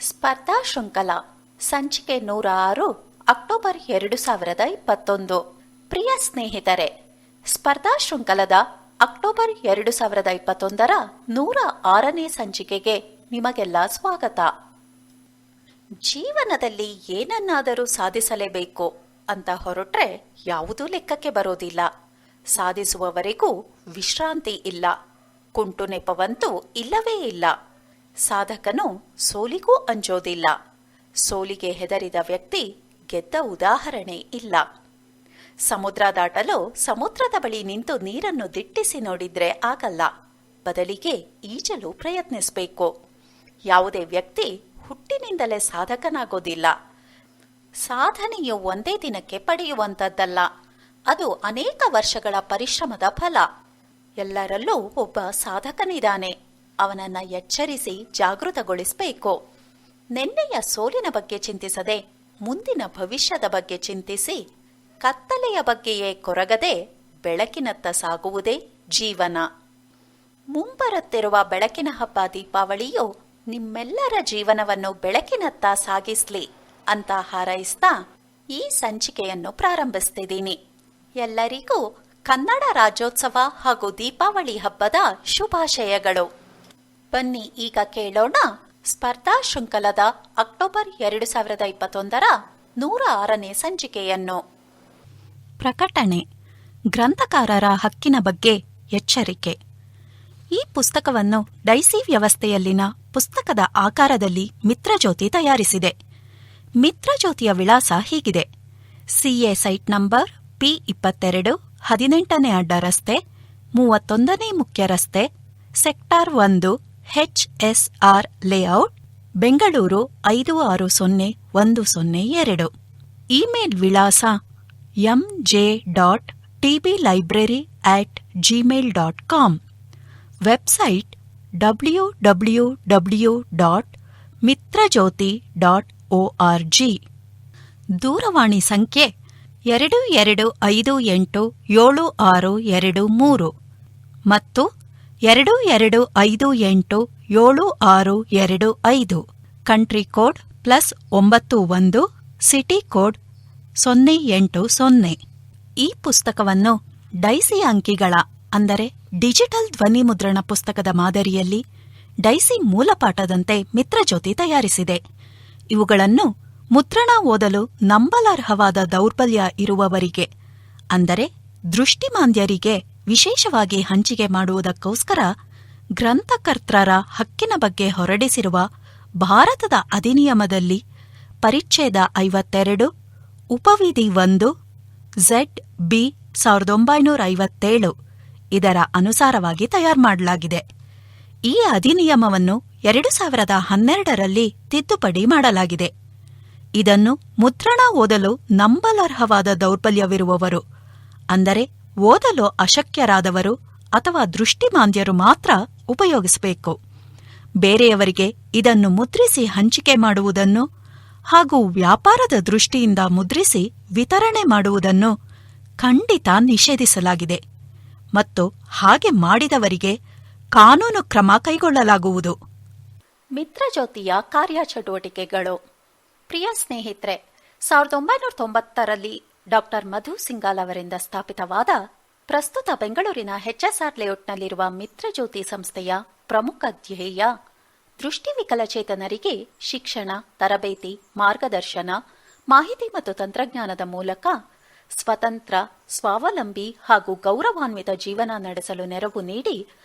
ಸ್ಪರ್ಧಾ ಶೃಂಖಲ ಸಂಚಿಕೆ 106 ಅಕ್ಟೋಬರ್ 2021. ಪ್ರಿಯ ಸ್ನೇಹಿತರೆ, ಸ್ಪರ್ಧಾ ಶೃಂಖಲದ ಅಕ್ಟೋಬರ್ 2021ರ 106ನೇ ಸಂಚಿಕೆಗೆ ನಿಮಗೆಲ್ಲ ಸ್ವಾಗತ. ಜೀವನದಲ್ಲಿ ಏನನ್ನಾದರೂ ಸಾಧಿಸಲೇಬೇಕು ಅಂತ ಹೊರಟ್ರೆ ಯಾವುದೂ ಲೆಕ್ಕಕ್ಕೆ ಬರೋದಿಲ್ಲ. ಸಾಧಿಸುವವರೆಗೂ ವಿಶ್ರಾಂತಿ ಇಲ್ಲ, ಕುಂಟು ನೆಪವಂತೂ ಇಲ್ಲವೇ ಇಲ್ಲ. ಸಾಧಕನು ಸೋಲಿಗೂ ಅಂಜೋದಿಲ್ಲ. ಸೋಲಿಗೆ ಹೆದರಿದ ವ್ಯಕ್ತಿ ಗೆದ್ದ ಉದಾಹರಣೆ ಇಲ್ಲ. ಸಮುದ್ರ ದಾಟಲು ಸಮುದ್ರದ ಬಳಿ ನಿಂತು ನೀರನ್ನು ದಿಟ್ಟಿಸಿ ನೋಡಿದ್ರೆ ಆಗಲ್ಲ, ಬದಲಿಗೆ ಈಜಲು ಪ್ರಯತ್ನಿಸಬೇಕು. ಯಾವುದೇ ವ್ಯಕ್ತಿ ಹುಟ್ಟಿನಿಂದಲೇ ಸಾಧಕನಾಗೋದಿಲ್ಲ. ಸಾಧನೆಯು ಒಂದೇ ದಿನಕ್ಕೆ ಪಡೆಯುವಂಥದ್ದಲ್ಲ, ಅದು ಅನೇಕ ವರ್ಷಗಳ ಪರಿಶ್ರಮದ ಫಲ. ಎಲ್ಲರಲ್ಲೂ ಒಬ್ಬ ಸಾಧಕನಿದ್ದಾನೆ, ಅವನನ್ನ ಎಚ್ಚರಿಸಿ ಜಾಗೃತಗೊಳಿಸಬೇಕು. ನಿನ್ನೆಯ ಸೋಲಿನ ಬಗ್ಗೆ ಚಿಂತಿಸದೆ ಮುಂದಿನ ಭವಿಷ್ಯದ ಬಗ್ಗೆ ಚಿಂತಿಸಿ, ಕತ್ತಲೆಯ ಬಗ್ಗೆಯೇ ಕೊರಗದೆ ಬೆಳಕಿನತ್ತ ಸಾಗುವುದೇ ಜೀವನ. ಮುಂಬರುತ್ತಿರುವ ಬೆಳಕಿನ ಹಬ್ಬ ದೀಪಾವಳಿಯು ನಿಮ್ಮೆಲ್ಲರ ಜೀವನವನ್ನು ಬೆಳಕಿನತ್ತ ಸಾಗಿಸ್ಲಿ ಅಂತ ಹಾರೈಸ್ತಾ ಈ ಸಂಚಿಕೆಯನ್ನು ಪ್ರಾರಂಭಿಸ್ತಿದ್ದೀನಿ. ಎಲ್ಲರಿಗೂ ಕನ್ನಡ ರಾಜ್ಯೋತ್ಸವ ಹಾಗೂ ದೀಪಾವಳಿ ಹಬ್ಬದ ಶುಭಾಶಯಗಳು. ಬನ್ನಿ ಈಗ ಕೇಳೋಣ ಸ್ಪರ್ಧಾ ಶೃಂಖಲದ ಅಕ್ಟೋಬರ್ 2021ರ 106ನೇ ಸಂಚಿಕೆಯನ್ನು. ಪ್ರಕಟಣೆ: ಗ್ರಂಥಕಾರರ ಹಕ್ಕಿನ ಬಗ್ಗೆ ಎಚ್ಚರಿಕೆ. ಈ ಪುಸ್ತಕವನ್ನು ಡೈಸಿ ವ್ಯವಸ್ಥೆಯಲ್ಲಿನ ಪುಸ್ತಕದ ಆಕಾರದಲ್ಲಿ ಮಿತ್ರಜ್ಯೋತಿ ತಯಾರಿಸಿದೆ. ಮಿತ್ರಜ್ಯೋತಿಯ ವಿಳಾಸ ಹೀಗಿದೆ: ಸಿಎ ಸೈಟ್ ನಂಬರ್ P22, 18ನೇ ಅಡ್ಡ ರಸ್ತೆ, 31ನೇ ಮುಖ್ಯ ರಸ್ತೆ, sector 1, HSR layout, Bengaluru 560102. Email ವಿಳಾಸ mj.tblibrary@gmail.com. Website www.mitrajyoti.org. ದೂರವಾಣಿ ಸಂಖ್ಯೆ 22587623 ಮತ್ತು 22587625. Country code +91, city code 080. ಈ ಪುಸ್ತಕವನ್ನು ಡೈಸಿ ಅಂಕಿಗಳ ಅಂದರೆ ಡಿಜಿಟಲ್ ಧ್ವನಿ ಮುದ್ರಣ ಪುಸ್ತಕದ ಮಾದರಿಯಲ್ಲಿ ಡೈಸಿ ಮೂಲಪಾಠದಂತೆ ಮಿತ್ರಜ್ಯೋತಿ ತಯಾರಿಸಿದೆ. ಇವುಗಳನ್ನು ಮುದ್ರಣ ಓದಲು ನಂಬಲರ್ಹವಾದ ದೌರ್ಬಲ್ಯ ಇರುವವರಿಗೆ ಅಂದರೆ ದೃಷ್ಟಿಮಾಂದ್ಯರಿಗೆ ವಿಶೇಷವಾಗಿ ಹಂಚಿಕೆ ಮಾಡುವುದಕ್ಕೋಸ್ಕರ ಗ್ರಂಥಕರ್ತೃರ ಹಕ್ಕಿನ ಬಗ್ಗೆ ಹೊರಡಿಸಿರುವ ಭಾರತದ ಅಧಿನಿಯಮದಲ್ಲಿ ಪರಿಚ್ಛೇದ 52, ಉಪವಿಧಿ 1, ZB 1957 ಇದರ ಅನುಸಾರವಾಗಿ ತಯಾರು ಮಾಡಲಾಗಿದೆ. ಈ ಅಧಿನಿಯಮವನ್ನು 2012ರಲ್ಲಿ ತಿದ್ದುಪಡಿ ಮಾಡಲಾಗಿದೆ. ಇದನ್ನು ಮುದ್ರಣ ಓದಲು ನಂಬಲರ್ಹವಾದ ದೌರ್ಬಲ್ಯವಿರುವವರು ಅಂದರೆ ಓದಲು ಅಶಕ್ಯರಾದವರು ಅಥವಾ ದೃಷ್ಟಿಮಾಂದ್ಯರು ಮಾತ್ರ ಉಪಯೋಗಿಸಬೇಕು. ಬೇರೆಯವರಿಗೆ ಇದನ್ನು ಮುದ್ರಿಸಿ ಹಂಚಿಕೆ ಮಾಡುವುದನ್ನು ಹಾಗೂ ವ್ಯಾಪಾರದ ದೃಷ್ಟಿಯಿಂದ ಮುದ್ರಿಸಿ ವಿತರಣೆ ಮಾಡುವುದನ್ನು ಖಂಡಿತ ನಿಷೇಧಿಸಲಾಗಿದೆ ಮತ್ತು ಹಾಗೆ ಮಾಡಿದವರಿಗೆ ಕಾನೂನು ಕ್ರಮ ಕೈಗೊಳ್ಳಲಾಗುವುದು. ಮಿತ್ರಜ್ಯೋತಿಯ ಕಾರ್ಯಚಟುವಟಿಕೆಗಳು. ಪ್ರಿಯ ಸ್ನೇಹಿತರೆ, 1990ರಲ್ಲಿ ಡಾ. ಮಧು ಸಿಂಗಾಲ್ ಅವರಿಂದ ಸ್ಥಾಪಿತವಾದ ಪ್ರಸ್ತುತ ಬೆಂಗಳೂರಿನ HSR ಲೇಔಟ್ನಲ್ಲಿರುವ ಮಿತ್ರಜ್ಯೋತಿ ಸಂಸ್ಥೆಯ ಪ್ರಮುಖ ಧ್ಯೇಯ ದೃಷ್ಟಿವಿಕಲಚೇತನರಿಗೆ ಶಿಕ್ಷಣ, ತರಬೇತಿ, ಮಾರ್ಗದರ್ಶನ, ಮಾಹಿತಿ ಮತ್ತು ತಂತ್ರಜ್ಞಾನದ ಮೂಲಕ ಸ್ವತಂತ್ರ, ಸ್ವಾವಲಂಬಿ ಹಾಗೂ ಗೌರವಾನ್ವಿತ ಜೀವನ ನಡೆಸಲು ನೆರವು ನೀಡಿ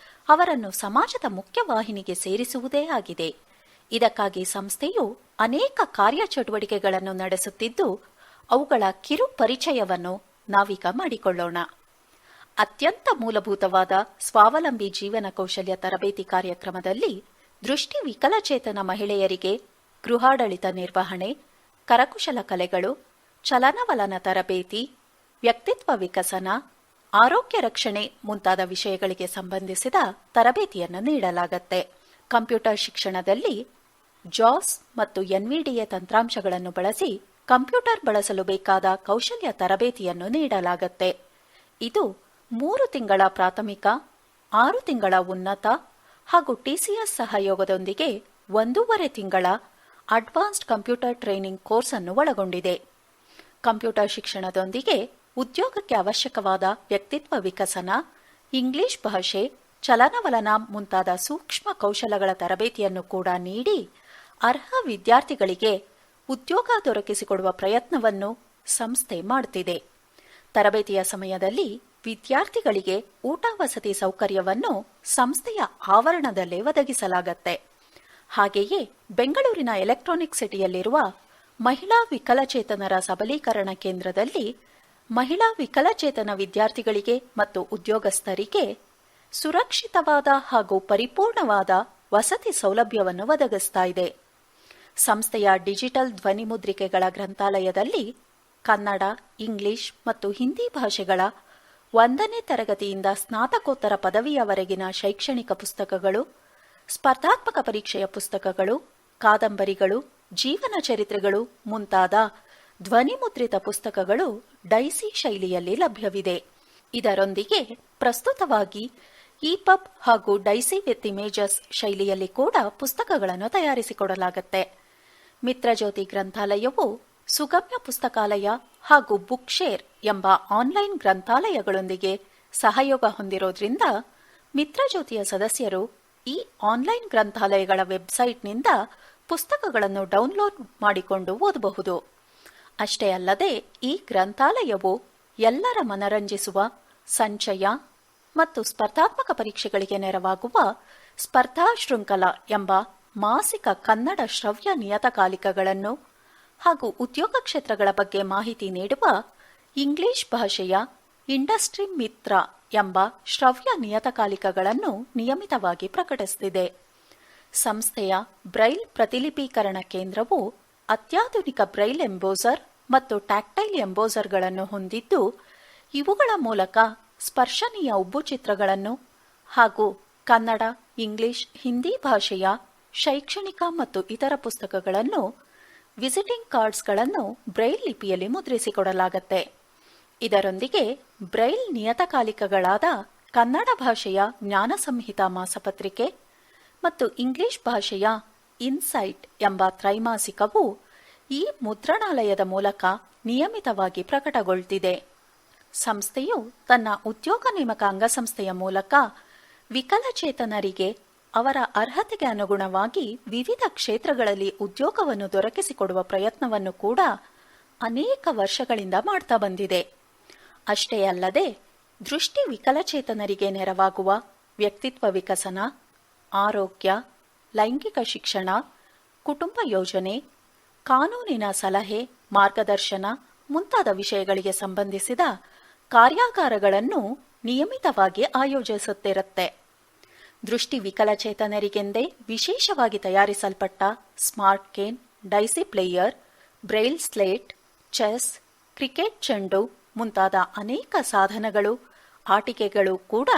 ಅವರನ್ನು ಸಮಾಜದ ಮುಖ್ಯವಾಹಿನಿಗೆ ಸೇರಿಸುವುದೇ ಆಗಿದೆ. ಇದಕ್ಕಾಗಿ ಸಂಸ್ಥೆಯು ಅನೇಕ ಕಾರ್ಯಚಟುವಟಿಕೆಗಳನ್ನು ನಡೆಸುತ್ತಿದ್ದು, ಅವುಗಳ ಕಿರು ಪರಿಚಯವನ್ನು ನಾವೀಗ ಮಾಡಿಕೊಳ್ಳೋಣ. ಅತ್ಯಂತ ಮೂಲಭೂತವಾದ ಸ್ವಾವಲಂಬಿ ಜೀವನ ಕೌಶಲ್ಯ ತರಬೇತಿ ಕಾರ್ಯಕ್ರಮದಲ್ಲಿ ದೃಷ್ಟಿ ವಿಕಲಚೇತನ ಮಹಿಳೆಯರಿಗೆ ಗೃಹಾಡಳಿತ ನಿರ್ವಹಣೆ, ಕರಕುಶಲ ಕಲೆಗಳು, ಚಲನವಲನ ತರಬೇತಿ, ವ್ಯಕ್ತಿತ್ವ ವಿಕಸನ, ಆರೋಗ್ಯ ರಕ್ಷಣೆ ಮುಂತಾದ ವಿಷಯಗಳಿಗೆ ಸಂಬಂಧಿಸಿದ ತರಬೇತಿಯನ್ನು ನೀಡಲಾಗುತ್ತೆ. ಕಂಪ್ಯೂಟರ್ ಶಿಕ್ಷಣದಲ್ಲಿ ಜಾಸ್ ಮತ್ತು NVDA ತಂತ್ರಾಂಶಗಳನ್ನು ಬಳಸಿ ಕಂಪ್ಯೂಟರ್ ಬಳಸಲು ಬೇಕಾದ ಕೌಶಲ್ಯ ತರಬೇತಿಯನ್ನು ನೀಡಲಾಗುತ್ತೆ. ಇದು 3 ತಿಂಗಳ ಪ್ರಾಥಮಿಕ, 6 ತಿಂಗಳ ಉನ್ನತ ಹಾಗೂ TCS ಸಹಯೋಗದೊಂದಿಗೆ 1.5 ತಿಂಗಳ ಅಡ್ವಾನ್ಸ್ಡ್ ಕಂಪ್ಯೂಟರ್ ಟ್ರೈನಿಂಗ್ ಕೋರ್ಸ್ ಅನ್ನು ಒಳಗೊಂಡಿದೆ. ಕಂಪ್ಯೂಟರ್ ಶಿಕ್ಷಣದೊಂದಿಗೆ ಉದ್ಯೋಗಕ್ಕೆ ಅವಶ್ಯಕವಾದ ವ್ಯಕ್ತಿತ್ವ ವಿಕಸನ, ಇಂಗ್ಲಿಷ್ ಭಾಷೆ, ಚಲನವಲನ ಮುಂತಾದ ಸೂಕ್ಷ್ಮ ಕೌಶಲಗಳ ತರಬೇತಿಯನ್ನು ಕೂಡ ನೀಡಿ ಅರ್ಹ ವಿದ್ಯಾರ್ಥಿಗಳಿಗೆ ಉದ್ಯೋಗ ದೊರಕಿಸಿಕೊಡುವ ಪ್ರಯತ್ನವನ್ನು ಸಂಸ್ಥೆ ಮಾಡುತ್ತಿದೆ. ತರಬೇತಿಯ ಸಮಯದಲ್ಲಿ ವಿದ್ಯಾರ್ಥಿಗಳಿಗೆ ಊಟ ವಸತಿ ಸೌಕರ್ಯವನ್ನು ಸಂಸ್ಥೆಯ ಆವರಣದಲ್ಲೇ ಒದಗಿಸಲಾಗುತ್ತೆ. ಹಾಗೆಯೇ ಬೆಂಗಳೂರಿನ ಎಲೆಕ್ಟ್ರಾನಿಕ್ ಸಿಟಿಯಲ್ಲಿರುವ ಮಹಿಳಾ ವಿಕಲಚೇತನರ ಸಬಲೀಕರಣ ಕೇಂದ್ರದಲ್ಲಿ ಮಹಿಳಾ ವಿಕಲಚೇತನ ವಿದ್ಯಾರ್ಥಿಗಳಿಗೆ ಮತ್ತು ಉದ್ಯೋಗಸ್ಥರಿಗೆ ಸುರಕ್ಷಿತವಾದ ಹಾಗೂ ಪರಿಪೂರ್ಣವಾದ ವಸತಿ ಸೌಲಭ್ಯವನ್ನು ಒದಗಿಸ್ತಾ ಇದೆ. ಸಂಸ್ಥೆಯ ಡಿಜಿಟಲ್ ಧ್ವನಿಮುದ್ರಿಕೆಗಳ ಗ್ರಂಥಾಲಯದಲ್ಲಿ ಕನ್ನಡ, ಇಂಗ್ಲಿಷ್ ಮತ್ತು ಹಿಂದಿ ಭಾಷೆಗಳ 1ನೇ ತರಗತಿಯಿಂದ ಸ್ನಾತಕೋತ್ತರ ಪದವಿಯವರೆಗಿನ ಶೈಕ್ಷಣಿಕ ಪುಸ್ತಕಗಳು, ಸ್ಪರ್ಧಾತ್ಮಕ ಪರೀಕ್ಷೆಯ ಪುಸ್ತಕಗಳು, ಕಾದಂಬರಿಗಳು, ಜೀವನ ಚರಿತ್ರೆಗಳು ಮುಂತಾದ ಧ್ವನಿಮುದ್ರಿತ ಪುಸ್ತಕಗಳು ಡೈಸಿ ಶೈಲಿಯಲ್ಲಿ ಲಭ್ಯವಿದೆ. ಇದರೊಂದಿಗೆ ಪ್ರಸ್ತುತವಾಗಿ ಇಪಬ್ ಹಾಗೂ ಡೈಸಿ ವಿತ್ ಇಮೇಜಸ್ ಶೈಲಿಯಲ್ಲಿ ಕೂಡ ಪುಸ್ತಕಗಳನ್ನು ತಯಾರಿಸಿಕೊಡಲಾಗುತ್ತೆ. ಮಿತ್ರಜ್ಯೋತಿ ಗ್ರಂಥಾಲಯವು ಸುಗಮ್ಯ ಪುಸ್ತಕಾಲಯ ಹಾಗೂ ಬುಕ್ ಶೇರ್ ಎಂಬ ಆನ್ಲೈನ್ ಗ್ರಂಥಾಲಯಗಳೊಂದಿಗೆ ಸಹಯೋಗ ಹೊಂದಿರೋದ್ರಿಂದ ಮಿತ್ರಜ್ಯೋತಿಯ ಸದಸ್ಯರು ಈ ಆನ್ಲೈನ್ ಗ್ರಂಥಾಲಯಗಳ ವೆಬ್ಸೈಟ್ನಿಂದ ಪುಸ್ತಕಗಳನ್ನು ಡೌನ್ಲೋಡ್ ಮಾಡಿಕೊಂಡು ಓದಬಹುದು. ಅಷ್ಟೇ ಅಲ್ಲದೆ ಈ ಗ್ರಂಥಾಲಯವು ಎಲ್ಲರ ಮನರಂಜಿಸುವ ಸಂಚಯ ಮತ್ತು ಸ್ಪರ್ಧಾತ್ಮಕ ಪರೀಕ್ಷೆಗಳಿಗೆ ನೆರವಾಗುವ ಸ್ಪರ್ಧಾ ಶೃಂಖಲ ಎಂಬ ಮಾಸಿಕ ಕನ್ನಡ ಶ್ರವ್ಯ ನಿಯತಕಾಲಿಕಗಳನ್ನು ಹಾಗೂ ಉದ್ಯೋಗ ಕ್ಷೇತ್ರಗಳ ಬಗ್ಗೆ ಮಾಹಿತಿ ನೀಡುವ ಇಂಗ್ಲಿಷ್ ಭಾಷೆಯ ಇಂಡಸ್ಟ್ರಿ ಮಿತ್ರ ಎಂಬ ಶ್ರವ್ಯ ನಿಯತಕಾಲಿಕಗಳನ್ನು ನಿಯಮಿತವಾಗಿ ಪ್ರಕಟಿಸುತ್ತಿದೆ. ಸಂಸ್ಥೆಯ ಬ್ರೈಲ್ ಪ್ರತಿಲಿಪೀಕರಣ ಕೇಂದ್ರವು ಅತ್ಯಾಧುನಿಕ ಬ್ರೈಲ್ ಎಂಬೋಸರ್ ಮತ್ತು ಟ್ಯಾಕ್ಟೈಲ್ ಎಂಬೋಸರ್ಗಳನ್ನು ಹೊಂದಿದ್ದು, ಇವುಗಳ ಮೂಲಕ ಸ್ಪರ್ಶನೀಯ ಉಬ್ಬು ಚಿತ್ರಗಳನ್ನು ಹಾಗೂ ಕನ್ನಡ, ಇಂಗ್ಲಿಷ್, ಹಿಂದಿ ಭಾಷೆಯ ಶೈಕ್ಷಣಿಕ ಮತ್ತು ಇತರ ಪುಸ್ತಕಗಳನ್ನು, ವಿಸಿಟಿಂಗ್ ಕಾರ್ಡ್ಸ್ಗಳನ್ನು ಬ್ರೈಲ್ ಲಿಪಿಯಲ್ಲಿ ಮುದ್ರಿಸಿಕೊಡಲಾಗುತ್ತೆ. ಇದರೊಂದಿಗೆ ಬ್ರೈಲ್ ನಿಯತಕಾಲಿಕಗಳಾದ ಕನ್ನಡ ಭಾಷೆಯ ಜ್ಞಾನ ಸಂಹಿತಾ ಮಾಸಪತ್ರಿಕೆ ಮತ್ತು ಇಂಗ್ಲಿಷ್ ಭಾಷೆಯ ಇನ್ಸೈಟ್ ಎಂಬ ತ್ರೈಮಾಸಿಕವು ಈ ಮುದ್ರಣಾಲಯದ ಮೂಲಕ ನಿಯಮಿತವಾಗಿ ಪ್ರಕಟಗೊಳ್ಳುತ್ತಿದೆ. ಸಂಸ್ಥೆಯು ತನ್ನ ಉದ್ಯೋಗ ನೇಮಕ ಅಂಗಸಂಸ್ಥೆಯ ಮೂಲಕ ವಿಕಲಚೇತನರಿಗೆ ಅವರ ಅರ್ಹತೆಗೆ ಅನುಗುಣವಾಗಿ ವಿವಿಧ ಕ್ಷೇತ್ರಗಳಲ್ಲಿ ಉದ್ಯೋಗವನ್ನು ದೊರಕಿಸಿಕೊಡುವ ಪ್ರಯತ್ನವನ್ನು ಕೂಡ ಅನೇಕ ವರ್ಷಗಳಿಂದ ಮಾಡ್ತಾ ಬಂದಿದೆ. ಅಷ್ಟೇ ಅಲ್ಲದೆ ದೃಷ್ಟಿ ವಿಕಲಚೇತನರಿಗೆ ನೆರವಾಗುವ ವ್ಯಕ್ತಿತ್ವ ವಿಕಸನ, ಆರೋಗ್ಯ, ಲೈಂಗಿಕ ಶಿಕ್ಷಣ, ಕುಟುಂಬ ಯೋಜನೆ, ಕಾನೂನಿನ ಸಲಹೆ, ಮಾರ್ಗದರ್ಶನ ಮುಂತಾದ ವಿಷಯಗಳಿಗೆ ಸಂಬಂಧಿಸಿದ ಕಾರ್ಯಾಗಾರಗಳನ್ನು ನಿಯಮಿತವಾಗಿ ಆಯೋಜಿಸುತ್ತಿರುತ್ತೆ. ದೃಷ್ಟಿ ವಿಕಲಚೇತನರಿಗೆಂದೇ ವಿಶೇಷವಾಗಿ ತಯಾರಿಸಲ್ಪಟ್ಟ smart cane, daisy player, braille slate, chess, cricket ಚೆಂಡು ಮುಂತಾದ ಅನೇಕ ಸಾಧನಗಳು, ಆಟಿಕೆಗಳು ಕೂಡ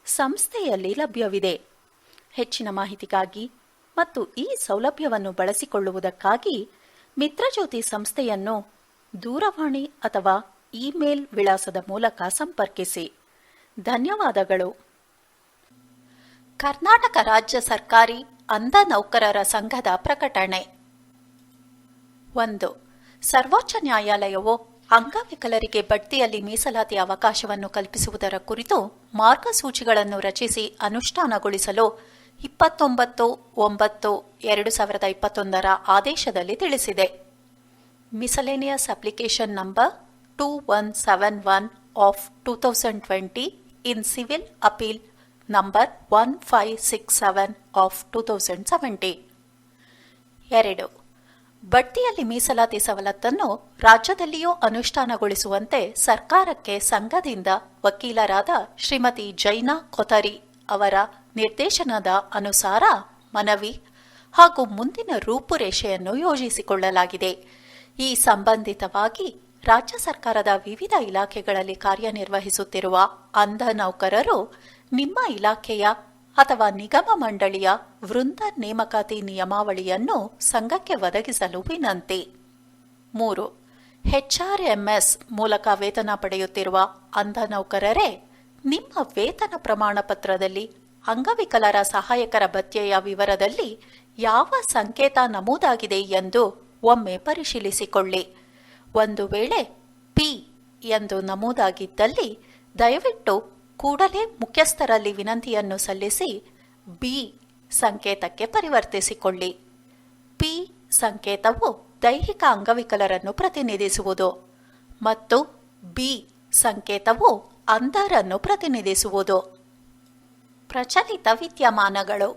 ಸಂಸ್ಥೆಯಲ್ಲಿ ಲಭ್ಯವಿದೆ. ಹೆಚ್ಚಿನ ಮಾಹಿತಿಗಾಗಿ ಮತ್ತು ಈ ಸೌಲಭ್ಯವನ್ನು ಬಳಸಿಕೊಳ್ಳುವುದಕ್ಕಾಗಿ ಮಿತ್ರಜ್ಯೋತಿ ಸಂಸ್ಥೆಯನ್ನು ದೂರವಾಣಿ ಅಥವಾ ಇಮೇಲ್ ವಿಳಾಸದ ಮೂಲಕ ಸಂಪರ್ಕಿಸಿ. ಧನ್ಯವಾದಗಳು. ಕರ್ನಾಟಕ ರಾಜ್ಯ ಸರ್ಕಾರಿ ಅಂಧ ನೌಕರರ ಸಂಘದ ಪ್ರಕಟಣೆ. 1. ಸರ್ವೋಚ್ಚ ನ್ಯಾಯಾಲಯವು ಅಂಗವಿಕಲರಿಗೆ ಬಡ್ತಿಯಲ್ಲಿ ಮೀಸಲಾತಿ ಅವಕಾಶವನ್ನು ಕಲ್ಪಿಸುವುದರ ಕುರಿತು ಮಾರ್ಗಸೂಚಿಗಳನ್ನು ರಚಿಸಿ ಅನುಷ್ಠಾನಗೊಳಿಸಲು 29/9/2021 ಆದೇಶದಲ್ಲಿ ತಿಳಿಸಿದೆ. Miscellaneous application number 2171 of 2020 in civil appeal number 1567 of 2017. 2. ಬಡ್ತಿಯಲ್ಲಿ ಮೀಸಲಾತಿ ಸವಲತ್ತನ್ನು ರಾಜ್ಯದಲ್ಲಿಯೂ ಅನುಷ್ಠಾನಗೊಳಿಸುವಂತೆ ಸರ್ಕಾರಕ್ಕೆ ಸಂಘದಿಂದ ವಕೀಲರಾದ ಶ್ರೀಮತಿ ಜೈನಾ ಕೊಥರಿ ಅವರ ನಿರ್ದೇಶನದ ಅನುಸಾರ ಮನವಿ ಹಾಗೂ ಮುಂದಿನ ರೂಪುರೇಷೆಯನ್ನು ಯೋಜಿಸಿಕೊಳ್ಳಲಾಗಿದೆ. ಈ ಸಂಬಂಧಿತವಾಗಿ ರಾಜ್ಯ ಸರ್ಕಾರದ ವಿವಿಧ ಇಲಾಖೆಗಳಲ್ಲಿ ಕಾರ್ಯನಿರ್ವಹಿಸುತ್ತಿರುವ ಅಂಧ ನೌಕರರು ನಿಮ್ಮ ಇಲಾಖೆಯ ಅಥವಾ ನಿಗಮ ಮಂಡಳಿಯ ವೃಂದ ನೇಮಕಾತಿ ನಿಯಮಾವಳಿಯನ್ನು ಸಂಘಕ್ಕೆ ಒದಗಿಸಲು ವಿನಂತಿ. 3. HRMS ಮೂಲಕ ವೇತನ ಪಡೆಯುತ್ತಿರುವ ಅಂಧ ನೌಕರರೇ, ನಿಮ್ಮ ವೇತನ ಪ್ರಮಾಣ ಪತ್ರದಲ್ಲಿ ಅಂಗವಿಕಲರ ಸಹಾಯಕರ ಭತ್ಯೆಯ ವಿವರದಲ್ಲಿ ಯಾವ ಸಂಕೇತ ನಮೂದಾಗಿದೆ ಎಂದು ಒಮ್ಮೆ ಪರಿಶೀಲಿಸಿಕೊಳ್ಳಿ. ಒಂದು ವೇಳೆ ಪಿ ಎಂದು ನಮೂದಾಗಿದ್ದಲ್ಲಿ ದಯವಿಟ್ಟು ಕೂಡಲೇ ಮುಖ್ಯಸ್ಥರಲ್ಲಿ ವಿನಂತಿಯನ್ನು ಸಲ್ಲಿಸಿ ಬಿ ಸಂಕೇತಕ್ಕೆ ಪರಿವರ್ತಿಸಿಕೊಳ್ಳಿ. ಪಿ ಸಂಕೇತವು ದೈಹಿಕ ಅಂಗವಿಕಲರನ್ನು ಪ್ರತಿನಿಧಿಸುವುದು ಮತ್ತು ಬಿ ಸಂಕೇತವು ಅಂಧರನ್ನು ಪ್ರತಿನಿಧಿಸುವುದು. ಪ್ರಚಲಿತ ವಿದ್ಯಮಾನಗಳು.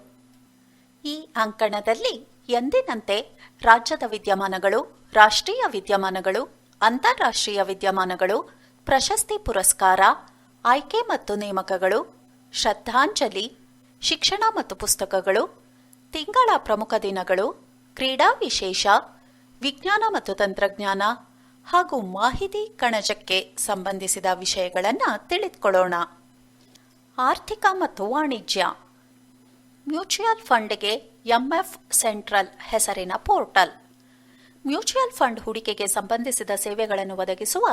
ಈ ಅಂಕಣದಲ್ಲಿ ಎಂದಿನಂತೆ ರಾಜ್ಯದ ವಿದ್ಯಮಾನಗಳು, ರಾಷ್ಟ್ರೀಯ ವಿದ್ಯಮಾನಗಳು, ಅಂತಾರಾಷ್ಟ್ರೀಯ ವಿದ್ಯಮಾನಗಳು, ಪ್ರಶಸ್ತಿ ಪುರಸ್ಕಾರ, ಆಯ್ಕೆ ಮತ್ತು ನೇಮಕಗಳು, ಶ್ರದ್ಧಾಂಜಲಿ, ಶಿಕ್ಷಣ ಮತ್ತು ಪುಸ್ತಕಗಳು, ತಿಂಗಳ ಪ್ರಮುಖ ದಿನಗಳು, ಕ್ರೀಡಾ ವಿಶೇಷ, ವಿಜ್ಞಾನ ಮತ್ತು ತಂತ್ರಜ್ಞಾನ ಹಾಗೂ ಮಾಹಿತಿ ಕಣಜಕ್ಕೆ ಸಂಬಂಧಿಸಿದ ವಿಷಯಗಳನ್ನು ತಿಳಿದುಕೊಳ್ಳೋಣ. ಆರ್ಥಿಕ ಮತ್ತು ವಾಣಿಜ್ಯ. ಮ್ಯೂಚುಯಲ್ ಫಂಡ್ಗೆ ಎಂಎಫ್ ಸೆಂಟ್ರಲ್ ಹೆಸರಿನ ಪೋರ್ಟಲ್. ಮ್ಯೂಚುಯಲ್ ಫಂಡ್ ಹೂಡಿಕೆಗೆ ಸಂಬಂಧಿಸಿದ ಸೇವೆಗಳನ್ನು ಒದಗಿಸುವ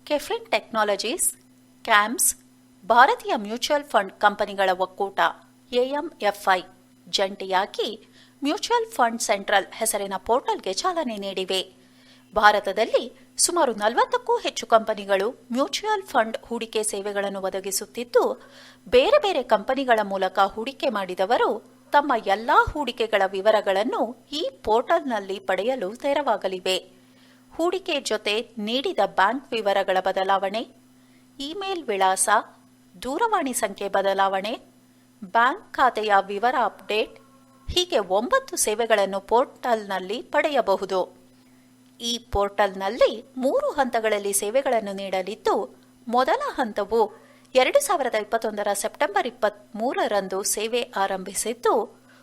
ಕೆಫಿನ್ ಟೆಕ್ನಾಲಜೀಸ್, ಕ್ಯಾಮ್ಸ್, ಭಾರತೀಯ ಮ್ಯೂಚುಯಲ್ ಫಂಡ್ ಕಂಪನಿಗಳ ಒಕ್ಕೂಟ ಎಎಂಎಫ್ಐ ಜಂಟಿಯಾಗಿ ಮ್ಯೂಚುಯಲ್ ಫಂಡ್ ಸೆಂಟ್ರಲ್ ಹೆಸರಿನ ಪೋರ್ಟಲ್ಗೆ ಚಾಲನೆ ನೀಡಿವೆ. ಭಾರತದಲ್ಲಿ ಸುಮಾರು 40ಕ್ಕೂ ಹೆಚ್ಚು ಕಂಪನಿಗಳು ಮ್ಯೂಚುಯಲ್ ಫಂಡ್ ಹೂಡಿಕೆ ಸೇವೆಗಳನ್ನು ಒದಗಿಸುತ್ತಿದ್ದು, ಬೇರೆ ಬೇರೆ ಕಂಪನಿಗಳ ಮೂಲಕ ಹೂಡಿಕೆ ಮಾಡಿದವರು ತಮ್ಮ ಎಲ್ಲಾ ಹೂಡಿಕೆಗಳ ವಿವರಗಳನ್ನು ಈ ಪೋರ್ಟಲ್ನಲ್ಲಿ ಪಡೆಯಲು ತೆರವಾಗಲಿವೆ. ಹೂಡಿಕೆ ಜೊತೆ ನೀಡಿದ ಬ್ಯಾಂಕ್ ವಿವರಗಳ ಬದಲಾವಣೆ, ಇಮೇಲ್ ವಿಳಾಸ, ದೂರವಾಣಿ ಸಂಖ್ಯೆ ಬದಲಾವಣೆ, ಬ್ಯಾಂಕ್ ಖಾತೆಯ ವಿವರ ಅಪ್ಡೇಟ್ ಹೀಗೆ 9 ಸೇವೆಗಳನ್ನು ಪೋರ್ಟಲ್ನಲ್ಲಿ ಪಡೆಯಬಹುದು. ಈ ಪೋರ್ಟಲ್ನಲ್ಲಿ 3 ಹಂತಗಳಲ್ಲಿ ಸೇವೆಗಳನ್ನು ನೀಡಲಿದ್ದು, ಮೊದಲ ಹಂತವು 2021 ಸೆಪ್ಟೆಂಬರ್ 23ರಂದು ಸೇವೆ ಆರಂಭಿಸಿದ್ದು,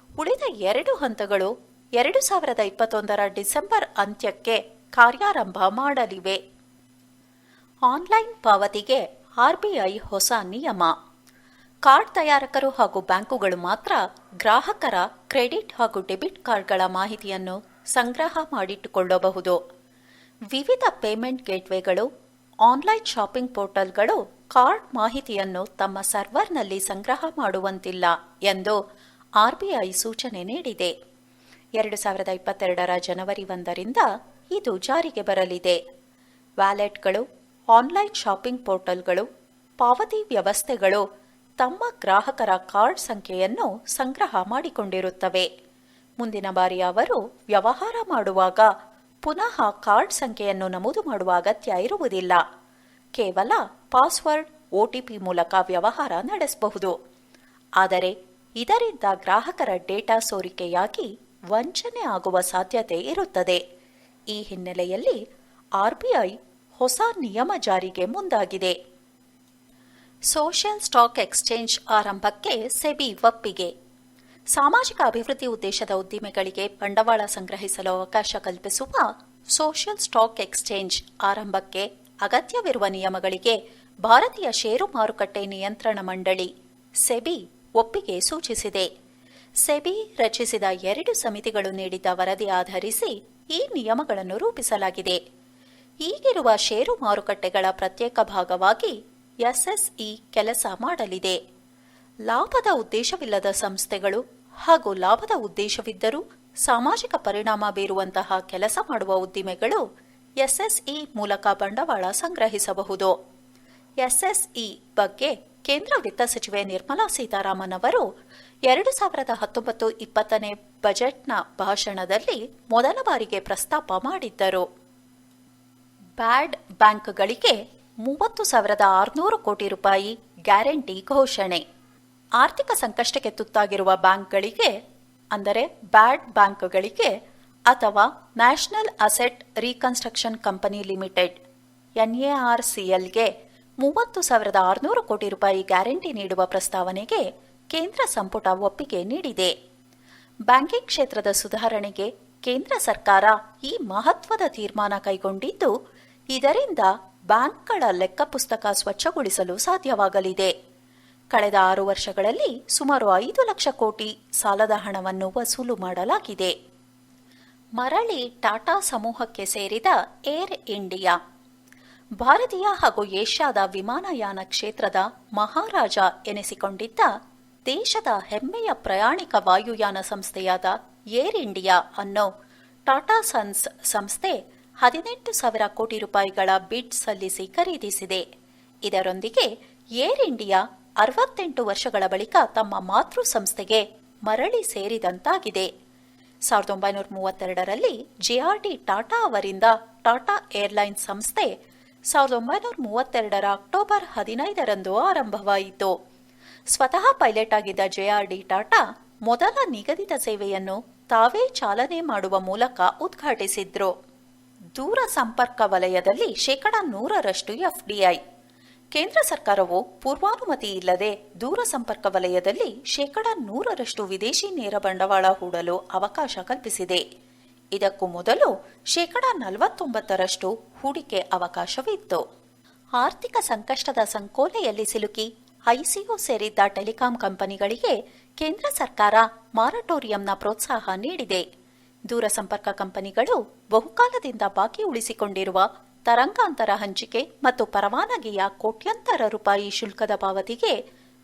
ಉಳಿದ 2 ಹಂತಗಳು 2021 ಡಿಸೆಂಬರ್ ಅಂತ್ಯಕ್ಕೆ ಕಾರ್ಯಾರಂಭ ಮಾಡಲಿವೆ. ಆನ್ಲೈನ್ ಪಾವತಿಗೆ ಆರ್ಬಿಐ ಹೊಸ ನಿಯಮ. ಕಾರ್ಡ್ ತಯಾರಕರು ಹಾಗೂ ಬ್ಯಾಂಕುಗಳು ಮಾತ್ರ ಗ್ರಾಹಕರ ಕ್ರೆಡಿಟ್ ಹಾಗೂ ಡೆಬಿಟ್ ಕಾರ್ಡ್ಗಳ ಮಾಹಿತಿಯನ್ನು ಸಂಗ್ರಹ ಮಾಡಿಟ್ಟುಕೊಳ್ಳಬಹುದು. ವಿವಿಧ ಪೇಮೆಂಟ್ ಗೇಟ್ವೇಗಳು, ಆನ್ಲೈನ್ ಶಾಪಿಂಗ್ ಪೋರ್ಟಲ್ಗಳು ಕಾರ್ಡ್ ಮಾಹಿತಿಯನ್ನು ತಮ್ಮ ಸರ್ವರ್ನಲ್ಲಿ ಸಂಗ್ರಹ ಮಾಡುವಂತಿಲ್ಲ ಎಂದು ಆರ್ಬಿಐ ಸೂಚನೆ ನೀಡಿದೆ. 2022 ಜನವರಿ 1ರಿಂದ ಇದು ಜಾರಿಗೆ ಬರಲಿದೆ. ವ್ಯಾಲೆಟ್ಗಳು, ಆನ್ಲೈನ್ ಶಾಪಿಂಗ್ ಪೋರ್ಟಲ್ಗಳು, ಪಾವತಿ ವ್ಯವಸ್ಥೆಗಳು ತಮ್ಮ ಗ್ರಾಹಕರ ಕಾರ್ಡ್ ಸಂಖ್ಯೆಯನ್ನು ಸಂಗ್ರಹ ಮಾಡಿಕೊಂಡಿರುತ್ತವೆ. ಮುಂದಿನ ಬಾರಿ ಅವರು ವ್ಯವಹಾರ ಮಾಡುವಾಗ ಪುನಃ ಕಾರ್ಡ್ ಸಂಖ್ಯೆಯನ್ನು ನಮೂದು ಮಾಡುವ ಅಗತ್ಯ ಇರುವುದಿಲ್ಲ. ಕೇವಲ ಪಾಸ್ವರ್ಡ್, ಒಟಿಪಿ ಮೂಲಕ ವ್ಯವಹಾರ ನಡೆಸಬಹುದು. ಆದರೆ ಇದರಿಂದ ಗ್ರಾಹಕರ ಡೇಟಾ ಸೋರಿಕೆಯಾಗಿ ವಂಚನೆ ಆಗುವ ಸಾಧ್ಯತೆ ಇರುತ್ತದೆ. ಈ ಹಿನ್ನೆಲೆಯಲ್ಲಿ ಆರ್ಬಿಐ ಹೊಸ ನಿಯಮ ಜಾರಿಗೆ ಮುಂದಾಗಿದೆ. ಸೋಷಿಯಲ್ ಸ್ಟಾಕ್ ಎಕ್ಸ್ಚೇಂಜ್ ಆರಂಭಕ್ಕೆ ಸೆಬಿ ಒಪ್ಪಿಗೆ. ಸಾಮಾಜಿಕ ಅಭಿವೃದ್ಧಿ ಉದ್ದೇಶದ ಉದ್ದಿಮೆಗಳಿಗೆ ಬಂಡವಾಳ ಸಂಗ್ರಹಿಸಲು ಅವಕಾಶ ಕಲ್ಪಿಸುವ ಸೋಷಿಯಲ್ ಸ್ಟಾಕ್ ಎಕ್ಸ್ಚೇಂಜ್ ಆರಂಭಕ್ಕೆ ಅಗತ್ಯವಿರುವ ನಿಯಮಗಳಿಗೆ ಭಾರತೀಯ ಷೇರು ಮಾರುಕಟ್ಟೆ ನಿಯಂತ್ರಣ ಮಂಡಳಿ ಸೆಬಿ ಒಪ್ಪಿಗೆ ಸೂಚಿಸಿದೆ. ಸೆಬಿ ರಚಿಸಿದ 2 ಸಮಿತಿಗಳು ನೀಡಿದ ವರದಿ ಆಧರಿಸಿ ಈ ನಿಯಮಗಳನ್ನು ರೂಪಿಸಲಾಗಿದೆ. ಈಗಿರುವ ಷೇರು ಮಾರುಕಟ್ಟೆಗಳ ಪ್ರತ್ಯೇಕ ಭಾಗವಾಗಿ ಎಸ್ಎಸ್ಇ ಕೆಲಸ ಮಾಡಲಿದೆ. ಲಾಭದ ಉದ್ದೇಶವಿಲ್ಲದ ಸಂಸ್ಥೆಗಳು ಹಾಗೂ ಲಾಭದ ಉದ್ದೇಶವಿದ್ದರೂ ಸಾಮಾಜಿಕ ಪರಿಣಾಮ ಬೀರುವಂತಹ ಕೆಲಸ ಮಾಡುವ ಉದ್ದಿಮೆಗಳು ಎಸ್ಎಸ್ಇ ಮೂಲಕ ಬಂಡವಾಳ ಸಂಗ್ರಹಿಸಬಹುದು. ಎಸ್ಎಸ್ಇ ಬಗ್ಗೆ ಕೇಂದ್ರ ವಿತ್ತ ಸಚಿವೆ ನಿರ್ಮಲಾ ಸೀತಾರಾಮನ್ ಅವರು 2019-20 ಬಜೆಟ್ನ ಭಾಷಣದಲ್ಲಿ ಮೊದಲ ಬಾರಿಗೆ ಪ್ರಸ್ತಾಪ ಮಾಡಿದ್ದರು. ಬ್ಯಾಡ್ ಬ್ಯಾಂಕ್ಗಳಿಗೆ 30,600 ಕೋಟಿ ರೂಪಾಯಿ ಗ್ಯಾರಂಟಿ ಘೋಷಣೆ. ಆರ್ಥಿಕ ಸಂಕಷ್ಟಕ್ಕೆ ತುತ್ತಾಗಿರುವ ಬ್ಯಾಂಕ್ಗಳಿಗೆ, ಅಂದರೆ ಬ್ಯಾಡ್ ಬ್ಯಾಂಕ್ಗಳಿಗೆ ಅಥವಾ national asset reconstruction company limited ಎನ್ಎಆರ್ಸಿಎಲ್ಗೆ 30,600 ಕೋಟಿ ರೂಪಾಯಿ ಗ್ಯಾರಂಟಿ ನೀಡುವ ಪ್ರಸ್ತಾವನೆಗೆ ಕೇಂದ್ರ ಸಂಪುಟ ಒಪ್ಪಿಗೆ ನೀಡಿದೆ. ಬ್ಯಾಂಕಿಂಗ್ ಕ್ಷೇತ್ರದ ಸುಧಾರಣೆಗೆ ಕೇಂದ್ರ ಸರ್ಕಾರ ಈ ಮಹತ್ವದ ತೀರ್ಮಾನ ಕೈಗೊಂಡಿದ್ದು, ಇದರಿಂದ ಬ್ಯಾಂಕ್ಗಳ ಲೆಕ್ಕಪುಸ್ತಕ ಸ್ವಚ್ಛಗೊಳಿಸಲು ಸಾಧ್ಯವಾಗಲಿದೆ. ಕಳೆದ 6 ವರ್ಷಗಳಲ್ಲಿ ಸುಮಾರು 5 ಲಕ್ಷ ಕೋಟಿ ಸಾಲದ ಹಣವನ್ನು ವಸೂಲು ಮಾಡಲಾಗಿದೆ. ಮರಳಿ ಟಾಟಾ ಸಮೂಹಕ್ಕೆ ಸೇರಿದ ಏರ್ ಇಂಡಿಯಾ. ಭಾರತೀಯ ಹಾಗೂ ಏಷ್ಯಾದ ವಿಮಾನಯಾನ ಕ್ಷೇತ್ರದ ಮಹಾರಾಜ ಎನಿಸಿಕೊಂಡಿದ್ದ ದೇಶದ ಹೆಮ್ಮೆಯ ಪ್ರಯಾಣಿಕ ವಾಯುಯಾನ ಸಂಸ್ಥೆಯಾದ ಏರ್ ಇಂಡಿಯಾ ಅನ್ನೋ ಟಾಟಾ ಸನ್ಸ್ ಸಂಸ್ಥೆ 18,000 ಕೋಟಿ ರೂಪಾಯಿಗಳ ಬಿಡ್ ಸಲ್ಲಿಸಿ ಖರೀದಿಸಿದೆ. ಇದರೊಂದಿಗೆ ಏರ್ ಇಂಡಿಯಾ 68 ವರ್ಷಗಳ ಬಳಿಕ ತಮ್ಮ ಮಾತೃ ಸಂಸ್ಥೆಗೆ ಮರಳಿ ಸೇರಿದಂತಾಗಿದೆ. 1932ರಲ್ಲಿ ಜೆಆರ್ಡಿ ಟಾಟಾ ಅವರಿಂದ ಟಾಟಾ ಏರ್ಲೈನ್ಸ್ ಸಂಸ್ಥೆ 1932ರ ಅಕ್ಟೋಬರ್ 15ರಂದು ಆರಂಭವಾಯಿತು. ಸ್ವತಃ ಪೈಲಟ್ ಆಗಿದ್ದ ಜೆಆರ್ಡಿ ಟಾಟಾ ಮೊದಲ ನಿಗದಿತ ಸೇವೆಯನ್ನು ತಾವೇ ಚಾಲನೆ ಮಾಡುವ ಮೂಲಕ ಉದ್ಘಾಟಿಸಿದ್ರು. ದೂರ ಸಂಪರ್ಕ ವಲಯದಲ್ಲಿ 100% ಎಫ್ಡಿಐ. ಕೇಂದ್ರ ಸರ್ಕಾರವು ಪೂರ್ವಾನುಮತಿ ಇಲ್ಲದೆ ದೂರ ಸಂಪರ್ಕ ವಲಯದಲ್ಲಿ 100% ವಿದೇಶಿ ನೇರ ಬಂಡವಾಳ ಹೂಡಲು ಅವಕಾಶ ಕಲ್ಪಿಸಿದೆ. ಇದಕ್ಕೂ ಮೊದಲು 49% ಹೂಡಿಕೆ ಅವಕಾಶವಿತ್ತು. ಆರ್ಥಿಕ ಸಂಕಷ್ಟದ ಸಂಕೋಲೆಯಲ್ಲಿ ಸಿಲುಕಿ ಐಸಿಯು ಸೇರಿದ್ದ ಟೆಲಿಕಾಂ ಕಂಪನಿಗಳಿಗೆ ಕೇಂದ್ರ ಸರ್ಕಾರ ಮಾರಟೋರಿಯಂನ ಪ್ರೋತ್ಸಾಹ ನೀಡಿದೆ. ದೂರಸಂಪರ್ಕ ಕಂಪನಿಗಳು ಬಹುಕಾಲದಿಂದ ಬಾಕಿ ಉಳಿಸಿಕೊಂಡಿರುವ ತರಂಗಾಂತರ ಹಂಚಿಕೆ ಮತ್ತು ಪರವಾನಗಿಯ ಕೋಟ್ಯಂತರ ರೂಪಾಯಿ ಶುಲ್ಕದ ಪಾವತಿಗೆ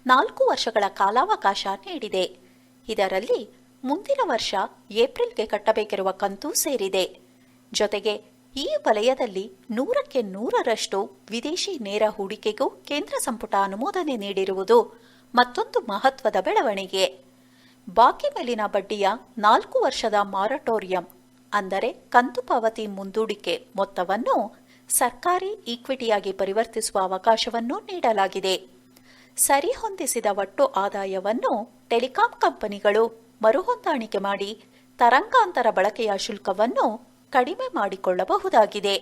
4 ವರ್ಷಗಳ ಕಾಲಾವಕಾಶ ನೀಡಿದೆ. ಇದರಲ್ಲಿ ಮುಂದಿನ ವರ್ಷ ಏಪ್ರಿಲ್ಗೆ ಕಟ್ಟಬೇಕಿರುವ ಕಂತು ಸೇರಿದೆ. ಜೊತೆಗೆ ಈ ವಲಯದಲ್ಲಿ 100% ವಿದೇಶಿ ನೇರ ಹೂಡಿಕೆಗೂ ಕೇಂದ್ರ ಸಂಪುಟ ಅನುಮೋದನೆ ನೀಡಿರುವುದು ಮತ್ತೊಂದು ಮಹತ್ವದ ಬೆಳವಣಿಗೆ. ಬಾಕಿ ಮೇಲಿನ ಬಡ್ಡಿಯ 4 ವರ್ಷದ ಮಾರಟೋರಿಯಂ ಅಂದರೆ ಕಂತು ಪಾವತಿ ಮುಂದೂಡಿಕೆ ಮೊತ್ತವನ್ನು ಸರ್ಕಾರಿ ಈಕ್ವಿಟಿಯಾಗಿ ಪರಿವರ್ತಿಸುವ ಅವಕಾಶವನ್ನು ನೀಡಲಾಗಿದೆ. ಸರಿಹೊಂದಿಸಿದ ಒಟ್ಟು ಆದಾಯವನ್ನು ಟೆಲಿಕಾಂ ಕಂಪನಿಗಳು ಮರುಹೊಂದಾಣಿಕೆ ಮಾಡಿ ತರಂಗಾಂತರ ಬಳಕೆಯ ಶುಲ್ಕವನ್ನು ಕಡಿಮೆ ಮಾಡಿಕೊಳ್ಳಬಹುದಾಗಿದೆ.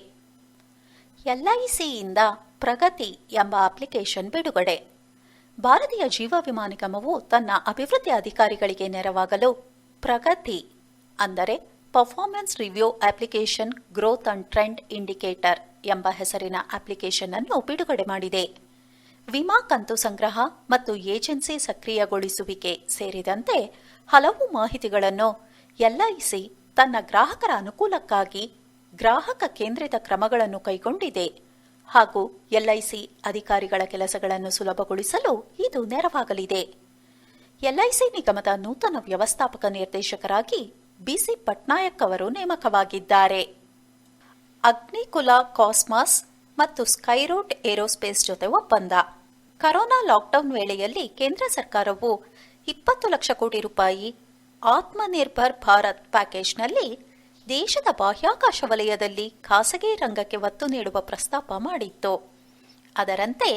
ಎಲ್ಐಸಿಯಿಂದ ಪ್ರಗತಿ ಎಂಬ ಅಪ್ಲಿಕೇಶನ್ ಬಿಡುಗಡೆ. ಭಾರತೀಯ ಜೀವ ವಿಮಾ ನಿಗಮವು ತನ್ನ ಅಭಿವೃದ್ಧಿ ಅಧಿಕಾರಿಗಳಿಗೆ ನೆರವಾಗಲು ಪ್ರಗತಿ ಅಂದರೆ performance review application growth and trend indicator ಎಂಬ ಹೆಸರಿನ ಅಪ್ಲಿಕೇಶನ್ ಅನ್ನು ಬಿಡುಗಡೆ ಮಾಡಿದೆ. ವಿಮಾ ಕಂತು ಸಂಗ್ರಹ ಮತ್ತು ಏಜೆನ್ಸಿ ಸಕ್ರಿಯಗೊಳಿಸುವಿಕೆ ಸೇರಿದಂತೆ ಹಲವು ಮಾಹಿತಿಗಳನ್ನು ಎಲ್ಐಸಿ ತನ್ನ ಗ್ರಾಹಕರ ಅನುಕೂಲಕ್ಕಾಗಿ ಗ್ರಾಹಕ ಕೇಂದ್ರಿತ ಕ್ರಮಗಳನ್ನು ಕೈಗೊಂಡಿದೆ ಹಾಗೂ ಎಲ್ಐಸಿ ಅಧಿಕಾರಿಗಳ ಕೆಲಸಗಳನ್ನು ಸುಲಭಗೊಳಿಸಲು ಇದು ನೆರವಾಗಲಿದೆ. ಎಲ್ಐಸಿ ನಿಗಮದ ನೂತನ ವ್ಯವಸ್ಥಾಪಕ ನಿರ್ದೇಶಕರಾಗಿ ಬಿಸಿ ಪಟ್ನಾಯಕ್ ಅವರು ನೇಮಕವಾಗಿದ್ದಾರೆ. ಅಗ್ನಿಕುಲ ಕಾಸ್ಮಾಸ್ ಮತ್ತು ಸ್ಕೈರೂಟ್ ಏರೋಸ್ಪೇಸ್ ಜೊತೆ ಒಪ್ಪಂದ. ಕರೋನಾ ಲಾಕ್ಡೌನ್ ವೇಳೆಯಲ್ಲಿ ಕೇಂದ್ರ ಸರ್ಕಾರವು 20 ಲಕ್ಷ ಕೋಟಿ ರೂಪಾಯಿ ಆತ್ಮನಿರ್ಭರ್ ಭಾರತ್ ಪ್ಯಾಕೇಜ್ನಲ್ಲಿ ದೇಶದ ಬಾಹ್ಯಾಕಾಶ ವಲಯದಲ್ಲಿ ಖಾಸಗಿ ರಂಗಕ್ಕೆ ಒತ್ತು ನೀಡುವ ಪ್ರಸ್ತಾಪ ಮಾಡಿತ್ತು. ಅದರಂತೆ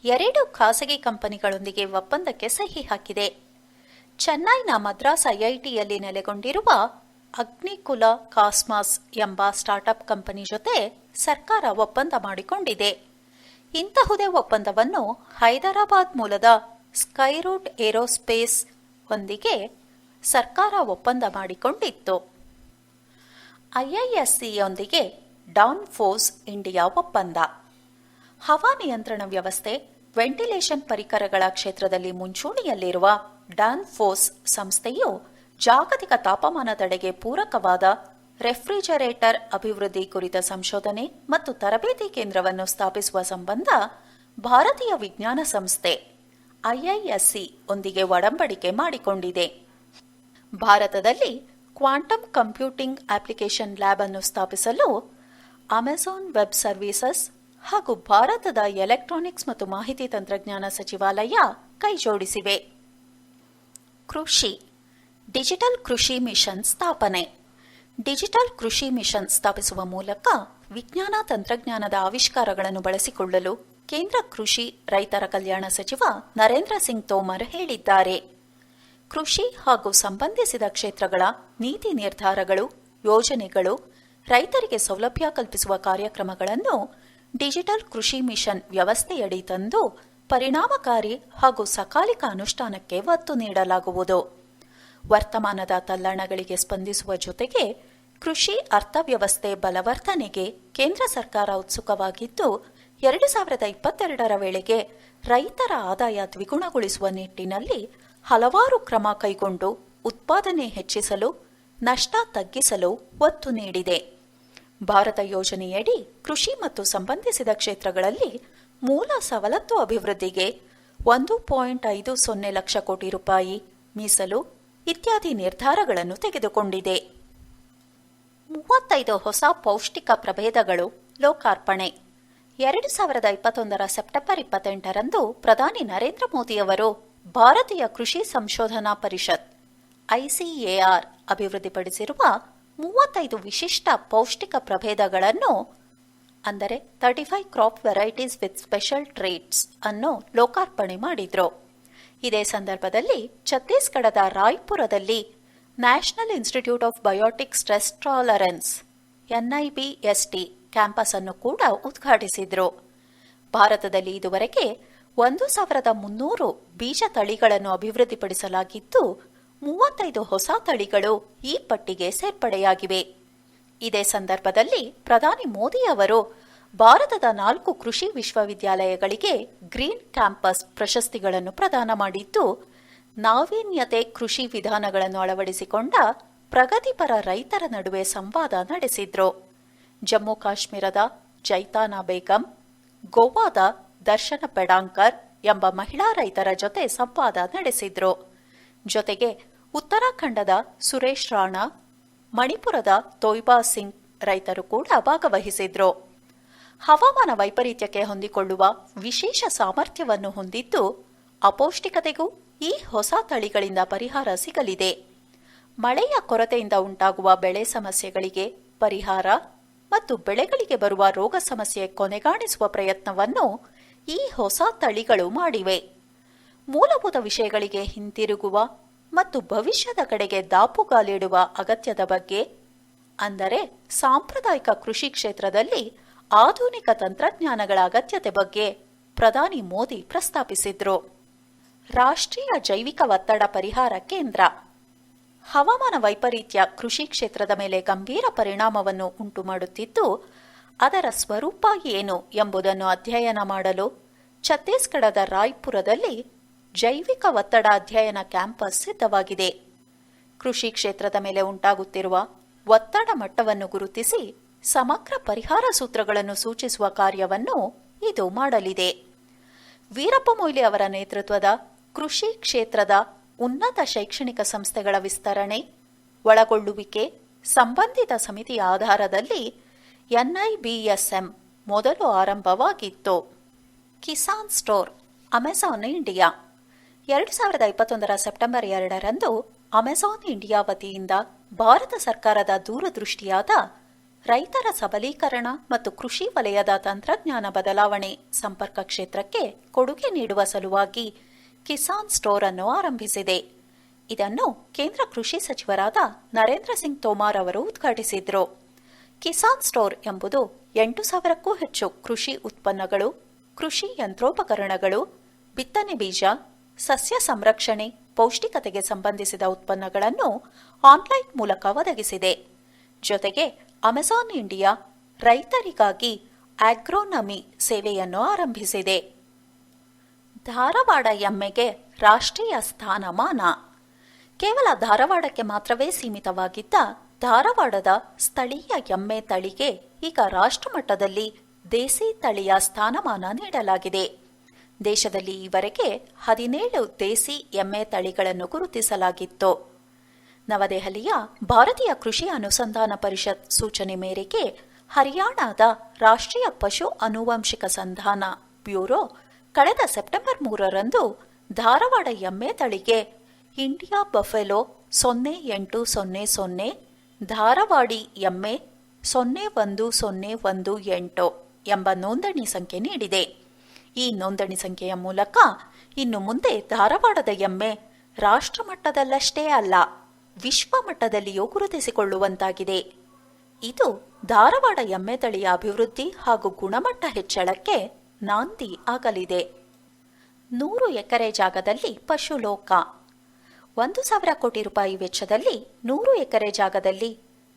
2 ಖಾಸಗಿ ಕಂಪನಿಗಳೊಂದಿಗೆ ಒಪ್ಪಂದಕ್ಕೆ ಸಹಿ ಹಾಕಿದೆ. ಚೆನ್ನೈನ ಮದ್ರಾಸ್ ಐಐಟಿಯಲ್ಲಿ ನೆಲೆಗೊಂಡಿರುವ ಅಗ್ನಿಕುಲ ಕಾಸ್ಮಾಸ್ ಎಂಬ ಸ್ಟಾರ್ಟ್ಅಪ್ ಕಂಪನಿ ಜೊತೆ ಸರ್ಕಾರ ಒಪ್ಪಂದ ಮಾಡಿಕೊಂಡಿದೆ. ಇಂತಹುದೇ ಒಪ್ಪಂದವನ್ನು ಹೈದರಾಬಾದ್ ಮೂಲದ ಸ್ಕೈರೂಟ್ ಏರೋಸ್ಪೇಸ್ ಒಂದಿಗೆ ಸರ್ಕಾರ ಒಪ್ಪಂದ ಮಾಡಿಕೊಂಡಿತ್ತು. ಐಐಎಸ್ಸಿಯೊಂದಿಗೆ ಡಾನ್ ಫೋರ್ಸ್ ಇಂಡಿಯಾ ಒಪ್ಪಂದ. ಹವಾನಿಯಂತ್ರಣ ವ್ಯವಸ್ಥೆ, ವೆಂಟಿಲೇಷನ್ ಪರಿಕರಗಳ ಕ್ಷೇತ್ರದಲ್ಲಿ ಮುಂಚೂಣಿಯಲ್ಲಿರುವ ಡಾನ್ ಫೋರ್ಸ್ ಸಂಸ್ಥೆಯು ಜಾಗತಿಕ ತಾಪಮಾನ ತಡೆಗೆ ಪೂರಕವಾದ ರೆಫ್ರಿಜರೇಟರ್ ಅಭಿವೃದ್ಧಿ ಕುರಿತ ಸಂಶೋಧನೆ ಮತ್ತು ತರಬೇತಿ ಕೇಂದ್ರವನ್ನು ಸ್ಥಾಪಿಸುವ ಸಂಬಂಧ ಭಾರತೀಯ ವಿಜ್ಞಾನ ಸಂಸ್ಥೆ ಐಐಎಸ್ಸಿ ಒಂದಿಗೆ ಒಡಂಬಡಿಕೆ ಮಾಡಿಕೊಂಡಿದೆ. ಭಾರತದಲ್ಲಿ ಕ್ವಾಂಟಮ್ ಕಂಪ್ಯೂಟಿಂಗ್ ಅಪ್ಲಿಕೇಶನ್ ಲ್ಯಾಬ್ ಅನ್ನು ಸ್ಥಾಪಿಸಲು ಅಮೆಜಾನ್ ವೆಬ್ ಸರ್ವೀಸಸ್ ಹಾಗೂ ಭಾರತದ ಎಲೆಕ್ಟ್ರಾನಿಕ್ಸ್ ಮತ್ತು ಮಾಹಿತಿ ತಂತ್ರಜ್ಞಾನ ಸಚಿವಾಲಯ ಕೈಜೋಡಿಸಿವೆ. ಕೃಷಿ ಡಿಜಿಟಲ್ ಕೃಷಿ ಮಿಷನ್ ಸ್ಥಾಪನೆ. ಡಿಜಿಟಲ್ ಕೃಷಿ ಮಿಷನ್ ಸ್ಥಾಪಿಸುವ ಮೂಲಕ ವಿಜ್ಞಾನ ತಂತ್ರಜ್ಞಾನದ ಆವಿಷ್ಕಾರಗಳನ್ನು ಬಳಸಿಕೊಳ್ಳಲು ಕೇಂದ್ರ ಕೃಷಿ ರೈತರ ಕಲ್ಯಾಣ ಸಚಿವ ನರೇಂದ್ರ ಸಿಂಗ್ ತೋಮರ್ ಹೇಳಿದ್ದಾರೆ. ಕೃಷಿ ಹಾಗೂ ಸಂಬಂಧಿಸಿದ ಕ್ಷೇತ್ರಗಳ ನೀತಿ ನಿರ್ಧಾರಗಳು, ಯೋಜನೆಗಳು, ರೈತರಿಗೆ ಸೌಲಭ್ಯ ಕಲ್ಪಿಸುವ ಕಾರ್ಯಕ್ರಮಗಳನ್ನು ಡಿಜಿಟಲ್ ಕೃಷಿ ಮಿಷನ್ ವ್ಯವಸ್ಥೆಯಡಿ ತಂದು ಪರಿಣಾಮಕಾರಿ ಹಾಗೂ ಸಕಾಲಿಕ ಅನುಷ್ಠಾನಕ್ಕೆ ಒತ್ತು ನೀಡಲಾಗುವುದು. ವರ್ತಮಾನದ ತಲ್ಲಣಗಳಿಗೆ ಸ್ಪಂದಿಸುವ ಜೊತೆಗೆ ಕೃಷಿ ಅರ್ಥವ್ಯವಸ್ಥೆ ಬಲವರ್ಧನೆಗೆ ಕೇಂದ್ರ ಸರ್ಕಾರ ಉತ್ಸುಕವಾಗಿದ್ದು 2022ರ ವೇಳೆಗೆ ರೈತರ ಆದಾಯ ದ್ವಿಗುಣಗೊಳಿಸುವ ನಿಟ್ಟಿನಲ್ಲಿ ಹಲವಾರು ಕ್ರಮ ಕೈಗೊಂಡು ಉತ್ಪಾದನೆ ಹೆಚ್ಚಿಸಲು, ನಷ್ಟ ತಗ್ಗಿಸಲು ಒತ್ತು ನೀಡಿದೆ. ಭಾರತ ಯೋಜನೆಯಡಿ ಕೃಷಿ ಮತ್ತು ಸಂಬಂಧಿಸಿದ ಕ್ಷೇತ್ರಗಳಲ್ಲಿ ಮೂಲ ಸವಲತ್ತು ಅಭಿವೃದ್ಧಿಗೆ 1.50 ಲಕ್ಷ ಕೋಟಿ ರೂಪಾಯಿ ಮೀಸಲು ಇತ್ಯಾದಿ ನಿರ್ಧಾರಗಳನ್ನು ತೆಗೆದುಕೊಂಡಿದೆ. 35 ಹೊಸ ಪೌಷ್ಟಿಕ ಪ್ರಭೇದಗಳು ಲೋಕಾರ್ಪಣೆ. 2021 ಸೆಪ್ಟೆಂಬರ್ 28ರಂದು ಪ್ರಧಾನಿ ನರೇಂದ್ರ ಮೋದಿಯವರು ಭಾರತೀಯ ಕೃಷಿ ಸಂಶೋಧನಾ ಪರಿಷತ್ ಐಸಿಎಆರ್ ಅಭಿವೃದ್ಧಿಪಡಿಸಿರುವ 35 ವಿಶಿಷ್ಟ ಪೌಷ್ಟಿಕ ಪ್ರಭೇದಗಳನ್ನು ಅಂದರೆ 35 crop varieties with special traits ಅನ್ನು ಲೋಕಾರ್ಪಣೆ ಮಾಡಿದ್ರು. ಇದೇ ಸಂದರ್ಭದಲ್ಲಿ ಛತ್ತೀಸ್ಗಢದ ರಾಯ್ಪುರದಲ್ಲಿ national institute of biotic stress tolerance NIBST campus ಅನ್ನು ಕೂಡ ಉದ್ಘಾಟಿಸಿದ್ರು. ಭಾರತದಲ್ಲಿ ಇದುವರೆಗೆ 1300 ಬೀಜ ತಳಿಗಳನ್ನು ಅಭಿವೃದ್ಧಿಪಡಿಸಲಾಗಿದ್ದು 35 ಹೊಸ ತಳಿಗಳು ಈ ಪಟ್ಟಿಗೆ ಸೇರ್ಪಡೆಯಾಗಿವೆ. ಇದೇ ಸಂದರ್ಭದಲ್ಲಿ ಪ್ರಧಾನಿ ಮೋದಿ ಅವರು ಭಾರತದ 4 ಕೃಷಿ ವಿಶ್ವವಿದ್ಯಾಲಯಗಳಿಗೆ ಗ್ರೀನ್ ಕ್ಯಾಂಪಸ್ ಪ್ರಶಸ್ತಿಗಳನ್ನು ಪ್ರದಾನ ಮಾಡಿದ್ದು, ನಾವೀನ್ಯತೆ ಕೃಷಿ ವಿಧಾನಗಳನ್ನು ಅಳವಡಿಸಿಕೊಂಡ ಪ್ರಗತಿಪರ ರೈತರ ನಡುವೆ ಸಂವಾದ ನಡೆಸಿದ್ರು. ಜಮ್ಮು ಕಾಶ್ಮೀರದ ಜೈತಾನಾ ಬೇಗಂ, ಗೋವಾದ ದರ್ಶನ ಪೆಡಾಂಕರ್ ಎಂಬ ಮಹಿಳಾ ರೈತರ ಜೊತೆ ಸಂವಾದ ನಡೆಸಿದ್ರು. ಜೊತೆಗೆ ಉತ್ತರಾಖಂಡದ ಸುರೇಶ್ ರಾಣಾ, ಮಣಿಪುರದ ತೊಯ್ಬಾ ಸಿಂಗ್ ರೈತರು ಕೂಡ ಭಾಗವಹಿಸಿದ್ರು. ಹವಾಮಾನ ವೈಪರೀತ್ಯಕ್ಕೆ ಹೊಂದಿಕೊಳ್ಳುವ ವಿಶೇಷ ಸಾಮರ್ಥ್ಯವನ್ನು ಹೊಂದಿದ್ದು, ಅಪೌಷ್ಟಿಕತೆಗೂ ಈ ಹೊಸ ತಳಿಗಳಿಂದ ಪರಿಹಾರ ಸಿಗಲಿದೆ. ಮಳೆಯ ಕೊರತೆಯಿಂದ ಉಂಟಾಗುವ ಬೆಳೆ ಸಮಸ್ಯೆಗಳಿಗೆ ಪರಿಹಾರ ಮತ್ತು ಬೆಳೆಗಳಿಗೆ ಬರುವ ರೋಗ ಸಮಸ್ಯೆ ಕೊನೆಗಾಣಿಸುವ ಪ್ರಯತ್ನವನ್ನು ಈ ಹೊಸ ತಳಿಗಳು ಮಾಡಿವೆ. ಮೂಲಭೂತ ವಿಷಯಗಳಿಗೆ ಹಿಂತಿರುಗುವ ಮತ್ತು ಭವಿಷ್ಯದ ಕಡೆಗೆ ದಾಪುಗಾಲಿಡುವ ಅಗತ್ಯದ ಬಗ್ಗೆ, ಅಂದರೆ ಸಾಂಪ್ರದಾಯಿಕ ಕೃಷಿ ಕ್ಷೇತ್ರದಲ್ಲಿ ಆಧುನಿಕ ತಂತ್ರಜ್ಞಾನಗಳ ಅಗತ್ಯತೆ ಬಗ್ಗೆ ಪ್ರಧಾನಿ ಮೋದಿ ಪ್ರಸ್ತಾಪಿಸಿದ್ರು. ರಾಷ್ಟ್ರೀಯ ಜೈವಿಕ ಒತ್ತಡ ಪರಿಹಾರ ಕೇಂದ್ರ ಹವಾಮಾನ ವೈಪರೀತ್ಯ ಕೃಷಿ ಕ್ಷೇತ್ರದ ಮೇಲೆ ಗಂಭೀರ ಪರಿಣಾಮವನ್ನು ಉಂಟುಮಾಡುತ್ತಿದ್ದು, ಅದರ ಸ್ವರೂಪ ಏನು ಎಂಬುದನ್ನು ಅಧ್ಯಯನ ಮಾಡಲು ಛತ್ತೀಸ್ಗಢದ ರಾಯ್ಪುರದಲ್ಲಿ ಜೈವಿಕ ಒತ್ತಡ ಅಧ್ಯಯನ ಕ್ಯಾಂಪಸ್ ಸಿದ್ಧವಾಗಿದೆ. ಕೃಷಿ ಕ್ಷೇತ್ರದ ಮೇಲೆ ಉಂಟಾಗುತ್ತಿರುವ ಒತ್ತಡ ಮಟ್ಟವನ್ನು ಗುರುತಿಸಿ ಸಮಗ್ರ ಪರಿಹಾರ ಸೂತ್ರಗಳನ್ನು ಸೂಚಿಸುವ ಕಾರ್ಯವನ್ನು ಇದು ಮಾಡಲಿದೆ. ವೀರಪ್ಪ ಮೊಯ್ಲಿ ಅವರ ನೇತೃತ್ವದ ಕೃಷಿ ಕ್ಷೇತ್ರದ ಉನ್ನತ ಶೈಕ್ಷಣಿಕ ಸಂಸ್ಥೆಗಳ ವಿಸ್ತರಣೆ, ಒಳಗೊಳ್ಳುವಿಕೆ ಸಂಬಂಧಿತ ಸಮಿತಿಯ ಆಧಾರದಲ್ಲಿ NIBSM ಮೊದಲು ಆರಂಭವಾಗಿತ್ತು. Kisan store Amazon India 2021 September 2ರಂದು ಅಮೆಜಾನ್ ಇಂಡಿಯಾ ವತಿಯಿಂದ ಭಾರತ ಸರ್ಕಾರದ ದೂರದೃಷ್ಟಿಯಾದ ರೈತರ ಸಬಲೀಕರಣ ಮತ್ತು ಕೃಷಿ ವಲಯದ ತಂತ್ರಜ್ಞಾನ ಬದಲಾವಣೆ ಸಂಪರ್ಕ ಕ್ಷೇತ್ರಕ್ಕೆ ಕೊಡುಗೆ ನೀಡುವ ಸಲುವಾಗಿ ಕಿಸಾನ್ ಸ್ಟೋರ್ ಅನ್ನು ಆರಂಭಿಸಿದೆ. ಇದನ್ನು ಕೇಂದ್ರ ಕೃಷಿ ಸಚಿವರಾದ ನರೇಂದ್ರ ಸಿಂಗ್ ತೋಮಾರ್ ಅವರು ಉದ್ಘಾಟಿಸಿದ್ರು. ಕಿಸಾನ್ ಸ್ಟೋರ್ ಎಂಬುದು 8,000ಕ್ಕೂ ಹೆಚ್ಚು ಕೃಷಿ ಉತ್ಪನ್ನಗಳು, ಕೃಷಿ ಯಂತ್ರೋಪಕರಣಗಳು, ಬಿತ್ತನೆ ಬೀಜ, ಸಸ್ಯ ಸಂರಕ್ಷಣೆ, ಪೌಷ್ಟಿಕತೆಗೆ ಸಂಬಂಧಿಸಿದ ಉತ್ಪನ್ನಗಳನ್ನು ಆನ್ಲೈನ್ ಮೂಲಕ ಒದಗಿಸಿದೆ. ಜೊತೆಗೆ ಅಮೆಜಾನ್ ಇಂಡಿಯಾ ರೈತರಿಗಾಗಿ ಆಗ್ರೋನಮಿ ಸೇವೆಯನ್ನು ಆರಂಭಿಸಿದೆ. ಧಾರವಾಡ ಎಮ್ಮೆಗೆ ರಾಷ್ಟ್ರೀಯ ಸ್ಥಾನಮಾನ. ಕೇವಲ ಧಾರವಾಡಕ್ಕೆ ಮಾತ್ರವೇ ಸೀಮಿತವಾಗಿದ್ದ ಧಾರವಾಡದ ಸ್ಥಳೀಯ ಎಮ್ಮೆ ತಳಿಗೆ ಈಗ ರಾಷ್ಟ್ರಮಟ್ಟದಲ್ಲಿ ದೇಸಿ ತಳಿಯ ಸ್ಥಾನಮಾನ ನೀಡಲಾಗಿದೆ. ದೇಶದಲ್ಲಿ ಈವರೆಗೆ 17 ದೇಸಿ ಎಮ್ಮೆ ತಳಿಗಳನ್ನು ಗುರುತಿಸಲಾಗಿತ್ತು. ನವದೆಹಲಿಯ ಭಾರತೀಯ ಕೃಷಿ ಅನುಸಂಧಾನ ಪರಿಷತ್ ಸೂಚನೆ ಮೇರೆಗೆ ಹರಿಯಾಣದ ರಾಷ್ಟ್ರೀಯ ಪಶು ಆನುವಂಶಿಕ ಸಂಧಾನ ಬ್ಯೂರೋ ಕಳೆದ ಸೆಪ್ಟೆಂಬರ್ 3ರಂದು ಧಾರವಾಡ ಎಮ್ಮೆ ತಳಿಗೆ ಇಂಡಿಯಾ ಬಫೆಲೋ 0800, ಧಾರವಾಡಿ ಎಮ್ಮೆ 01018 ಎಂಬ ನೋಂದಣಿ ಸಂಖ್ಯೆ ನೀಡಿದೆ. ಈ ನೋಂದಣಿ ಸಂಖ್ಯೆಯ ಮೂಲಕ ಇನ್ನು ಮುಂದೆ ಧಾರವಾಡದ ಎಮ್ಮೆ ರಾಷ್ಟ್ರಮಟ್ಟದಲ್ಲಷ್ಟೇ ಅಲ್ಲ, ವಿಶ್ವ ಮಟ್ಟದಲ್ಲಿಯೂ ಗುರುತಿಸಿಕೊಳ್ಳುವಂತಾಗಿದೆ. ಇದು ಧಾರವಾಡ ಎಮ್ಮೆ ತಳಿಯ ಅಭಿವೃದ್ಧಿ ಹಾಗೂ ಗುಣಮಟ್ಟ ಹೆಚ್ಚಳಕ್ಕೆ ನಾಂದಿ ಆಗಲಿದೆ. 100 ಎಕರೆ ಜಾಗದಲ್ಲಿ ಪಶುಲೋಕ. 1,000 ಕೋಟಿ ರೂಪಾಯಿ ವೆಚ್ಚದಲ್ಲಿ 100 ಎಕರೆ ಜಾಗದಲ್ಲಿ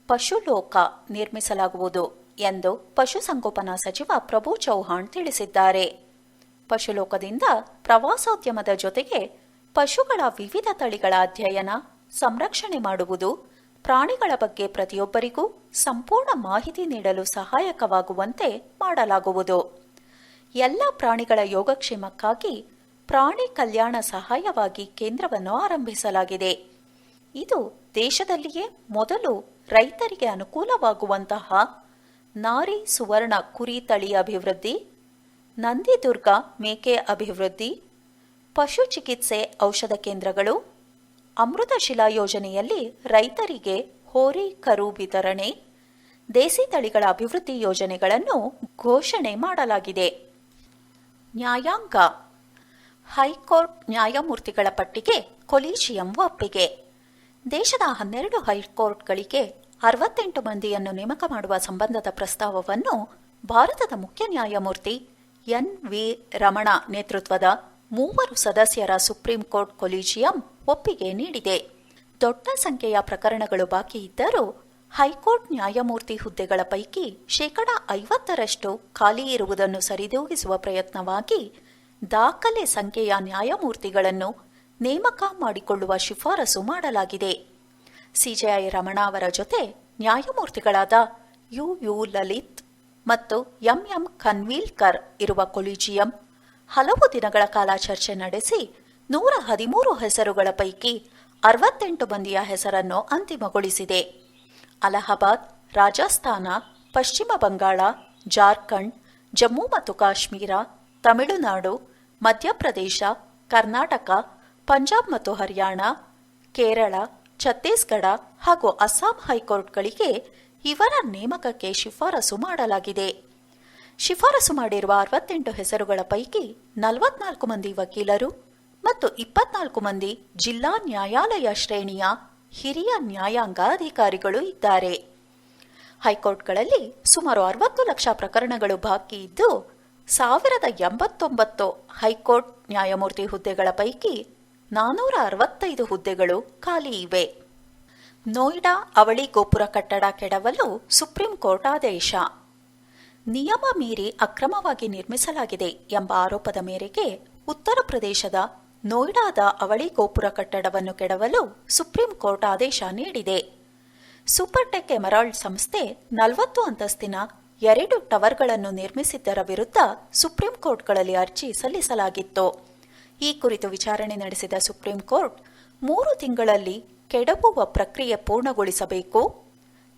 ಪಶುಲೋಕ ನಿರ್ಮಿಸಲಾಗುವುದು ಎಂದು ಪಶುಸಂಗೋಪನಾ ಸಚಿವ ಪ್ರಭು ಚೌಹಾಣ್ ತಿಳಿಸಿದ್ದಾರೆ. ಪಶುಲೋಕದಿಂದ ಪ್ರವಾಸೋದ್ಯಮದ ಜೊತೆಗೆ ಪಶುಗಳ ವಿವಿಧ ತಳಿಗಳ ಅಧ್ಯಯನ, ಸಂರಕ್ಷಣೆ ಮಾಡುವುದು, ಪ್ರಾಣಿಗಳ ಬಗ್ಗೆ ಪ್ರತಿಯೊಬ್ಬರಿಗೂ ಸಂಪೂರ್ಣ ಮಾಹಿತಿ ನೀಡಲು ಸಹಾಯಕವಾಗುವಂತೆ ಮಾಡಲಾಗುವುದು. ಎಲ್ಲ ಪ್ರಾಣಿಗಳ ಯೋಗಕ್ಷೇಮಕ್ಕಾಗಿ ಪ್ರಾಣಿ ಕಲ್ಯಾಣ ಸಹಾಯವಾಗಿ ಕೇಂದ್ರವನ್ನು ಆರಂಭಿಸಲಾಗಿದೆ. ಇದು ದೇಶದಲ್ಲಿಯೇ ಮೊದಲು ರೈತರಿಗೆ ಅನುಕೂಲವಾಗುವಂತಹ ನಾರಿ ಸುವರ್ಣ ಕುರಿ ತಳಿ ಅಭಿವೃದ್ಧಿ, ನಂದಿದುರ್ಗ ಮೇಕೆ ಅಭಿವೃದ್ಧಿ, ಪಶು ಚಿಕಿತ್ಸೆ ಔಷಧ ಕೇಂದ್ರಗಳು, ಅಮೃತಶಿಲಾ ಯೋಜನೆಯಲ್ಲಿ ರೈತರಿಗೆ ಹೋರಿ ಕರು ವಿತರಣೆ, ದೇಸಿ ತಳಿಗಳ ಅಭಿವೃದ್ಧಿ ಯೋಜನೆಗಳನ್ನು ಘೋಷಣೆ ಮಾಡಲಾಗಿದೆ. ನ್ಯಾಯಾಂಗ. ಹೈಕೋರ್ಟ್ ನ್ಯಾಯಮೂರ್ತಿಗಳ ಪಟ್ಟಿಗೆ ಕೊಲೀಜಿಯಂ ಒಪ್ಪಿಗೆ. ದೇಶದ 12 ಹೈಕೋರ್ಟ್ಗಳಿಗೆ 68 ಮಂದಿಯನ್ನು ನೇಮಕ ಮಾಡುವ ಸಂಬಂಧದ ಪ್ರಸ್ತಾವವನ್ನು ಭಾರತದ ಮುಖ್ಯ ನ್ಯಾಯಮೂರ್ತಿ ಎನ್.ವಿ. ರಮಣ ನೇತೃತ್ವದ 3 ಸದಸ್ಯರ ಸುಪ್ರೀಂ ಕೋರ್ಟ್ ಕೊಲೀಜಿಯಂ ಒಪ್ಪಿಗೆ ನೀಡಿದೆ. ದೊಡ್ಡ ಸಂಖ್ಯೆಯ ಪ್ರಕರಣಗಳು ಬಾಕಿ ಇದ್ದರೂ ಹೈಕೋರ್ಟ್ ನ್ಯಾಯಮೂರ್ತಿ ಹುದ್ದೆಗಳ ಪೈಕಿ 50% ಖಾಲಿ ಇರುವುದನ್ನು ಸರಿದೂಗಿಸುವ ಪ್ರಯತ್ನವಾಗಿ ದಾಖಲೆ ಸಂಖ್ಯೆಯ ನ್ಯಾಯಮೂರ್ತಿಗಳನ್ನು ನೇಮಕ ಮಾಡಿಕೊಳ್ಳುವ ಶಿಫಾರಸು ಮಾಡಲಾಗಿದೆ. ಸಿಜೆಐ ರಮಣ ಅವರ ಜೊತೆ ನ್ಯಾಯಮೂರ್ತಿಗಳಾದ ಯು ಲಲಿತ್ ಮತ್ತು ಎಂ ಖನ್ವಿಲ್ಕರ್ ಇರುವ ಕೊಲಿಜಿಯಂ ಹಲವು ದಿನಗಳ ಕಾಲ ಚರ್ಚೆ ನಡೆಸಿ 113 ಹೆಸರುಗಳ ಪೈಕಿ 68 ಮಂದಿಯ ಹೆಸರನ್ನು ಅಂತಿಮಗೊಳಿಸಿದೆ. ಅಲಹಾಬಾದ್, ರಾಜಸ್ಥಾನ, ಪಶ್ಚಿಮ ಬಂಗಾಳ, ಜಾರ್ಖಂಡ್, ಜಮ್ಮು ಮತ್ತು ಕಾಶ್ಮೀರ, ತಮಿಳುನಾಡು, ಮಧ್ಯಪ್ರದೇಶ, ಕರ್ನಾಟಕ, ಪಂಜಾಬ್ ಮತ್ತು ಹರಿಯಾಣ, ಕೇರಳ, ಛತ್ತೀಸ್ಗಢ ಹಾಗೂ ಅಸ್ಸಾಂ ಹೈಕೋರ್ಟ್ಗಳಿಗೆ ಇವರ ನೇಮಕಕ್ಕೆ ಶಿಫಾರಸು ಮಾಡಲಾಗಿದೆ. ಶಿಫಾರಸು ಮಾಡಿರುವ 68 ಹೆಸರುಗಳ ಪೈಕಿ 44 ಮಂದಿ ವಕೀಲರು ಮತ್ತು 24 ಮಂದಿ ಜಿಲ್ಲಾ ನ್ಯಾಯಾಲಯ ಶ್ರೇಣಿಯ ಹಿರಿಯ ನ್ಯಾಯಾಂಗ ಅಧಿಕಾರಿಗಳು ಇದ್ದಾರೆ. ಹೈಕೋರ್ಟ್ಗಳಲ್ಲಿ ಸುಮಾರು 60 ಲಕ್ಷ ಪ್ರಕರಣಗಳು ಬಾಕಿ ಇದ್ದು 1089 ಹೈಕೋರ್ಟ್ ನ್ಯಾಯಮೂರ್ತಿ ಹುದ್ದೆಗಳ ಪೈಕಿ 465 ಹುದ್ದೆಗಳು ಖಾಲಿ ಇವೆ. ನೋಯ್ಡಾ ಅವಳಿ ಗೋಪುರ ಕಟ್ಟಡ ಕೆಡವಲು ಸುಪ್ರೀಂ ಕೋರ್ಟ್ ಆದೇಶ. ನಿಯಮ ಮೀರಿ ಅಕ್ರಮವಾಗಿ ನಿರ್ಮಿಸಲಾಗಿದೆ ಎಂಬ ಆರೋಪದ ಮೇರೆಗೆ ಉತ್ತರ ಪ್ರದೇಶದ ನೋಯ್ಡಾದ ಅವಳಿ ಗೋಪುರ ಕಟ್ಟಡವನ್ನು ಕೆಡವಲು ಸುಪ್ರೀಂ ಕೋರ್ಟ್ ಆದೇಶ ನೀಡಿದೆ. ಸೂಪರ್ಟೆಕ್ ಎಮರಾಲ್ಡ್ ಸಂಸ್ಥೆ 40 ಅಂತಸ್ತಿನ 2 ಟವರ್ಗಳನ್ನು ನಿರ್ಮಿಸಿದ್ದರ ವಿರುದ್ಧ ಸುಪ್ರೀಂ ಕೋರ್ಟ್ಗಳಲ್ಲಿ ಅರ್ಜಿ ಸಲ್ಲಿಸಲಾಗಿತ್ತು. ಈ ಕುರಿತು ವಿಚಾರಣೆ ನಡೆಸಿದ ಸುಪ್ರೀಂ ಕೋರ್ಟ್ 3 ತಿಂಗಳಲ್ಲಿ ಕೆಡವುವ ಪ್ರಕ್ರಿಯೆ ಪೂರ್ಣಗೊಳಿಸಬೇಕು,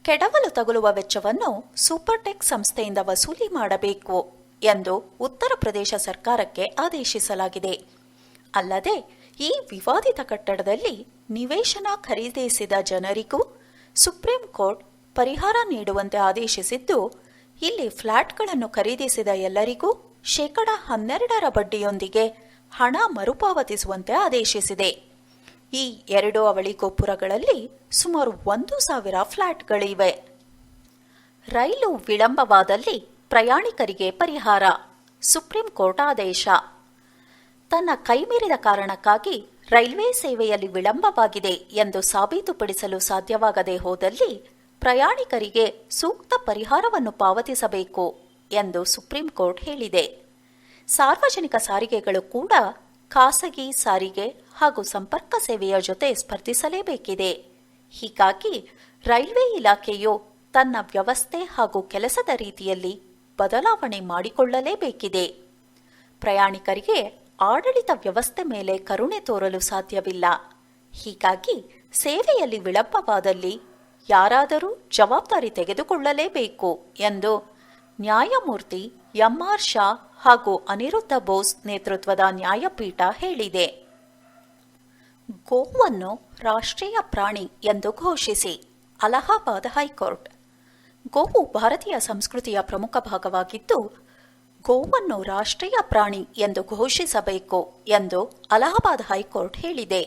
ಕೆಡವಲು ತಗುಲುವ ವೆಚ್ಚವನ್ನು ಸೂಪರ್ಟೆಕ್ ಸಂಸ್ಥೆಯಿಂದ ವಸೂಲಿ ಮಾಡಬೇಕು ಎಂದು ಉತ್ತರ ಪ್ರದೇಶ ಸರ್ಕಾರಕ್ಕೆ ಆದೇಶಿಸಲಾಗಿದೆ. ಅಲ್ಲದೆ ಈ ವಿವಾದಿತ ಕಟ್ಟಡದಲ್ಲಿ ನಿವೇಶನ ಖರೀದಿಸಿದ ಜನರಿಗೂ ಸುಪ್ರೀಂ ಕೋರ್ಟ್ ಪರಿಹಾರ ನೀಡುವಂತೆ ಆದೇಶಿಸಿದ್ದು, ಇಲ್ಲಿ ಫ್ಲಾಟ್ಗಳನ್ನು ಖರೀದಿಸಿದ ಎಲ್ಲರಿಗೂ 12% ಬಡ್ಡಿಯೊಂದಿಗೆ ಹಣ ಮರುಪಾವತಿಸುವಂತೆ ಆದೇಶಿಸಿದೆ. ಈ 2 ಅವಳಿ ಗೋಪುರಗಳಲ್ಲಿ ಸುಮಾರು 1,000 ಫ್ಲಾಟ್ಗಳಿವೆ. ರೈಲು ವಿಳಂಬವಾದಲ್ಲಿ ಪ್ರಯಾಣಿಕರಿಗೆ ಪರಿಹಾರ. ಸುಪ್ರೀಂ ಕೋರ್ಟ್ ಆದೇಶ. ತನ್ನ ಕೈಮೀರಿದ ಕಾರಣಕ್ಕಾಗಿ ರೈಲ್ವೆ ಸೇವೆಯಲ್ಲಿ ವಿಳಂಬವಾಗಿದೆ ಎಂದು ಸಾಬೀತುಪಡಿಸಲು ಸಾಧ್ಯವಾಗದೆ ಹೋದಲ್ಲಿ ಪ್ರಯಾಣಿಕರಿಗೆ ಸೂಕ್ತ ಪರಿಹಾರವನ್ನು ಪಾವತಿಸಬೇಕು ಎಂದು ಸುಪ್ರೀಂ ಕೋರ್ಟ್ ಹೇಳಿದೆ. ಸಾರ್ವಜನಿಕ ಸಾರಿಗೆಗಳು ಕೂಡ ಖಾಸಗಿ ಸಾರಿಗೆ ಹಾಗೂ ಸಂಪರ್ಕ ಸೇವೆಯ ಜೊತೆ ಸ್ಪರ್ಧಿಸಲೇಬೇಕಿದೆ. ಹೀಗಾಗಿ ರೈಲ್ವೆ ಇಲಾಖೆಯು ತನ್ನ ವ್ಯವಸ್ಥೆ ಹಾಗೂ ಕೆಲಸದ ರೀತಿಯಲ್ಲಿ ಬದಲಾವಣೆ ಮಾಡಿಕೊಳ್ಳಲೇಬೇಕಿದೆ. ಪ್ರಯಾಣಿಕರಿಗೆ ಆಡಳಿತ ವ್ಯವಸ್ಥೆ ಮೇಲೆ ಕರುಣೆ ತೋರಲು ಸಾಧ್ಯವಿಲ್ಲ. ಹೀಗಾಗಿ ಸೇವೆಯಲ್ಲಿ ವಿಳಂಬವಾದಲ್ಲಿ ಯಾರಾದರೂ ಜವಾಬ್ದಾರಿ ತೆಗೆದುಕೊಳ್ಳಲೇಬೇಕು ಎಂದು ನ್ಯಾಯಮೂರ್ತಿ ಎಂ.ಆರ್. ಶಾ ಹಾಗೂ ಅನಿರುದ್ಧ ಬೋಸ್ ನೇತೃತ್ವದ ನ್ಯಾಯಪೀಠ ಹೇಳಿದೆ. ಗೋವನ್ನು ರಾಷ್ಟ್ರೀಯ ಪ್ರಾಣಿ ಎಂದು ಘೋಷಿಸಿ ಅಲಹಾಬಾದ್ ಹೈಕೋರ್ಟ್. ಗೋವು ಭಾರತೀಯ ಸಂಸ್ಕೃತಿಯ ಪ್ರಮುಖ ಭಾಗವಾಗಿದ್ದು, ಗೋವನ್ನು ರಾಷ್ಟ್ರೀಯ ಪ್ರಾಣಿ ಎಂದು ಘೋಷಿಸಬೇಕು ಎಂದು ಅಲಹಾಬಾದ್ ಹೈಕೋರ್ಟ್ ಹೇಳಿದೆ.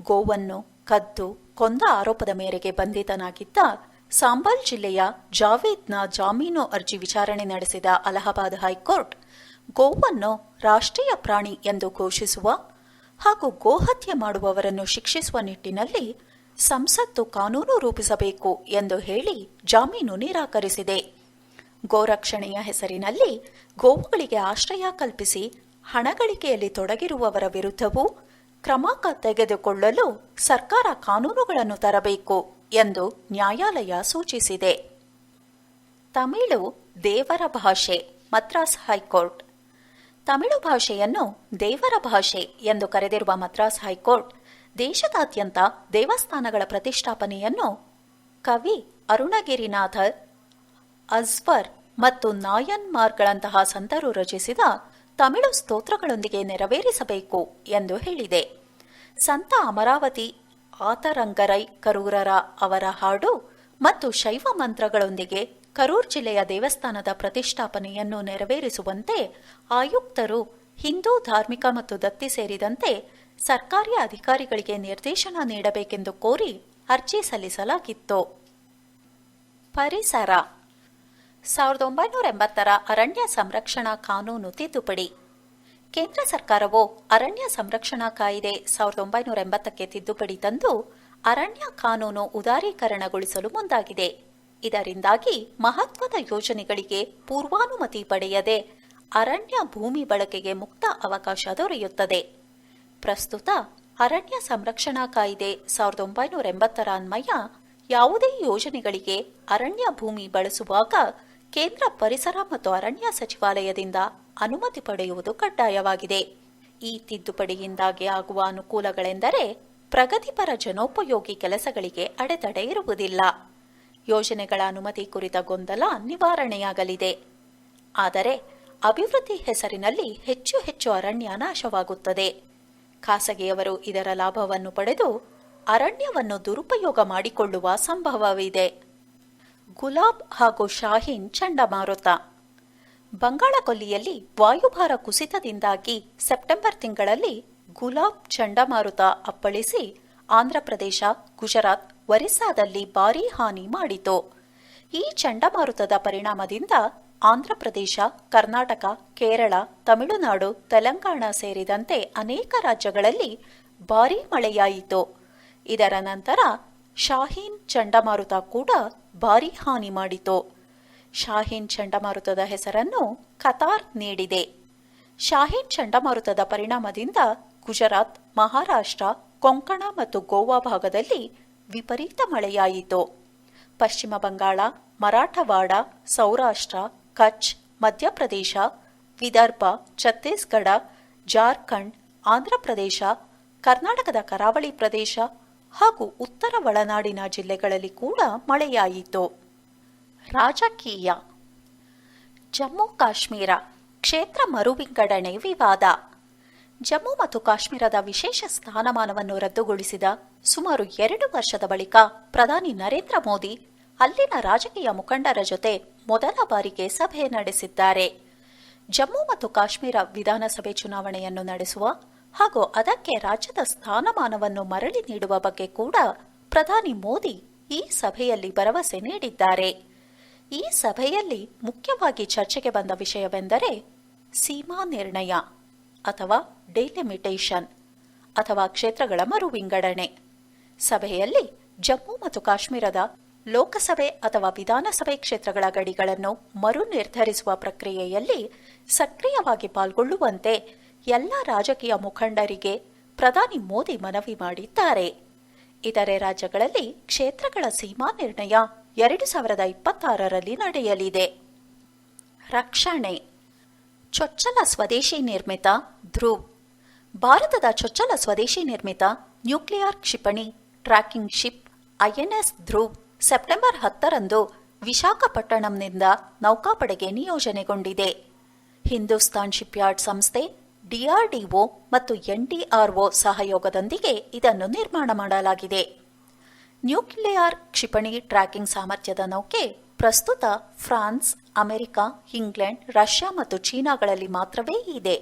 ಗೋವನ್ನು ಕದ್ದು ಕೊಂದ ಆರೋಪದ ಮೇರೆಗೆ ಬಂಧಿತನಾಗಿದ್ದ ಸಾಂಬಲ್ ಜಿಲ್ಲೆಯ ಜಾವೇದ್ನ ಜಾಮೀನು ಅರ್ಜಿ ವಿಚಾರಣೆ ನಡೆಸಿದ ಅಲಹಾಬಾದ್ ಹೈಕೋರ್ಟ್ ಗೋವನ್ನು ರಾಷ್ಟ್ರೀಯ ಪ್ರಾಣಿ ಎಂದು ಘೋಷಿಸುವ ಹಾಗೂ ಗೋಹತ್ಯೆ ಮಾಡುವವರನ್ನು ಶಿಕ್ಷಿಸುವ ನಿಟ್ಟಿನಲ್ಲಿ ಸಂಸತ್ತು ಕಾನೂನು ರೂಪಿಸಬೇಕು ಎಂದು ಹೇಳಿ ಜಾಮೀನು ನಿರಾಕರಿಸಿದೆ. ಗೋರಕ್ಷಣೆಯ ಹೆಸರಿನಲ್ಲಿ ಗೋವುಗಳಿಗೆ ಆಶ್ರಯ ಕಲ್ಪಿಸಿ ಹಣಗಳಿಕೆಯಲ್ಲಿ ತೊಡಗಿರುವವರ ವಿರುದ್ಧವೂ ಕ್ರಮ ತೆಗೆದುಕೊಳ್ಳಲು ಸರ್ಕಾರ ಕಾನೂನುಗಳನ್ನು ತರಬೇಕು ಎಂದು ನ್ಯಾಯಾಲಯ ಸೂಚಿಸಿದೆ. ತಮಿಳು ದೇವರ ಭಾಷೆ. ಮದ್ರಾಸ್ ಹೈಕೋರ್ಟ್. ತಮಿಳು ಭಾಷೆಯನ್ನು ದೇವರ ಭಾಷೆ ಎಂದು ಕರೆದಿರುವ ಮದ್ರಾಸ್ ಹೈಕೋರ್ಟ್ ದೇಶದಾದ್ಯಂತ ದೇವಸ್ಥಾನಗಳ ಪ್ರತಿಷ್ಠಾಪನೆಯನ್ನು ಕವಿ ಅರುಣಗಿರಿನಾಥರ್, ಅಜ್ವರ್ ಮತ್ತು ನಾಯನ್ಮಾರ್ಗಳಂತಹ ಸಂತರು ರಚಿಸಿದ ತಮಿಳು ಸ್ತೋತ್ರಗಳೊಂದಿಗೆ ನೆರವೇರಿಸಬೇಕು ಎಂದು ಹೇಳಿದೆ. ಸಂತ ಅಮರಾವತಿ ಆತರಂಗರೈ ಕರೂರರ ಅವರ ಹಾಡು ಮತ್ತು ಶೈವ ಮಂತ್ರಗಳೊಂದಿಗೆ ಕರೂರ್ ಜಿಲ್ಲೆಯ ದೇವಸ್ಥಾನದ ಪ್ರತಿಷ್ಠಾಪನೆಯನ್ನು ನೆರವೇರಿಸುವಂತೆ ಆಯುಕ್ತರು, ಹಿಂದೂ ಧಾರ್ಮಿಕ ಮತ್ತು ದತ್ತಿ ಸೇರಿದಂತೆ ಸರ್ಕಾರಿ ಅಧಿಕಾರಿಗಳಿಗೆ ನಿರ್ದೇಶನ ನೀಡಬೇಕೆಂದು ಕೋರಿ ಅರ್ಜಿ ಸಲ್ಲಿಸಲಾಗಿತ್ತು. ಪರಿಸರ 1980ರ ಅರಣ್ಯ ಸಂರಕ್ಷಣಾ ಕಾನೂನು ತಿದ್ದುಪಡಿ. ಕೇಂದ್ರ ಸರ್ಕಾರವು ಅರಣ್ಯ ಸಂರಕ್ಷಣಾ ಕಾಯ್ದೆ 1980ಕ್ಕೆ ತಿದ್ದುಪಡಿ ತಂದು ಅರಣ್ಯ ಕಾನೂನು ಉದಾರೀಕರಣಗೊಳಿಸಲು ಮುಂದಾಗಿದೆ. ಇದರಿಂದಾಗಿ ಮಹತ್ವದ ಯೋಜನೆಗಳಿಗೆ ಪೂರ್ವಾನುಮತಿ ಪಡೆಯದೆ ಅರಣ್ಯ ಭೂಮಿ ಬಳಕೆಗೆ ಮುಕ್ತ ಅವಕಾಶ ದೊರೆಯುತ್ತದೆ. ಪ್ರಸ್ತುತ ಅರಣ್ಯ ಸಂರಕ್ಷಣಾ ಕಾಯ್ದೆ 1980ರ ಅನ್ವಯ ಯಾವುದೇ ಯೋಜನೆಗಳಿಗೆ ಅರಣ್ಯ ಭೂಮಿ ಬಳಸುವಾಗ ಕೇಂದ್ರ ಪರಿಸರ ಮತ್ತು ಅರಣ್ಯ ಸಚಿವಾಲಯದಿಂದ ಅನುಮತಿ ಪಡೆಯುವುದು ಕಡ್ಡಾಯವಾಗಿದೆ. ಈ ತಿದ್ದುಪಡಿಯಿಂದಾಗಿ ಆಗುವ ಅನುಕೂಲಗಳೆಂದರೆ ಪ್ರಗತಿಪರ ಜನೋಪಯೋಗಿ ಕೆಲಸಗಳಿಗೆ ಅಡೆತಡೆ ಇರುವುದಿಲ್ಲ. ಯೋಜನೆಗಳ ಅನುಮತಿ ಕುರಿತ ಗೊಂದಲ ನಿವಾರಣೆಯಾಗಲಿದೆ. ಆದರೆ ಅಭಿವೃದ್ಧಿ ಹೆಸರಿನಲ್ಲಿ ಹೆಚ್ಚು ಹೆಚ್ಚು ಅರಣ್ಯ ನಾಶವಾಗುತ್ತದೆ. ಖಾಸಗಿಯವರು ಇದರ ಲಾಭವನ್ನು ಪಡೆದು ಅರಣ್ಯವನ್ನು ದುರುಪಯೋಗ ಮಾಡಿಕೊಳ್ಳುವ ಸಂಭವವಿದೆ. ಗುಲಾಬ್ ಹಾಗೂ ಶಾಹೀನ್ ಚಂಡಮಾರುತ. ಬಂಗಾಳಕೊಲ್ಲಿಯಲ್ಲಿ ವಾಯುಭಾರ ಕುಸಿತದಿಂದಾಗಿ ಸೆಪ್ಟೆಂಬರ್ ತಿಂಗಳಲ್ಲಿ ಗುಲಾಬ್ ಚಂಡಮಾರುತ ಅಪ್ಪಳಿಸಿ ಆಂಧ್ರಪ್ರದೇಶ, ಗುಜರಾತ್, ಒರಿಸ್ಸಾದಲ್ಲಿ ಭಾರೀ ಹಾನಿ ಮಾಡಿತು. ಈ ಚಂಡಮಾರುತದ ಪರಿಣಾಮದಿಂದ ಆಂಧ್ರಪ್ರದೇಶ, ಕರ್ನಾಟಕ, ಕೇರಳ, ತಮಿಳುನಾಡು, ತೆಲಂಗಾಣ ಸೇರಿದಂತೆ ಅನೇಕ ರಾಜ್ಯಗಳಲ್ಲಿ ಭಾರೀ ಮಳೆಯಾಯಿತು. ಇದರ ನಂತರ ಶಾಹೀನ್ ಚಂಡಮಾರುತ ಕೂಡ ಭಾರೀ ಹಾನಿ ಮಾಡಿತು. ಶಾಹೀನ್ ಚಂಡಮಾರುತದ ಹೆಸರನ್ನು ಕತಾರ್ ನೀಡಿದೆ. ಶಾಹೀನ್ ಚಂಡಮಾರುತದ ಪರಿಣಾಮದಿಂದ ಗುಜರಾತ್, ಮಹಾರಾಷ್ಟ್ರ, ಕೊಂಕಣ ಮತ್ತು ಗೋವಾ ಭಾಗದಲ್ಲಿ ವಿಪರೀತ ಮಳೆಯಾಯಿತು. ಪಶ್ಚಿಮ ಬಂಗಾಳ, ಮರಾಠವಾಡ, ಸೌರಾಷ್ಟ್ರ, ಕಚ್, ಮಧ್ಯಪ್ರದೇಶ, ವಿದರ್ಭ, ಛತ್ತೀಸ್ಗಢ, ಜಾರ್ಖಂಡ್, ಆಂಧ್ರಪ್ರದೇಶ, ಕರ್ನಾಟಕದ ಕರಾವಳಿ ಪ್ರದೇಶ ಹಾಗೂ ಉತ್ತರ ಒಳನಾಡಿನ ಜಿಲ್ಲೆಗಳಲ್ಲಿ ಕೂಡ ಮಳೆಯಾಯಿತು. ರಾಜಕೀಯ. ಜಮ್ಮು ಕಾಶ್ಮೀರ ಕ್ಷೇತ್ರ ಮರುವಿಂಗಡಣೆ ವಿವಾದ. ಜಮ್ಮು ಮತ್ತು ಕಾಶ್ಮೀರದ ವಿಶೇಷ ಸ್ಥಾನಮಾನವನ್ನು ರದ್ದುಗೊಳಿಸಿದ ಸುಮಾರು 2 ವರ್ಷದ ಬಳಿಕ ಪ್ರಧಾನಿ ನರೇಂದ್ರ ಮೋದಿ ಅಲ್ಲಿನ ರಾಜಕೀಯ ಮುಖಂಡರ ಜೊತೆ ಮೊದಲ ಬಾರಿಗೆ ಸಭೆ ನಡೆಸಿದ್ದಾರೆ. ಜಮ್ಮು ಮತ್ತು ಕಾಶ್ಮೀರ ವಿಧಾನಸಭೆ ಚುನಾವಣೆಯನ್ನು ನಡೆಸುವ ಹಾಗೂ ಅದಕ್ಕೆ ರಾಜ್ಯದ ಸ್ಥಾನಮಾನವನ್ನು ಮರಳಿ ನೀಡುವ ಬಗ್ಗೆ ಕೂಡ ಪ್ರಧಾನಿ ಮೋದಿ ಈ ಸಭೆಯಲ್ಲಿ ಭರವಸೆ ನೀಡಿದ್ದಾರೆ. ಈ ಸಭೆಯಲ್ಲಿ ಮುಖ್ಯವಾಗಿ ಚರ್ಚೆಗೆ ಬಂದ ವಿಷಯವೆಂದರೆ ಸೀಮಾ ನಿರ್ಣಯ ಅಥವಾ ಡೆಲಿಮಿಟೇಷನ್ ಅಥವಾ ಕ್ಷೇತ್ರಗಳ ಮರು ವಿಂಗಡಣೆ. ಸಭೆಯಲ್ಲಿ ಜಮ್ಮು ಮತ್ತು ಕಾಶ್ಮೀರದ ಲೋಕಸಭೆ ಅಥವಾ ವಿಧಾನಸಭೆ ಕ್ಷೇತ್ರಗಳ ಗಡಿಗಳನ್ನು ಮರು ನಿರ್ಧರಿಸುವ ಪ್ರಕ್ರಿಯೆಯಲ್ಲಿ ಸಕ್ರಿಯವಾಗಿ ಪಾಲ್ಗೊಳ್ಳುವಂತೆ ಎಲ್ಲ ರಾಜಕೀಯ ಮುಖಂಡರಿಗೆ ಪ್ರಧಾನಿ ಮೋದಿ ಮನವಿ ಮಾಡಿದ್ದಾರೆ. ಇತರೆ ರಾಜ್ಯಗಳಲ್ಲಿ ಕ್ಷೇತ್ರಗಳ ಸೀಮಾ ನಿರ್ಣಯ 2026ರಲ್ಲಿ ನಡೆಯಲಿದೆ. ರಕ್ಷಣೆ. ಚೊಚ್ಚಲ ಸ್ವದೇಶಿ ನಿರ್ಮಿತ ಧ್ರುವ್. ಭಾರತದ ಚೊಚ್ಚಲ ಸ್ವದೇಶಿ ನಿರ್ಮಿತ ನ್ಯೂಕ್ಲಿಯರ್ ಕ್ಷಿಪಣಿ tracking ship INS Dhruv September 10ರಂದು ವಿಶಾಖಪಟ್ಟಣಂನಿಂದ ನೌಕಾಪಡೆಗೆ ನಿಯೋಜನೆಗೊಂಡಿದೆ. ಹಿಂದೂಸ್ತಾನ್ ಶಿಪ್ಯಾರ್ಡ್ ಸಂಸ್ಥೆ, ಡಿಆರ್ಡಿಒ ಮತ್ತು ಎನ್ಡಿಆರ್ಒ ಸಹಯೋಗದೊಂದಿಗೆ ಇದನ್ನು ನಿರ್ಮಾಣ ಮಾಡಲಾಗಿದೆ. ನ್ಯೂಕ್ಲಿಯರ್ ಕ್ಷಿಪಣಿ ಟ್ರ್ಯಾಕಿಂಗ್ ಸಾಮರ್ಥ್ಯದ ನೌಕೆ ಪ್ರಸ್ತುತ ಫ್ರಾನ್ಸ್, ಅಮೆರಿಕ, ಇಂಗ್ಲೆಂಡ್, ರಷ್ಯಾ ಮತ್ತು ಚೀನಾಗಳಲ್ಲಿ ಮಾತ್ರವೇ ಇದೆ.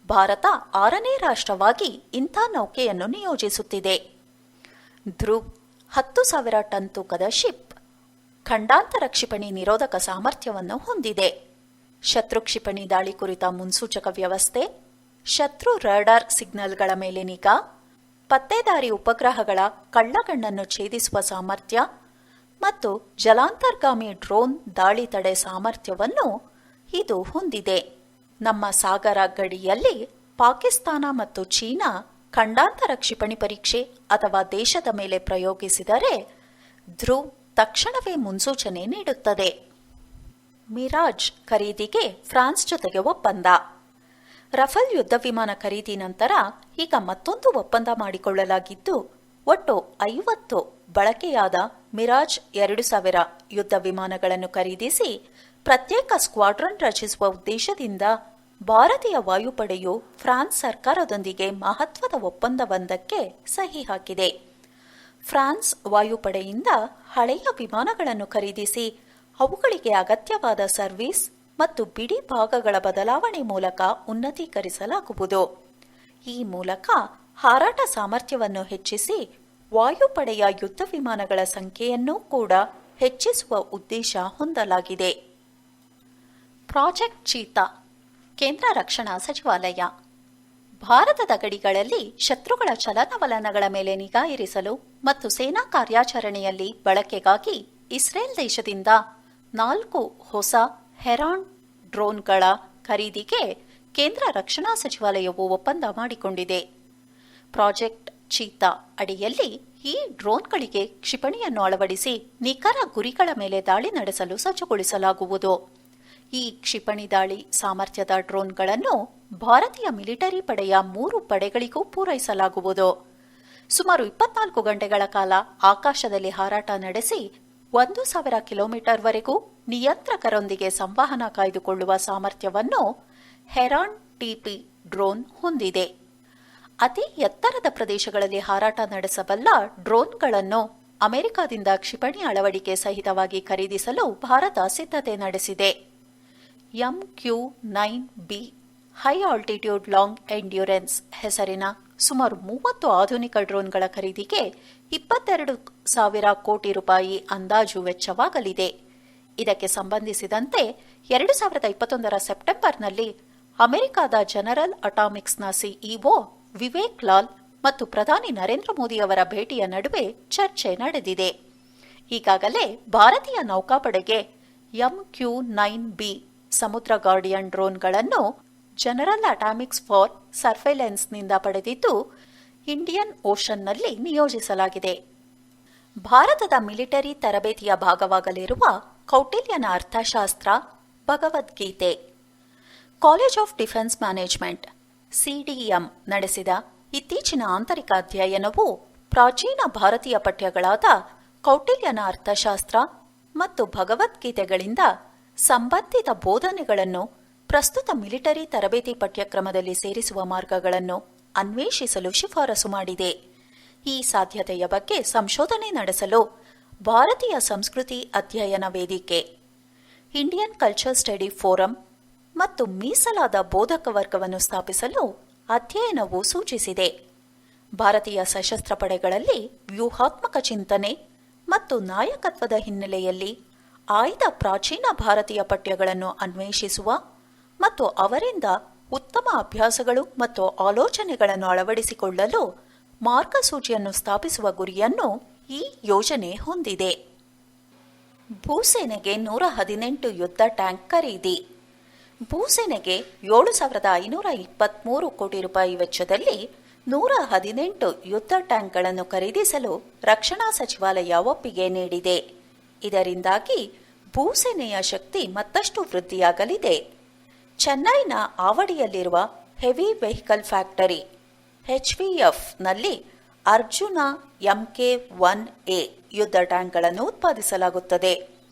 ಭಾರತ 6ನೇ ರಾಷ್ಟ್ರವಾಗಿ ಇಂಥ ನೌಕೆಯನ್ನು ನಿಯೋಜಿಸುತ್ತಿದೆ. ಧ್ರುವ್ 10,000 ಟನ್ ತೂಕದ ಶಿಪ್ ಖಂಡಾಂತರ ಕ್ಷಿಪಣಿ ನಿರೋಧಕ ಸಾಮರ್ಥ್ಯವನ್ನು ಹೊಂದಿದೆ. ಶತ್ರು ಕ್ಷಿಪಣಿ ದಾಳಿ ಕುರಿತ ಮುನ್ಸೂಚಕ ವ್ಯವಸ್ಥೆ, ಶತ್ರು ರಾಡಾರ್ ಸಿಗ್ನಲ್ಗಳ ಮೇಲೆ ನಿಗಾ, ಪತ್ತೆದಾರಿ ಉಪಗ್ರಹಗಳ ಕಳ್ಳಗಣ್ಣನ್ನು ಛೇದಿಸುವ ಸಾಮರ್ಥ್ಯ ಮತ್ತು ಜಲಾಂತರ್ಗಾಮಿ ಡ್ರೋನ್ ದಾಳಿ ತಡೆ ಸಾಮರ್ಥ್ಯವನ್ನು ಇದು ಹೊಂದಿದೆ. ನಮ್ಮ ಸಾಗರ ಗಡಿಯಲ್ಲಿ ಪಾಕಿಸ್ತಾನ ಮತ್ತು ಚೀನಾ ಖಂಡಾಂತರ ಕ್ಷಿಪಣಿ ಪರೀಕ್ಷೆ ಅಥವಾ ದೇಶದ ಮೇಲೆ ಪ್ರಯೋಗಿಸಿದರೆ ಧ್ರುವ್ ತಕ್ಷಣವೇ ಮುನ್ಸೂಚನೆ ನೀಡುತ್ತದೆ. ಮಿರಾಜ್ ಖರೀದಿಗೆ ಫ್ರಾನ್ಸ್ ಜೊತೆಗೆ ಒಪ್ಪಂದ. ರಫೇಲ್ ಯುದ್ಧ ವಿಮಾನ ಖರೀದಿ ನಂತರ ಈಗ ಮತ್ತೊಂದು ಒಪ್ಪಂದ ಮಾಡಿಕೊಳ್ಳಲಾಗಿದ್ದು, ಒಟ್ಟು 50 ಬಳಕೆಯಾದ ಮಿರಾಜ್ 2000 ಯುದ್ಧ ವಿಮಾನಗಳನ್ನು ಖರೀದಿಸಿ ಪ್ರತ್ಯೇಕ ಸ್ಕ್ವಾಡ್ರನ್ ರಚಿಸುವ ಉದ್ದೇಶದಿಂದ ಭಾರತೀಯ ವಾಯುಪಡೆಯು ಫ್ರಾನ್ಸ್ ಸರ್ಕಾರದೊಂದಿಗೆ ಮಹತ್ವದ ಒಪ್ಪಂದವೊಂದಕ್ಕೆ ಸಹಿ ಹಾಕಿದೆ. ಫ್ರಾನ್ಸ್ ವಾಯುಪಡೆಯಿಂದ ಹಳೆಯ ವಿಮಾನಗಳನ್ನು ಖರೀದಿಸಿ ಅವುಗಳಿಗೆ ಅಗತ್ಯವಾದ ಸರ್ವಿಸ್ ಮತ್ತು ಬಿಡಿ ಭಾಗಗಳ ಬದಲಾವಣೆ ಮೂಲಕ ಉನ್ನತೀಕರಿಸಲಾಗುವುದು. ಈ ಮೂಲಕ ಹಾರಾಟ ಸಾಮರ್ಥ್ಯವನ್ನು ಹೆಚ್ಚಿಸಿ ವಾಯುಪಡೆಯ ಯುದ್ಧ ವಿಮಾನಗಳ ಸಂಖ್ಯೆಯನ್ನೂ ಕೂಡ ಹೆಚ್ಚಿಸುವ ಉದ್ದೇಶ ಹೊಂದಲಾಗಿದೆ. ಪ್ರಾಜೆಕ್ಟ್ ಚೀತಾ, ಕೇಂದ್ರ ರಕ್ಷಣಾ ಸಚಿವಾಲಯ. ಭಾರತದ ಗಡಿಗಳಲ್ಲಿ ಶತ್ರುಗಳ ಚಲನವಲನಗಳ ಮೇಲೆ ನಿಗಾ ಇರಿಸಲು ಮತ್ತು ಸೇನಾ ಕಾರ್ಯಾಚರಣೆಯಲ್ಲಿ ಬಳಕೆಗಾಗಿ ಇಸ್ರೇಲ್ ದೇಶದಿಂದ 4 ಹೊಸ ಹೆರಾನ್ ಡ್ರೋನ್ಗಳ ಖರೀದಿಗೆ ಕೇಂದ್ರ ರಕ್ಷಣಾ ಸಚಿವಾಲಯವು ಒಪ್ಪಂದ ಮಾಡಿಕೊಂಡಿದೆ. ಪ್ರಾಜೆಕ್ಟ್ ಚೀತಾ ಅಡಿಯಲ್ಲಿ ಈ ಡ್ರೋನ್ಗಳಿಗೆ ಕ್ಷಿಪಣಿಯನ್ನು ಅಳವಡಿಸಿ ನಿಖರ ಗುರಿಗಳ ಮೇಲೆ ದಾಳಿ ನಡೆಸಲು ಸಜ್ಜುಗೊಳಿಸಲಾಗುವುದು. ಈ ಕ್ಷಿಪಣಿ ದಾಳಿ ಸಾಮರ್ಥ್ಯದ ಡ್ರೋನ್ಗಳನ್ನು ಭಾರತೀಯ ಮಿಲಿಟರಿ ಪಡೆಯ 3 ಪಡೆಗಳಿಗೂ ಪೂರೈಸಲಾಗುವುದು. ಸುಮಾರು 24 ಗಂಟೆಗಳ ಕಾಲ ಆಕಾಶದಲ್ಲಿ ಹಾರಾಟ ನಡೆಸಿ 1000 ಕಿಲೋಮೀಟರ್ವರೆಗೂ ನಿಯಂತ್ರಕರೊಂದಿಗೆ ಸಂವಹನ ಕಾಯ್ದುಕೊಳ್ಳುವ ಸಾಮರ್ಥ್ಯವನ್ನು ಹೆರಾನ್ ಟಿಪಿ ಡ್ರೋನ್ ಹೊಂದಿದೆ. ಅತಿ ಎತ್ತರದ ಪ್ರದೇಶಗಳಲ್ಲಿ ಹಾರಾಟ ನಡೆಸಬಲ್ಲ ಡ್ರೋನ್ಗಳನ್ನು ಅಮೆರಿಕದಿಂದ ಕ್ಷಿಪಣಿ ಅಳವಡಿಕೆ ಸಹಿತವಾಗಿ ಖರೀದಿಸಲು ಭಾರತ ಸಿದ್ಧತೆ ನಡೆಸಿದೆ. MQ-9B high altitude long endurance ಹೆಸರಿನ ಸುಮಾರು 30 ಆಧುನಿಕ ಡ್ರೋನ್ಗಳ ಖರೀದಿಗೆ 22,000 ಕೋಟಿ ರೂಪಾಯಿ ಅಂದಾಜು ವೆಚ್ಚವಾಗಲಿದೆ. ಇದಕ್ಕೆ ಸಂಬಂಧಿಸಿದಂತೆ 2021 ಸೆಪ್ಟೆಂಬರ್ನಲ್ಲಿ ಅಮೆರಿಕದ ಜನರಲ್ ಅಟಾಮಿಕ್ಸ್ನ ಸಿಇಒ ವಿವೇಕ್ ಲಾಲ್ ಮತ್ತು ಪ್ರಧಾನಿ ನರೇಂದ್ರ ಮೋದಿಯವರ ಭೇಟಿಯ ನಡುವೆ ಚರ್ಚೆ ನಡೆದಿದೆ. ಈಗಾಗಲೇ ಭಾರತೀಯ ನೌಕಾಪಡೆಗೆ MQ-9B ಸಮುದ್ರ ಗಾರ್ಡಿಯನ್ ಡ್ರೋನ್ಗಳನ್ನು ಜನರಲ್ ಅಟಾಮಿಕ್ಸ್ ಫಾರ್ ಸರ್ಫೈಲೆನ್ಸ್ನಿಂದ ಪಡೆದಿದ್ದು, ಇಂಡಿಯನ್ ಓಷನ್ನಲ್ಲಿ ನಿಯೋಜಿಸಲಾಗಿದೆ. ಭಾರತದ ಮಿಲಿಟರಿ ತರಬೇತಿಯ ಭಾಗವಾಗಲಿರುವ ಕೌಟಿಲ್ಯನ Arthashastra, Bhagavadgita. College of defence management CDM ನಡೆಸಿದ ಇತ್ತೀಚಿನ ಆಂತರಿಕ ಅಧ್ಯಯನವು ಪ್ರಾಚೀನ ಭಾರತೀಯ ಪಠ್ಯಗಳಾದ ಕೌಟಿಲ್ಯನ ಅರ್ಥಶಾಸ್ತ್ರ ಮತ್ತು ಭಗವದ್ಗೀತೆಗಳಿಂದ ಸಂಬಂಧಿತ ಬೋಧನೆಗಳನ್ನು ಪ್ರಸ್ತುತ ಮಿಲಿಟರಿ ತರಬೇತಿ ಪಠ್ಯಕ್ರಮದಲ್ಲಿ ಸೇರಿಸುವ ಮಾರ್ಗಗಳನ್ನು ಅನ್ವೇಷಿಸಲು ಶಿಫಾರಸು ಮಾಡಿದೆ. ಈ ಸಾಧ್ಯತೆಯ ಬಗ್ಗೆ ಸಂಶೋಧನೆ ನಡೆಸಲು ಭಾರತೀಯ ಸಂಸ್ಕೃತಿ ಅಧ್ಯಯನ ವೇದಿಕೆ, ಇಂಡಿಯನ್ ಕಲ್ಚರ್ ಸ್ಟಡಿ ಫೋರಂ ಮತ್ತು ಮೀಸಲಾದ ಬೋಧಕ ವರ್ಗವನ್ನು ಸ್ಥಾಪಿಸಲು ಅಧ್ಯಯನವು ಸೂಚಿಸಿದೆ. ಭಾರತೀಯ ಸಶಸ್ತ್ರ ಪಡೆಗಳಲ್ಲಿ ವ್ಯೂಹಾತ್ಮಕ ಚಿಂತನೆ ಮತ್ತು ನಾಯಕತ್ವದ ಹಿನ್ನೆಲೆಯಲ್ಲಿ ಆಯ್ದ ಪ್ರಾಚೀನ ಭಾರತೀಯ ಪಠ್ಯಗಳನ್ನು ಅನ್ವೇಷಿಸುವ ಮತ್ತು ಅವರಿಂದ ಉತ್ತಮ ಅಭ್ಯಾಸಗಳು ಮತ್ತು ಆಲೋಚನೆಗಳನ್ನು ಅಳವಡಿಸಿಕೊಳ್ಳಲು ಮಾರ್ಗಸೂಚಿಯನ್ನು ಸ್ಥಾಪಿಸುವ ಗುರಿಯನ್ನು ಈ ಯೋಜನೆ ಹೊಂದಿದೆ. ಭೂಸೇನೆಗೆ 118 ಯುದ್ಧ ಟ್ಯಾಂಕ್ ಖರೀದಿ. ಭೂಸೇನೆಗೆ 7,523 ಕೋಟಿ ರೂಪಾಯಿ ವೆಚ್ಚದಲ್ಲಿ 118 ಯುದ್ಧ ಟ್ಯಾಂಕ್ಗಳನ್ನು ಖರೀದಿಸಲು ರಕ್ಷಣಾ ಸಚಿವಾಲಯ ಒಪ್ಪಿಗೆ ನೀಡಿದೆ. ಇದರಿಂದಾಗಿ ಭೂಸೇನೆಯ ಶಕ್ತಿ ಮತ್ತಷ್ಟು ವೃದ್ಧಿಯಾಗಲಿದೆ. ಚೆನ್ನೈನ ಆವಡಿಯಲ್ಲಿರುವ ಹೆವಿ ವೆಹಿಕಲ್ ಫ್ಯಾಕ್ಟರಿ HVFನಲ್ಲಿ ಅರ್ಜುನ MK-1A ಯುದ್ಧ ಟ್ಯಾಂಕ್ಗಳನ್ನು ಉತ್ಪಾದಿಸಲಾಗುತ್ತದೆ.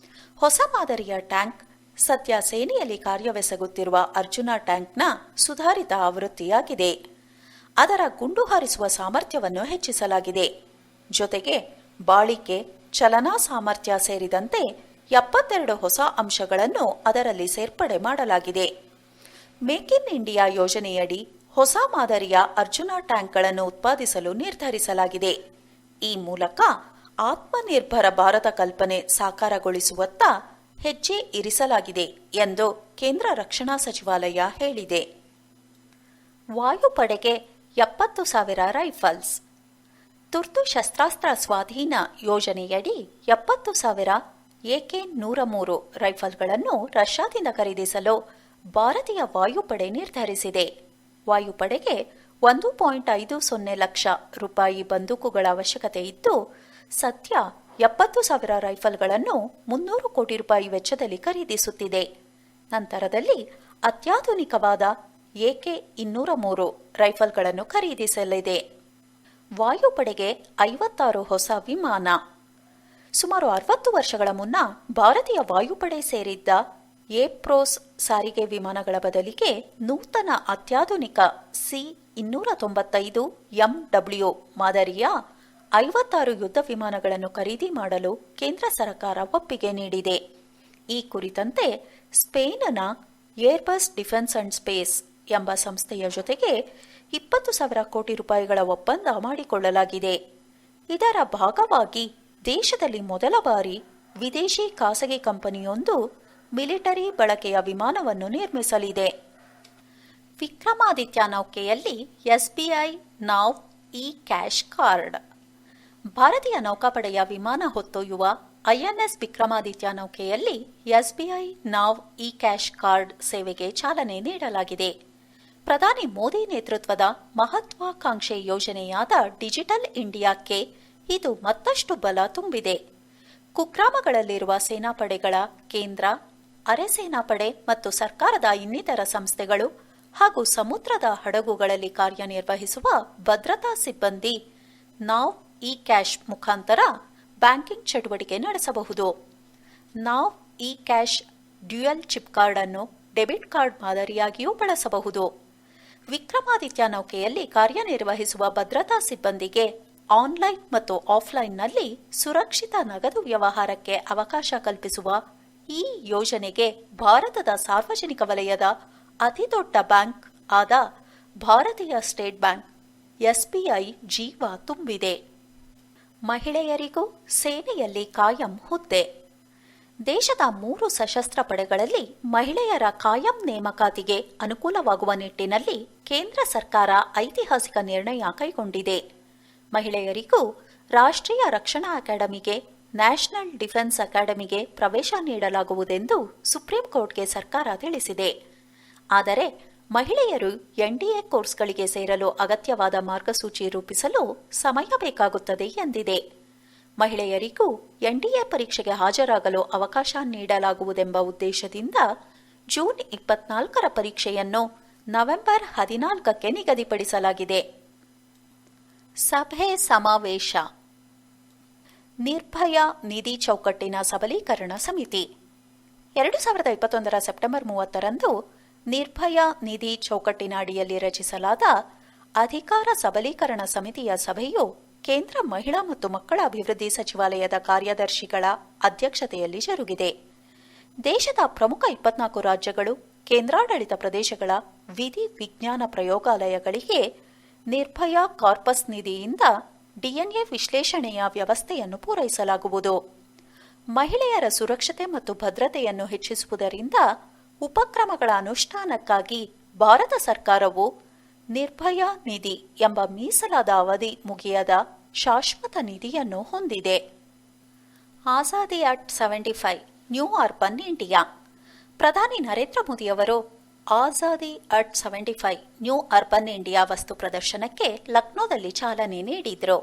ಹೊಸ ಮಾದರಿಯ ಟ್ಯಾಂಕ್ ಸದ್ಯ ಸೇನೆಯಲ್ಲಿ ಕಾರ್ಯವೆಸಗುತ್ತಿರುವ ಅರ್ಜುನ ಟ್ಯಾಂಕ್ನ ಸುಧಾರಿತ ಆವೃತ್ತಿಯಾಗಿದೆ. ಅದರ ಗುಂಡು ಹಾರಿಸುವ ಸಾಮರ್ಥ್ಯವನ್ನು ಹೆಚ್ಚಿಸಲಾಗಿದೆ. ಜೊತೆಗೆ ಬಾಳಿಕೆ, ಚಲನಾ ಸಾಮರ್ಥ್ಯ ಸೇರಿದಂತೆ 72 ಹೊಸ ಅಂಶಗಳನ್ನು ಅದರಲ್ಲಿ ಸೇರ್ಪಡೆ ಮಾಡಲಾಗಿದೆ. ಮೇಕ್ ಇನ್ ಇಂಡಿಯಾ ಯೋಜನೆಯಡಿ ಹೊಸ ಮಾದರಿಯ ಅರ್ಜುನ ಟ್ಯಾಂಕ್ಗಳನ್ನು ಉತ್ಪಾದಿಸಲು ನಿರ್ಧರಿಸಲಾಗಿದೆ. ಈ ಮೂಲಕ ಆತ್ಮನಿರ್ಭರ ಭಾರತ ಕಲ್ಪನೆ ಸಾಕಾರಗೊಳಿಸುವತ್ತ ಹೆಜ್ಜೆ ಇರಿಸಲಾಗಿದೆ ಎಂದು ಕೇಂದ್ರ ರಕ್ಷಣಾ ಸಚಿವಾಲಯ ಹೇಳಿದೆ. ವಾಯುಪಡೆಗೆ 70,000 ರೈಫಲ್ಸ್. ತುರ್ತು ಶಸ್ತ್ರಾಸ್ತ್ರ ಸ್ವಾಧೀನ ಯೋಜನೆಯಡಿ 70,000 AK-103 ರೈಫಲ್ಗಳನ್ನು ರಷ್ಯಾದಿಂದ ಖರೀದಿಸಲು ಭಾರತೀಯ ವಾಯುಪಡೆ ನಿರ್ಧರಿಸಿದೆ. ವಾಯುಪಡೆಗೆ 1.50 ಲಕ್ಷ ರೂಪಾಯಿ ಬಂದೂಕುಗಳ ಅವಶ್ಯಕತೆ ಇದ್ದು, ಸದ್ಯ 70,000 ರೈಫಲ್ಗಳನ್ನು 300 ಕೋಟಿ ರೂಪಾಯಿ ವೆಚ್ಚದಲ್ಲಿ ಖರೀದಿಸುತ್ತಿದೆ. ನಂತರದಲ್ಲಿ ಅತ್ಯಾಧುನಿಕವಾದ AK-203 ರೈಫಲ್ಗಳನ್ನು ಖರೀದಿಸಲಿದೆ. ವಾಯುಪಡೆಗೆ 56 ಹೊಸ ವಿಮಾನ. ಸುಮಾರು 60 ವರ್ಷಗಳ ಮುನ್ನ ಭಾರತೀಯ ವಾಯುಪಡೆ ಸೇರಿದ್ದ ಏಪ್ರೋಸ್ ಸಾರಿಗೆ ವಿಮಾನಗಳ ಬದಲಿಗೆ ನೂತನ ಅತ್ಯಾಧುನಿಕ C-295 MW ಮಾದರಿಯ 56 ಯುದ್ಧ ವಿಮಾನಗಳನ್ನು ಖರೀದಿ ಮಾಡಲು ಕೇಂದ್ರ ಸರ್ಕಾರ ಒಪ್ಪಿಗೆ ನೀಡಿದೆ. ಈ ಕುರಿತಂತೆ ಸ್ಪೇನ್ನ ಏರ್ಬಸ್ ಡಿಫೆನ್ಸ್ ಅಂಡ್ ಸ್ಪೇಸ್ ಎಂಬ ಸಂಸ್ಥೆಯ ಜೊತೆಗೆ 20,000 ಕೋಟಿ ರೂಪಾಯಿಗಳ ಒಪ್ಪಂದ ಮಾಡಿಕೊಳ್ಳಲಾಗಿದೆ. ಇದರ ಭಾಗವಾಗಿ ದೇಶದಲ್ಲಿ ಮೊದಲ ಬಾರಿ ವಿದೇಶಿ ಖಾಸಗಿ ಕಂಪನಿಯೊಂದು ಮಿಲಿಟರಿ ಬಳಕೆಯ ವಿಮಾನವನ್ನು ನಿರ್ಮಿಸಲಿದೆ. ವಿಕ್ರಮಾದಿತ್ಯ ನೌಕೆಯಲ್ಲಿ SBI ನಾವ್ ಇ-ಕ್ಯಾಶ್ ಕಾರ್ಡ್. ಭಾರತೀಯ ನೌಕಾಪಡೆಯ ವಿಮಾನ ಹೊತ್ತೊಯ್ಯುವ INS ವಿಕ್ರಮಾದಿತ್ಯ ನೌಕೆಯಲ್ಲಿ SBI ನಾವ್ ಇ-ಕ್ಯಾಶ್ ಕಾರ್ಡ್ ಸೇವೆಗೆ ಚಾಲನೆ ನೀಡಲಾಗಿದೆ. ಪ್ರಧಾನಿ ಮೋದಿ ನೇತೃತ್ವದ ಮಹತ್ವಾಕಾಂಕ್ಷೆ ಯೋಜನೆಯಾದ ಡಿಜಿಟಲ್ ಇಂಡಿಯಾಕ್ಕೆ ಇದು ಮತ್ತಷ್ಟು ಬಲ ತುಂಬಿದೆ. ಕುಗ್ರಾಮಗಳಲ್ಲಿರುವ ಸೇನಾಪಡೆಗಳ ಕೇಂದ್ರ, ಅರೆ ಸೇನಾಪಡೆ ಮತ್ತು ಸರ್ಕಾರದ ಇನ್ನಿತರ ಸಂಸ್ಥೆಗಳು ಹಾಗೂ ಸಮುದ್ರದ ಹಡಗುಗಳಲ್ಲಿ ಕಾರ್ಯನಿರ್ವಹಿಸುವ ಭದ್ರತಾ ಸಿಬ್ಬಂದಿ ನಾವ್ ಇ-ಕ್ಯಾಶ್ ಮುಖಾಂತರ ಬ್ಯಾಂಕಿಂಗ್ ಚಟುವಟಿಕೆ ನಡೆಸಬಹುದು. ನಾವ್ ಇ-ಕ್ಯಾಶ್ ಡ್ಯುಯಲ್ ಚಿಪ್ ಕಾರ್ಡ್ ಅನ್ನು ಡೆಬಿಟ್ ಕಾರ್ಡ್ ಮಾದರಿಯಾಗಿಯೂ ಬಳಸಬಹುದು. ವಿಕ್ರಮಾದಿತ್ಯ ನೌಕೆಯಲ್ಲಿ ಕಾರ್ಯನಿರ್ವಹಿಸುವ ಭದ್ರತಾ ಸಿಬ್ಬಂದಿಗೆ ಆನ್ಲೈನ್ ಮತ್ತು ಆಫ್ಲೈನ್ನಲ್ಲಿ ಸುರಕ್ಷಿತ ನಗದು ವ್ಯವಹಾರಕ್ಕೆ ಅವಕಾಶ ಕಲ್ಪಿಸುವ ಈ ಯೋಜನೆಗೆ ಭಾರತದ ಸಾರ್ವಜನಿಕ ವಲಯದ ಅತಿದೊಡ್ಡ ಬ್ಯಾಂಕ್ ಆದ ಭಾರತೀಯ ಸ್ಟೇಟ್ ಬ್ಯಾಂಕ್ SBI ಜೀವ ತುಂಬಿದೆ. ಮಹಿಳೆಯರಿಗೂ ಸೇನೆಯಲ್ಲಿ ಕಾಯಂ ಹುದ್ದೆ. ದೇಶದ 3 ಸಶಸ್ತ್ರ ಪಡೆಗಳಲ್ಲಿ ಮಹಿಳೆಯರ ಕಾಯಂ ನೇಮಕಾತಿಗೆ ಅನುಕೂಲವಾಗುವ ನಿಟ್ಟಿನಲ್ಲಿ ಕೇಂದ್ರ ಸರ್ಕಾರ ಐತಿಹಾಸಿಕ ನಿರ್ಣಯ ಕೈಗೊಂಡಿದೆ. ಮಹಿಳೆಯರಿಗೂ ರಾಷ್ಟ್ರೀಯ ರಕ್ಷಣಾ ಅಕಾಡೆಮಿಗೆ, ನ್ಯಾಷನಲ್ ಡಿಫೆನ್ಸ್ ಅಕಾಡೆಮಿಗೆ ಪ್ರವೇಶ ನೀಡಲಾಗುವುದೆಂದು ಸುಪ್ರೀಂ ಕೋರ್ಟ್ಗೆ ಸರ್ಕಾರ ತಿಳಿಸಿದೆ. ಆದರೆ ಮಹಿಳೆಯರು NDA ಕೋರ್ಸ್ಗಳಿಗೆ ಸೇರಲು ಅಗತ್ಯವಾದ ಮಾರ್ಗಸೂಚಿ ರೂಪಿಸಲು ಸಮಯ ಬೇಕಾಗುತ್ತದೆ ಎಂದಿದೆ. ಮಹಿಳೆಯರಿಗೂ NDA ಪರೀಕ್ಷೆಗೆ ಹಾಜರಾಗಲು ಅವಕಾಶ ನೀಡಲಾಗುವುದೆಂಬ ಉದ್ದೇಶದಿಂದ ಜೂನ್ 24ರ ಪರೀಕ್ಷೆಯನ್ನು ನವೆಂಬರ್ 14ಕ್ಕೆ ನಿಗದಿಪಡಿಸಲಾಗಿದೆ. ಸಭೆ ಸಮಾವೇಶ. ನಿರ್ಭಯ ನಿಧಿ ಚೌಕಟ್ಟಿನ ಸಬಲೀಕರಣ ಸಮಿತಿ 2021 ಸೆಪ್ಟೆಂಬರ್ 30ರಂದು ನಿರ್ಭಯ ನಿಧಿ ಚೌಕಟ್ಟಿನ ಅಡಿಯಲ್ಲಿ ರಚಿಸಲಾದ ಅಧಿಕಾರ ಸಬಲೀಕರಣ ಸಮಿತಿಯ ಸಭೆಯು ಕೇಂದ್ರ ಮಹಿಳಾ ಮತ್ತು ಮಕ್ಕಳ ಅಭಿವೃದ್ಧಿ ಸಚಿವಾಲಯದ ಕಾರ್ಯದರ್ಶಿಗಳ ಅಧ್ಯಕ್ಷತೆಯಲ್ಲಿ ಜರುಗಿದೆ. ದೇಶದ ಪ್ರಮುಖ 24 ರಾಜ್ಯಗಳು, ಕೇಂದ್ರಾಡಳಿತ ಪ್ರದೇಶಗಳ ವಿಧಿ ವಿಜ್ಞಾನ ಪ್ರಯೋಗಾಲಯಗಳಿಗೆ ನಿರ್ಭಯ ಕಾರ್ಪಸ್ ನಿಧಿಯಿಂದ DNA ವಿಶ್ಲೇಷಣೆಯ ವ್ಯವಸ್ಥೆಯನ್ನು ಪೂರೈಸಲಾಗುವುದು. ಮಹಿಳೆಯರ ಸುರಕ್ಷತೆ ಮತ್ತು ಭದ್ರತೆಯನ್ನು ಹೆಚ್ಚಿಸುವುದರಿಂದ ಉಪಕ್ರಮಗಳ ಅನುಷ್ಠಾನಕ್ಕಾಗಿ ಭಾರತ ಸರ್ಕಾರವು ನಿರ್ಭಯ ನಿಧಿ ಎಂಬ ಮೀಸಲಾದ ಅವಧಿ ಮುಗಿಯದ ಶಾಶ್ವತ ನಿಧಿಯನ್ನು ಹೊಂದಿದೆ. ಆಜಾದಿ ಅಟ್ 75 ನ್ಯೂ ಅರ್ಬನ್ ಇಂಡಿಯಾ. ಪ್ರಧಾನಿ ನರೇಂದ್ರ ಮೋದಿಯವರು ಆಜಾದಿ ಅಟ್ 75 ನ್ಯೂ ಅರ್ಬನ್ ಇಂಡಿಯಾ ವಸ್ತು ಪ್ರದರ್ಶನಕ್ಕೆ ಲಕ್ನೋದಲ್ಲಿ ಚಾಲನೆ ನೀಡಿದರು.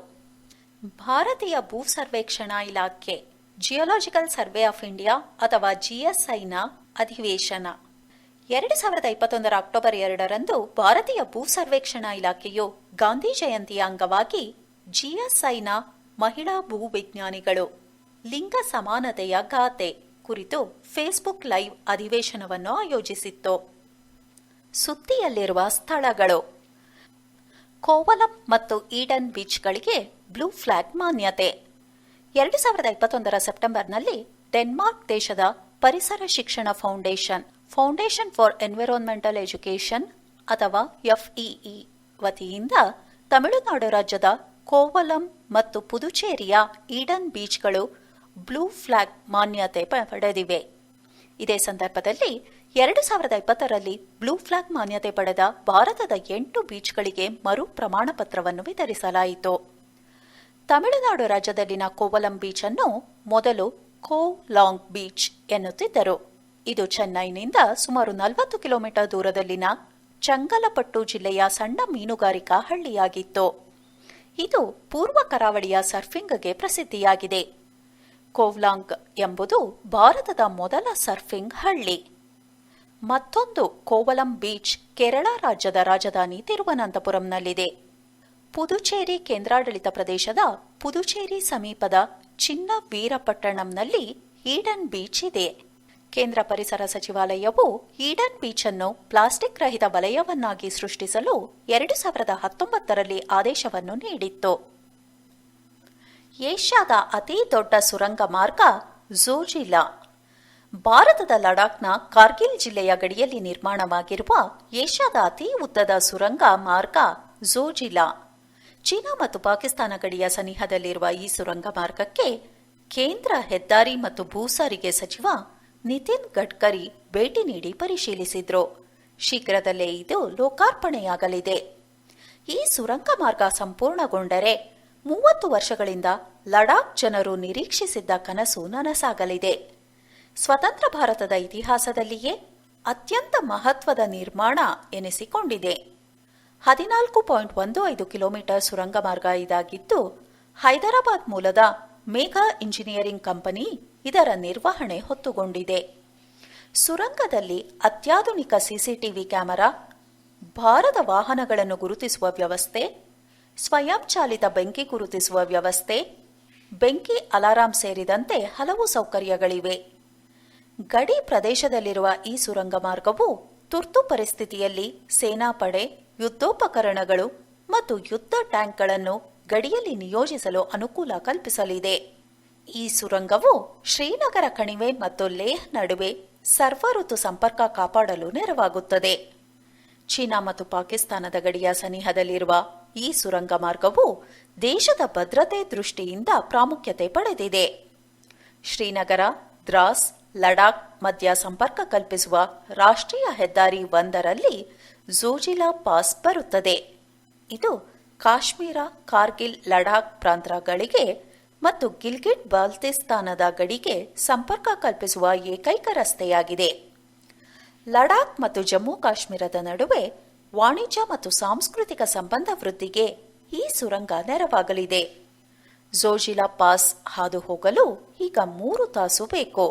ಭಾರತೀಯ ಭೂ ಸರ್ವೇಕ್ಷಣಾ ಇಲಾಖೆ ಜಿಯೋಲಾಜಿಕಲ್ ಸರ್ವೆ ಆಫ್ ಇಂಡಿಯಾ ಅಥವಾ GSIನ ಅಧಿವೇಶನ 2021 ಅಕ್ಟೋಬರ್ 2ರಂದು ಭಾರತೀಯ ಭೂ ಸರ್ವೇಕ್ಷಣಾ ಇಲಾಖೆಯು ಗಾಂಧಿ ಜಯಂತಿಯ ಅಂಗವಾಗಿ GSIನ ಮಹಿಳಾ ಭೂ ವಿಜ್ಞಾನಿಗಳು ಲಿಂಗ ಸಮಾನತೆಯ ಗಾಥೆ ಕುರಿತು ಫೇಸ್ಬುಕ್ ಲೈವ್ ಅಧಿವೇಶನವನ್ನು ಆಯೋಜಿಸಿತ್ತು. ಸುದ್ದಿಯಲ್ಲಿರುವ ಸ್ಥಳಗಳು: ಕೋವಲಂ ಮತ್ತು ಈಡನ್ ಬೀಚ್ಗಳಿಗೆ ಬ್ಲೂ ಫ್ಲಾಗ್ ಮಾನ್ಯತೆ. 2021 ಸೆಪ್ಟೆಂಬರ್ನಲ್ಲಿ ಡೆನ್ಮಾರ್ಕ್ ದೇಶದ ಪರಿಸರ ಶಿಕ್ಷಣ ಫೌಂಡೇಶನ್ ಫಾರ್ ಎನ್ವಿರಾನ್ಮೆಂಟಲ್ ಎಜುಕೇಷನ್ ಅಥವಾ FEE ವತಿಯಿಂದ ತಮಿಳುನಾಡು ರಾಜ್ಯದ ಕೋವಲಂ ಮತ್ತು ಪುದುಚೇರಿಯ ಈಡನ್ ಬೀಚ್ಗಳು ಬ್ಲೂ ಫ್ಲಾಗ್ ಮಾನ್ಯತೆ ಪಡೆದಿವೆ. ಇದೇ ಸಂದರ್ಭದಲ್ಲಿ 2020ರಲ್ಲಿ ಬ್ಲೂ ಫ್ಲಾಗ್ ಮಾನ್ಯತೆ ಪಡೆದ ಭಾರತದ 8 ಬೀಚ್ಗಳಿಗೆ ಮರು ಪ್ರಮಾಣ ಪತ್ರವನ್ನು ವಿತರಿಸಲಾಯಿತು. ತಮಿಳುನಾಡು ರಾಜ್ಯದಲ್ಲಿನ ಕೋವಲಂ ಬೀಚ್ ಅನ್ನು ಮೊದಲು ಕೋಲಾಂಗ್ ಬೀಚ್ ಎನ್ನುತ್ತಿದ್ದರು. ಇದು ಚೆನ್ನೈನಿಂದ ಸುಮಾರು 40 ಕಿಲೋಮೀಟರ್ ದೂರದಲ್ಲಿನ ಚಂಗಲಪಟ್ಟು ಜಿಲ್ಲೆಯ ಸಣ್ಣ ಮೀನುಗಾರಿಕಾ ಹಳ್ಳಿಯಾಗಿತ್ತು. ಇದು ಪೂರ್ವ ಕರಾವಳಿಯ ಸರ್ಫಿಂಗ್ಗೆ ಪ್ರಸಿದ್ಧಿಯಾಗಿದೆ. ಕೋವ್ಲಾಂಗ್ ಎಂಬುದು ಭಾರತದ ಮೊದಲ ಸರ್ಫಿಂಗ್ ಹಳ್ಳಿ. ಮತ್ತೊಂದು ಕೋವಲಂ ಬೀಚ್ ಕೇರಳ ರಾಜ್ಯದ ರಾಜಧಾನಿ ತಿರುವನಂತಪುರಂನಲ್ಲಿದೆ. ಪುದುಚೇರಿ ಕೇಂದ್ರಾಡಳಿತ ಪ್ರದೇಶದ ಪುದುಚೇರಿ ಸಮೀಪದ ಚಿನ್ನ ವೀರಪಟ್ಟಣಂನಲ್ಲಿ ಈಡನ್ ಬೀಚ್ ಇದೆ. ಕೇಂದ್ರ ಪರಿಸರ ಸಚಿವಾಲಯವು ಈಡನ್ ಬೀಚ್ ಅನ್ನು ಪ್ಲಾಸ್ಟಿಕ್ ರಹಿತ ವಲಯವನ್ನಾಗಿ ಸೃಷ್ಟಿಸಲು 2019ರಲ್ಲಿ ಆದೇಶವನ್ನು ನೀಡಿತ್ತು. ಏಷ್ಯಾದ ಅತಿ ದೊಡ್ಡ ಸುರಂಗ ಮಾರ್ಗ ಝೋಜಿಲಾ. ಭಾರತದ ಲಡಾಖ್ನ ಕಾರ್ಗಿಲ್ ಜಿಲ್ಲೆಯ ಗಡಿಯಲ್ಲಿ ನಿರ್ಮಾಣವಾಗಿರುವ ಏಷ್ಯಾದ ಅತಿ ಉದ್ದದ ಸುರಂಗ ಮಾರ್ಗ ಝೋಜಿಲಾ. ಚೀನಾ ಮತ್ತು ಪಾಕಿಸ್ತಾನ ಗಡಿಯ ಸನಿಹದಲ್ಲಿರುವ ಈ ಸುರಂಗ ಮಾರ್ಗಕ್ಕೆ ಕೇಂದ್ರ ಹೆದ್ದಾರಿ ಮತ್ತು ಭೂ ಸಾರಿಗೆ ಸಚಿವ ನಿತಿನ್ ಗಡ್ಕರಿ ಭೇಟಿ ನೀಡಿ ಪರಿಶೀಲಿಸಿದ್ರು. ಶೀಘ್ರದಲ್ಲೇ ಇದು ಲೋಕಾರ್ಪಣೆಯಾಗಲಿದೆ. ಈ ಸುರಂಗ ಮಾರ್ಗ ಸಂಪೂರ್ಣಗೊಂಡರೆ 30 ವರ್ಷಗಳಿಂದ ಲಡಾಖ್ ಜನರು ನಿರೀಕ್ಷಿಸಿದ್ದ ಕನಸು ನನಸಾಗಲಿದೆ. ಸ್ವತಂತ್ರ ಭಾರತದ ಇತಿಹಾಸದಲ್ಲಿಯೇ ಅತ್ಯಂತ ಮಹತ್ವದ ನಿರ್ಮಾಣ ಎನಿಸಿಕೊಂಡಿದೆ. 14.15 ಕಿಲೋಮೀಟರ್ ಸುರಂಗ ಮಾರ್ಗ ಇದಾಗಿದ್ದು, ಹೈದರಾಬಾದ್ ಮೂಲದ ಮೇಘಾ ಇಂಜಿನಿಯರಿಂಗ್ ಕಂಪನಿ ಇದರ ನಿರ್ವಹಣೆ ಹೊತ್ತುಕೊಂಡಿದೆ. ಸುರಂಗದಲ್ಲಿ ಅತ್ಯಾಧುನಿಕ ಸಿಸಿಟಿವಿ ಕ್ಯಾಮೆರಾ, ಭಾರದ ವಾಹನಗಳನ್ನು ಗುರುತಿಸುವ ವ್ಯವಸ್ಥೆ, ಸ್ವಯಂಚಾಲಿತ ಬೆಂಕಿ ಗುರುತಿಸುವ ವ್ಯವಸ್ಥೆ, ಬೆಂಕಿ ಅಲಾರಾಂ ಸೇರಿದಂತೆ ಹಲವು ಸೌಕರ್ಯಗಳಿವೆ. ಗಡಿ ಪ್ರದೇಶದಲ್ಲಿರುವ ಈ ಸುರಂಗ ಮಾರ್ಗವು ತುರ್ತು ಪರಿಸ್ಥಿತಿಯಲ್ಲಿ ಸೇನಾಪಡೆ, ಯುದ್ಧೋಪಕರಣಗಳು ಮತ್ತು ಯುದ್ಧ ಟ್ಯಾಂಕ್ಗಳನ್ನು ಗಡಿಯಲ್ಲಿ ನಿಯೋಜಿಸಲು ಅನುಕೂಲ ಕಲ್ಪಿಸಲಿದೆ. ಈ ಸುರಂಗವು ಶ್ರೀನಗರ ಕಣಿವೆ ಮತ್ತು ಲೇಹ್ ನಡುವೆ ಸರ್ವಋತು ಸಂಪರ್ಕ ಕಾಪಾಡಲು ನೆರವಾಗುತ್ತದೆ. ಚೀನಾ ಮತ್ತು ಪಾಕಿಸ್ತಾನದ ಗಡಿಯ ಸನಿಹದಲ್ಲಿರುವ ಈ ಸುರಂಗ ಮಾರ್ಗವು ದೇಶದ ಭದ್ರತೆ ದೃಷ್ಟಿಯಿಂದ ಪ್ರಾಮುಖ್ಯತೆ ಪಡೆದಿದೆ. ಶ್ರೀನಗರ, ದ್ರಾಸ್, ಲಡಾಖ್ ಮಧ್ಯ ಸಂಪರ್ಕ ಕಲ್ಪಿಸುವ ರಾಷ್ಟ್ರೀಯ ಹೆದ್ದಾರಿ 1ರಲ್ಲಿ ಝೋಜಿಲಾ ಪಾಸ್ ಬರುತ್ತದೆ. ಇದು ಕಾಶ್ಮೀರ, ಕಾರ್ಗಿಲ್, ಲಡಾಖ್ ಪ್ರಾಂತಗಳಿಗೆ ಮತ್ತು ಗಿಲ್ಗಿಟ್ ಬಾಲ್ತಿಸ್ತಾನದ ಗಡಿಗೆ ಸಂಪರ್ಕ ಕಲ್ಪಿಸುವ ಏಕೈಕ ರಸ್ತೆಯಾಗಿದೆ. ಲಡಾಖ್ ಮತ್ತು ಜಮ್ಮು ಕಾಶ್ಮೀರದ ನಡುವೆ ವಾಣಿಜ್ಯ ಮತ್ತು ಸಾಂಸ್ಕೃತಿಕ ಸಂಬಂಧ ವೃದ್ಧಿಗೆ ಈ ಸುರಂಗ ನೆರವಾಗಲಿದೆ. ಝೋಜಿಲಾ ಪಾಸ್ ಹಾದು ಹೋಗಲು ಈಗ 3 ತಾಸು ಬೇಕು.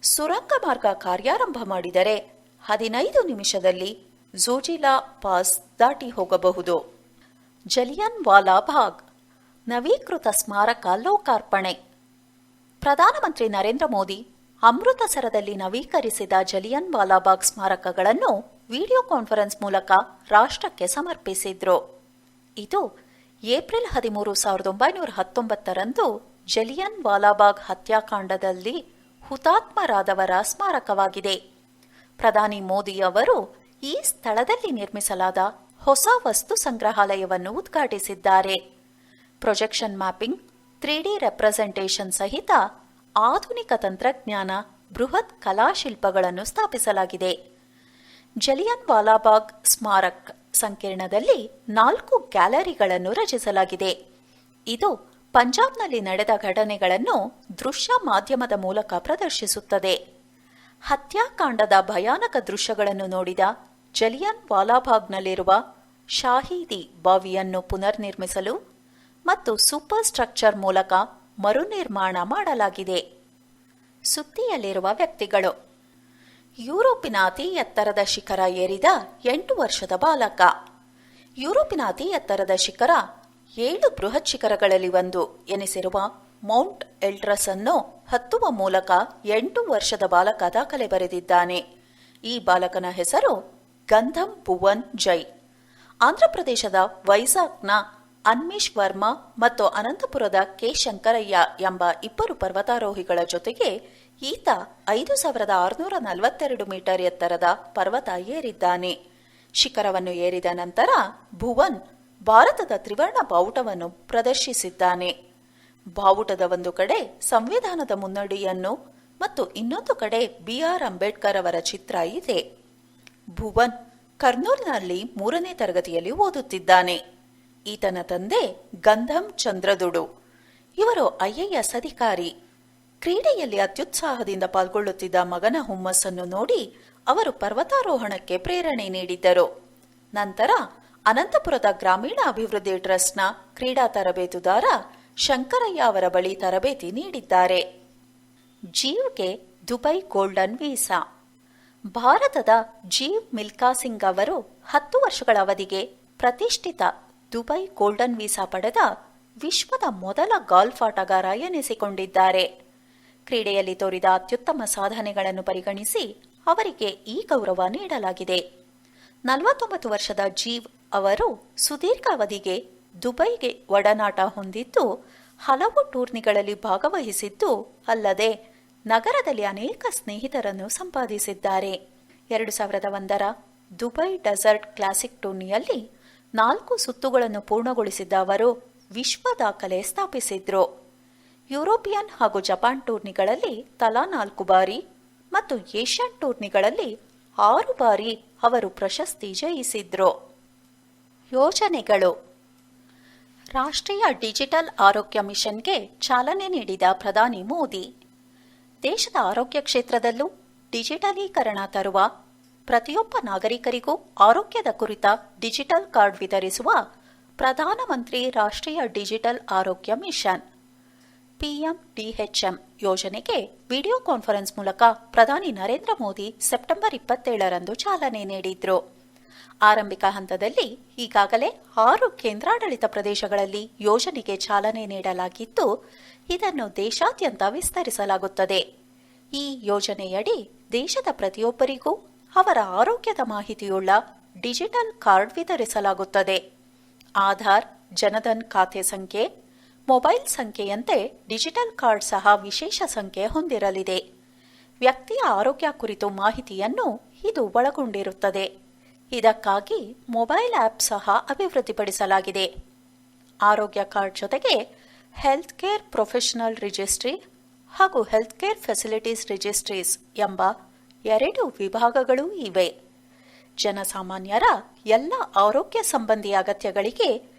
ಸುರಂಗ ಮಾರ್ಗ ಕಾರ್ಯಾರಂಭ ಮಾಡಿದರೆ 15 ನಿಮಿಷದಲ್ಲಿ ಝೋಜಿಲಾ ಪಾಸ್ ದಾಟಿ ಹೋಗಬಹುದು. ಜಲಿಯನ್ ವಾಲಾ ಬಾಗ್ ನವೀಕೃತ ಸ್ಮಾರಕ ಲೋಕಾರ್ಪಣೆ. ಪ್ರಧಾನಮಂತ್ರಿ ನರೇಂದ್ರ ಮೋದಿ ಅಮೃತಸರದಲ್ಲಿ ನವೀಕರಿಸಿದ ಜಲಿಯನ್ ವಾಲಾಬಾಗ್ ಸ್ಮಾರಕಗಳನ್ನು ವಿಡಿಯೋ ಕಾನ್ಫರೆನ್ಸ್ ಮೂಲಕ ರಾಷ್ಟ್ರಕ್ಕೆ ಸಮರ್ಪಿಸಿದ್ರು. ಇದು ಏಪ್ರಿಲ್ 13, 1919ರಂದು ಜಲಿಯನ್ ವಾಲಾಬಾಗ್ ಹತ್ಯಾಕಾಂಡದಲ್ಲಿ ಹುತಾತ್ಮರಾದವರ ಸ್ಮಾರಕವಾಗಿದೆ. ಪ್ರಧಾನಿ ಮೋದಿ ಅವರು ಈ ಸ್ಥಳದಲ್ಲಿ ನಿರ್ಮಿಸಲಾದ ಹೊಸ ವಸ್ತು ಸಂಗ್ರಹಾಲಯವನ್ನು ಉದ್ಘಾಟಿಸಿದ್ದಾರೆ. ಪ್ರೊಜೆಕ್ಷನ್ ಮ್ಯಾಪಿಂಗ್, 3D ರೆಪ್ರೆಸೆಂಟೇಷನ್ ಸಹಿತ ಆಧುನಿಕ ತಂತ್ರಜ್ಞಾನ, ಬೃಹತ್ ಕಲಾಶಿಲ್ಪಗಳನ್ನು ಸ್ಥಾಪಿಸಲಾಗಿದೆ. ಜಲಿಯನ್ ವಾಲಾಬಾಗ್ ಸ್ಮಾರಕ್ ಸಂಕೀರ್ಣದಲ್ಲಿ 4 ಗ್ಯಾಲರಿಗಳನ್ನು ರಚಿಸಲಾಗಿದೆ. ಇದು ಪಂಜಾಬ್ನಲ್ಲಿ ನಡೆದ ಘಟನೆಗಳನ್ನು ದೃಶ್ಯ ಮಾಧ್ಯಮದ ಮೂಲಕ ಪ್ರದರ್ಶಿಸುತ್ತದೆ. ಹತ್ಯಾಕಾಂಡದ ಭಯಾನಕ ದೃಶ್ಯಗಳನ್ನು ನೋಡಿದ ಜಲಿಯನ್ ವಾಲಾಬಾಗ್ನಲ್ಲಿರುವ ಶಾಹೀದಿ ಬಾವಿಯನ್ನು ಪುನರ್ನಿರ್ಮಿಸಲು ಮತ್ತು ಸೂಪರ್ ಸ್ಟ್ರಕ್ಚರ್ ಮೂಲಕ ಮರುನಿರ್ಮಾಣ ಮಾಡಲಾಗಿದೆ. ಸುದ್ದಿಯಲ್ಲಿರುವ ವ್ಯಕ್ತಿಗಳು: ಯುರೋಪಿನ ಅತಿ ಎತ್ತರದ ಶಿಖರ ಏರಿದ 8 ವರ್ಷದ ಬಾಲಕ. ಯುರೋಪಿನ ಅತಿ ಎತ್ತರದ ಶಿಖರ 7 ಬೃಹತ್ ಶಿಖರಗಳಲ್ಲಿ ಒಂದು ಎನಿಸಿರುವ ಮೌಂಟ್ ಎಲ್ಡ್ರಸ್ ಅನ್ನು ಹತ್ತುವ ಮೂಲಕ 8 ವರ್ಷದ ಬಾಲಕ ದಾಖಲೆ ಬರೆದಿದ್ದಾನೆ. ಈ ಬಾಲಕನ ಹೆಸರು ಗಂಧಂ ಭುವನ್ ಜೈ. ಆಂಧ್ರಪ್ರದೇಶದ ವೈಜಾಗ್ನ ಅನ್ಮಿಶ್ ವರ್ಮಾ ಮತ್ತು ಅನಂತಪುರದ ಕೆ ಶಂಕರಯ್ಯ ಎಂಬ 2 ಪರ್ವತಾರೋಹಿಗಳ ಜೊತೆಗೆ ಈತ 5642 ಮೀಟರ್ ಎತ್ತರದ ಪರ್ವತ ಏರಿದ್ದಾನೆ. ಶಿಖರವನ್ನು ಏರಿದ ನಂತರ ಭುವನ್ ಭಾರತದ ತ್ರಿವರ್ಣ ಬಾವುಟವನ್ನು ಪ್ರದರ್ಶಿಸಿದ್ದಾನೆ. ಬಾವುಟದ ಒಂದು ಕಡೆ ಸಂವಿಧಾನದ ಮುನ್ನಡಿಯನ್ನು ಮತ್ತು ಇನ್ನೊಂದು ಕಡೆ BR ಅಂಬೇಡ್ಕರ್ ಅವರ ಚಿತ್ರ ಇದೆ. ಭುವನ್ ಕರ್ನೂಲ್ನಲ್ಲಿ 3ನೇ ತರಗತಿಯಲ್ಲಿ ಓದುತ್ತಿದ್ದಾನೆ. ಈತನ ತಂದೆ ಗಂಧಂ ಚಂದ್ರದುಡು. ಇವರು IAS ಅಧಿಕಾರಿ. ಕ್ರೀಡೆಯಲ್ಲಿ ಅತ್ಯುತ್ಸಾಹದಿಂದ ಪಾಲ್ಗೊಳ್ಳುತ್ತಿದ್ದ ಮಗನ ಹುಮ್ಮಸ್ಸನ್ನು ನೋಡಿ ಅವರು ಪರ್ವತಾರೋಹಣಕ್ಕೆ ಪ್ರೇರಣೆ ನೀಡಿದ್ದರು. ನಂತರ ಅನಂತಪುರದ ಗ್ರಾಮೀಣ ಅಭಿವೃದ್ಧಿ ಟ್ರಸ್ಟ್ನ ಕ್ರೀಡಾ ತರಬೇತುದಾರ ಶಂಕರಯ್ಯ ಅವರ ಬಳಿ ತರಬೇತಿ ನೀಡಿದ್ದಾರೆ. ಜೀವ್ಗೆ ದುಬೈ ಗೋಲ್ಡನ್ ವೀಸಾ. ಭಾರತದ ಜೀವ್ ಮಿಲ್ಕಾ ಸಿಂಗ್ ಅವರು 10 ವರ್ಷಗಳ ಅವಧಿಗೆ ಪ್ರತಿಷ್ಠಿತ ದುಬೈ ಗೋಲ್ಡನ್ ವೀಸಾ ಪಡೆದ ವಿಶ್ವದ ಮೊದಲ ಗಾಲ್ಫ್ ಆಟಗಾರ ಎನಿಸಿಕೊಂಡಿದ್ದಾರೆ. ಕ್ರೀಡೆಯಲ್ಲಿ ತೋರಿದ ಅತ್ಯುತ್ತಮ ಸಾಧನೆಗಳನ್ನು ಪರಿಗಣಿಸಿ ಅವರಿಗೆ ಈ ಗೌರವ ನೀಡಲಾಗಿದೆ. 49 ವರ್ಷದ ಜೀವ್ ಅವರು ಸುದೀರ್ಘ ಅವಧಿಗೆ ದುಬೈಗೆ ಒಡನಾಟ ಹೊಂದಿದ್ದು ಹಲವು ಟೂರ್ನಿಗಳಲ್ಲಿ ಭಾಗವಹಿಸಿದ್ದು ಅಲ್ಲದೆ ನಗರದಲ್ಲಿ ಅನೇಕ ಸ್ನೇಹಿತರನ್ನು ಸಂಪಾದಿಸಿದ್ದಾರೆ. 2001ರ ದುಬೈ ಡೆಸರ್ಟ್ ಕ್ಲಾಸಿಕ್ ಟೂರ್ನಿಯಲ್ಲಿ 4 ಸುತ್ತುಗಳನ್ನು ಪೂರ್ಣಗೊಳಿಸಿದ್ದ ಅವರು ವಿಶ್ವ ದಾಖಲೆ ಸ್ಥಾಪಿಸಿದ್ರು. ಯುರೋಪಿಯನ್ ಹಾಗೂ ಜಪಾನ್ ಟೂರ್ನಿಗಳಲ್ಲಿ ತಲಾ 4 ಬಾರಿ ಮತ್ತು ಏಷ್ಯನ್ ಟೂರ್ನಿಗಳಲ್ಲಿ 6 ಬಾರಿ ಅವರು ಪ್ರಶಸ್ತಿ ಜಯಿಸಿದ್ರು. ಯೋಜನೆಗಳು. ರಾಷ್ಟ್ರೀಯ ಡಿಜಿಟಲ್ ಆರೋಗ್ಯ ಮಿಷನ್ಗೆ ಚಾಲನೆ ನೀಡಿದ ಪ್ರಧಾನಿ ಮೋದಿ. ದೇಶದ ಆರೋಗ್ಯ ಕ್ಷೇತ್ರದಲ್ಲೂ ಡಿಜಿಟಲೀಕರಣ ತರುವ, ಪ್ರತಿಯೊಬ್ಬ ನಾಗರಿಕರಿಗೂ ಆರೋಗ್ಯದ ಕುರಿತ ಡಿಜಿಟಲ್ ಕಾರ್ಡ್ ವಿತರಿಸುವ ಪ್ರಧಾನಮಂತ್ರಿ ರಾಷ್ಟ್ರೀಯ ಡಿಜಿಟಲ್ ಆರೋಗ್ಯ ಮಿಷನ್ ಪಿಎಂಡಿಎಚ್ಎಂ ಯೋಜನೆಗೆ ವಿಡಿಯೋ ಕಾನ್ಫರೆನ್ಸ್ ಮೂಲಕ ಪ್ರಧಾನಿ ನರೇಂದ್ರ ಮೋದಿ ಸೆಪ್ಟೆಂಬರ್ 27ರಂದು ಚಾಲನೆ ನೀಡಿದ್ರು. ಆರಂಭಿಕ ಹಂತದಲ್ಲಿ ಈಗಾಗಲೇ 6 ಕೇಂದ್ರಾಡಳಿತ ಪ್ರದೇಶಗಳಲ್ಲಿ ಯೋಜನೆಗೆ ಚಾಲನೆ ನೀಡಲಾಗಿದ್ದು, ಇದನ್ನು ದೇಶಾದ್ಯಂತ ವಿಸ್ತರಿಸಲಾಗುತ್ತದೆ. ಈ ಯೋಜನೆಯಡಿ ದೇಶದ ಪ್ರತಿಯೊಬ್ಬರಿಗೂ ಅವರ ಆರೋಗ್ಯದ ಮಾಹಿತಿಯುಳ್ಳ ಡಿಜಿಟಲ್ ಕಾರ್ಡ್ ವಿತರಿಸಲಾಗುತ್ತದೆ. ಆಧಾರ್, ಜನಧನ್ ಖಾತೆ ಸಂಖ್ಯೆ, ಮೊಬೈಲ್ ಸಂಖ್ಯೆಯಂತೆ ಡಿಜಿಟಲ್ ಕಾರ್ಡ್ ಸಹ ವಿಶೇಷ ಸಂಖ್ಯೆ ಹೊಂದಿರಲಿದೆ. ವ್ಯಕ್ತಿಯ ಆರೋಗ್ಯ ಕುರಿತು ಮಾಹಿತಿಯನ್ನು ಇದು ಒಳಗೊಂಡಿರುತ್ತದೆ. ಇದಕ್ಕಾಗಿ ಮೊಬೈಲ್ ಆಪ್ ಸಹ ಅಭಿವೃದ್ಧಿಪಡಿಸಲಾಗಿದೆ. ಆರೋಗ್ಯ ಕಾರ್ಡ್ ಜೊತೆಗೆ ಹೆಲ್ತ್ ಕೇರ್ ಪ್ರೊಫೆಷನಲ್ ರಿಜಿಸ್ಟ್ರಿ ಹಾಗೂ ಹೆಲ್ತ್ ಕೇರ್ ಫೆಸಿಲಿಟೀಸ್ ರಿಜಿಸ್ಟ್ರೀಸ್ ಎಂಬ 2 ವಿಭಾಗಗಳೂ ಇವೆ. ಜನಸಾಮಾನ್ಯರ ಎಲ್ಲ ಆರೋಗ್ಯ ಸಂಬಂಧಿ ಅಗತ್ಯಗಳಿಗೆ